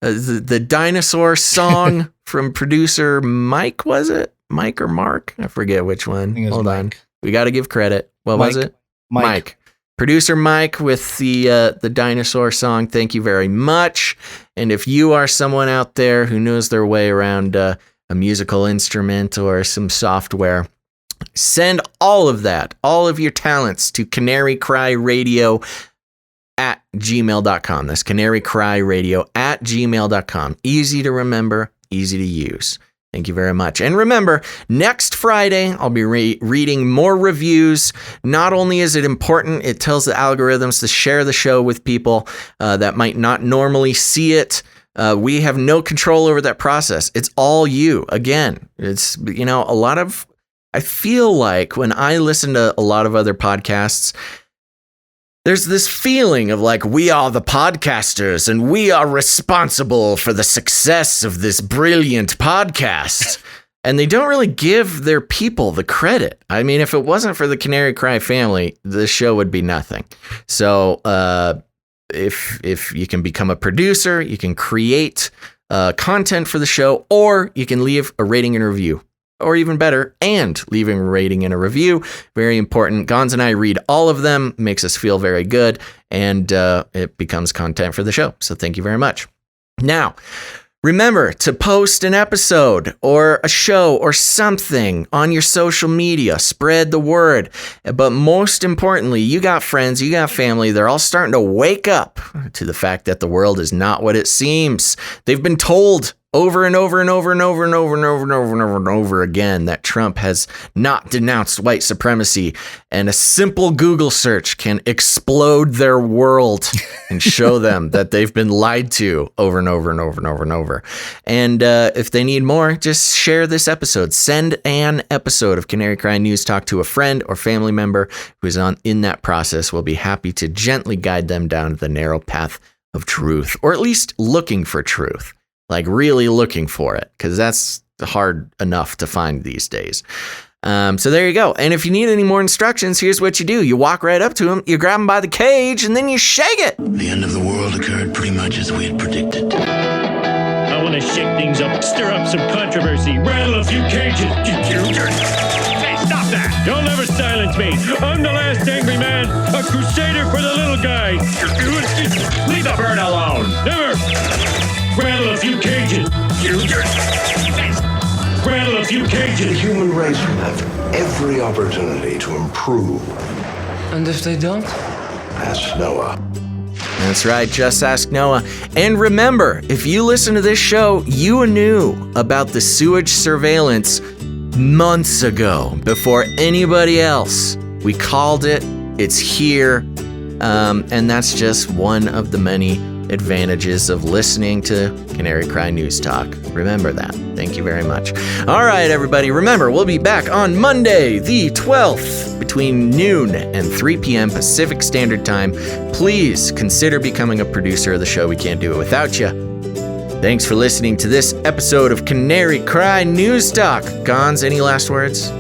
the dinosaur song from producer Mike, was it? Mike or Mark? I forget which one. Hold on. We got to give credit. What was it? Mike. Producer Mike with the dinosaur song. Thank you very much. And if you are someone out there who knows their way around a musical instrument or some software, send all of that, all of your talents to CanaryCryRadio@gmail.com. That's CanaryCryRadio@gmail.com. Easy to remember, easy to use. Thank you very much. And remember, next Friday, I'll be reading more reviews. Not only is it important, it tells the algorithms to share the show with people that might not normally see it. We have no control over that process. It's all you. Again, it's, I feel like when I listen to a lot of other podcasts, there's this feeling of like, we are the podcasters and we are responsible for the success of this brilliant podcast. And they don't really give their people the credit. I mean, if it wasn't for the Canary Cry family, the show would be nothing. So if you can become a producer, you can create content for the show, or you can leave a rating and review. Or even better, and leaving a rating and a review. Very important. Gonz and I read all of them, makes us feel very good, and it becomes content for the show. So thank you very much. Now, remember to post an episode or a show or something on your social media. Spread the word. But most importantly, you got friends, you got family. They're all starting to wake up to the fact that the world is not what it seems. They've been told over and over and over and over and over and over and over and over and over again that Trump has not denounced white supremacy, and a simple Google search can explode their world and show them that they've been lied to over and over and over and over and over. And if they need more, just share this episode. Send an episode of Canary Cry News Talk to a friend or family member who is in that process. We'll be happy to gently guide them down the narrow path of truth, or at least looking for truth. Like really looking for it, because that's hard enough to find these days. So there you go. And if you need any more instructions, here's what you do. You walk right up to him, you grab him by the cage, and then you shake it. The end of the world occurred pretty much as we had predicted. I want to shake things up, stir up some controversy, rattle a few cages. Hey, stop that! Don't ever silence me. I'm the last angry man, a crusader for the little guy. Leave the bird alone. Never. Rattle a few cages. Rattle a few cages. The human race will have every opportunity to improve. And if they don't? Ask Noah. That's right, just ask Noah. And remember, if you listen to this show, you knew about the sewage surveillance months ago, before anybody else. We called it, it's here, and that's just one of the many advantages of listening to Canary Cry News Talk. Remember that. Thank you very much. All right, everybody. Remember, we'll be back on Monday, the 12th, between noon and 3 p.m. Pacific Standard Time. Please consider becoming a producer of the show. We can't do it without you. Thanks for listening to this episode of Canary Cry News Talk. Gonz, any last words?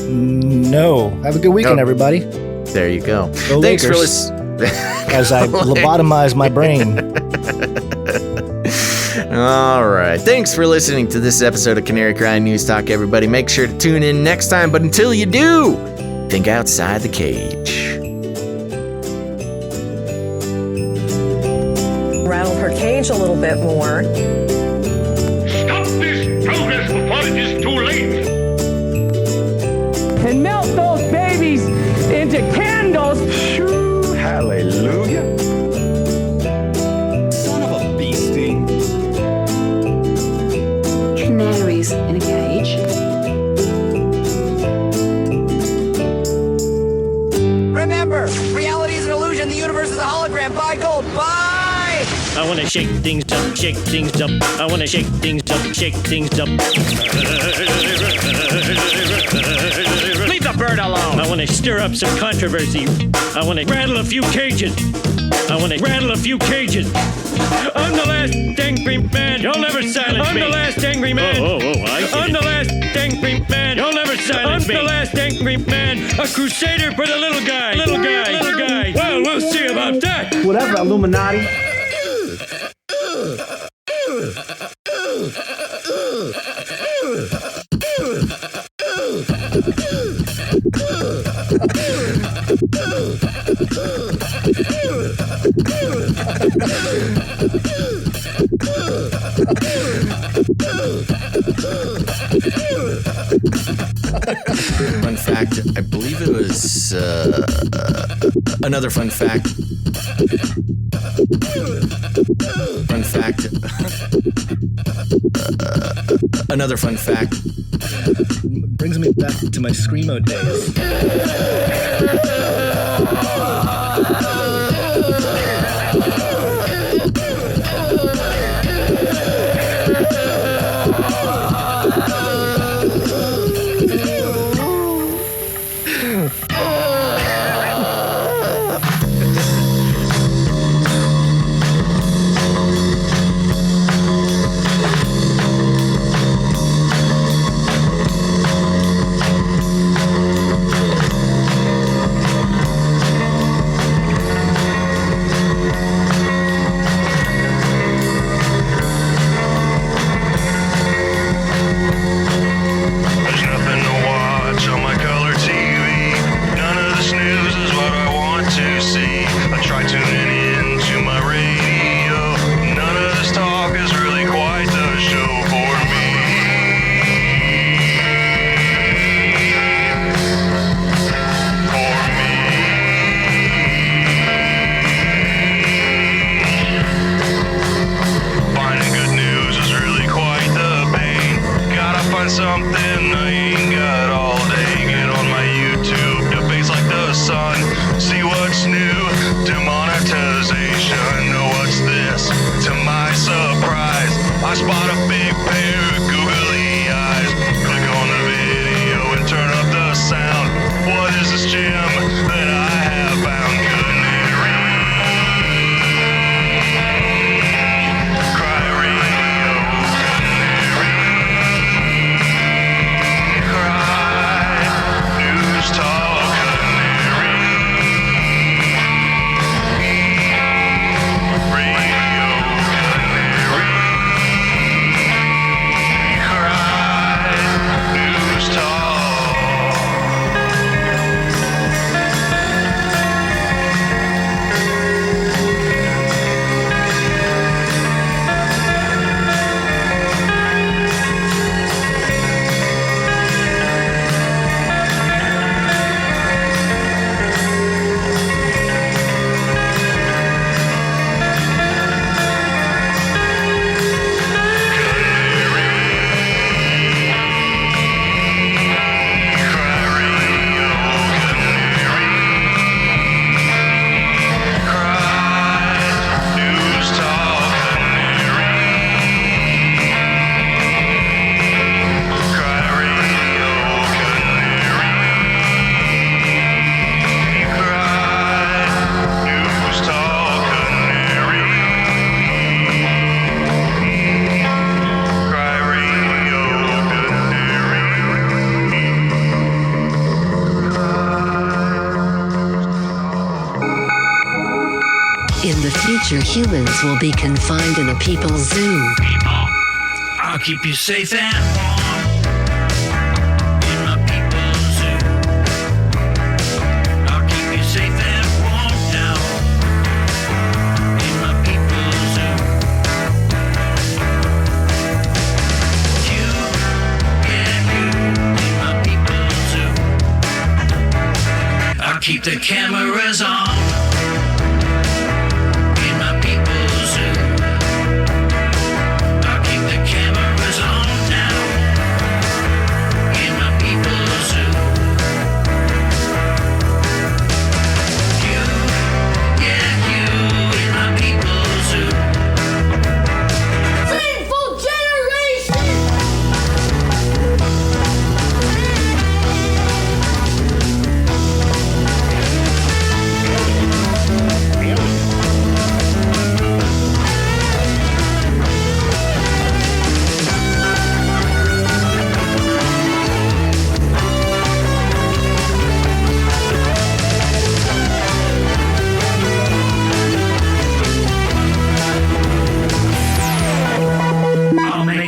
No. Have a good weekend, everybody. There you go. Go Thanks Lakers. for listening. As I lobotomize my brain. All right. Thanks for listening to this episode of Canary Cry News Talk, everybody. Make sure to tune in next time. But until you do, think outside the cage. Rattle her cage a little bit more. Stop this progress before it is too late. And melt those babies into candles. Hallelujah. Son of a beastie. Canaries in a cage. Remember, reality is an illusion. The universe is a hologram. Buy gold. Bye! I want to shake things up, shake things up. I want to shake things up, shake things up. Leave the bird alone. I want to stir up some controversy. I want to rattle a few cages. I want to rattle a few cages. I'm the last angry man. You'll never silence me. I'm the last angry man. I'm the last angry man. You'll never silence me. I'm the last angry man. A crusader for the little guy. Little guy. Little guy. Well, we'll see about that. Whatever, Illuminati. Fun fact, I believe it was another fun fact. Fun fact. Another fun fact. Brings me back to my Screamo days. future humans will be confined in a people's zoo. People, I'll keep you safe and warm in my people's zoo. I'll keep you safe and warm now in my people's zoo. You, yeah, you in my people's zoo. I'll keep the cameras on.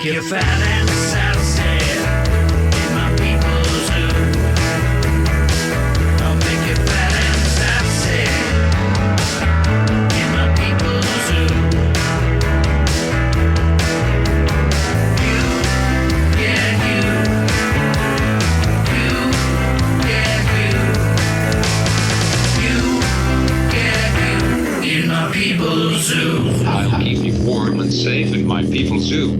You fat and sassy in my people's zoo. I'll make you fat and sassy in my people's zoo. You, yeah, you, yeah, you, in my people's zoo. I'll keep you warm and safe in my people's zoo.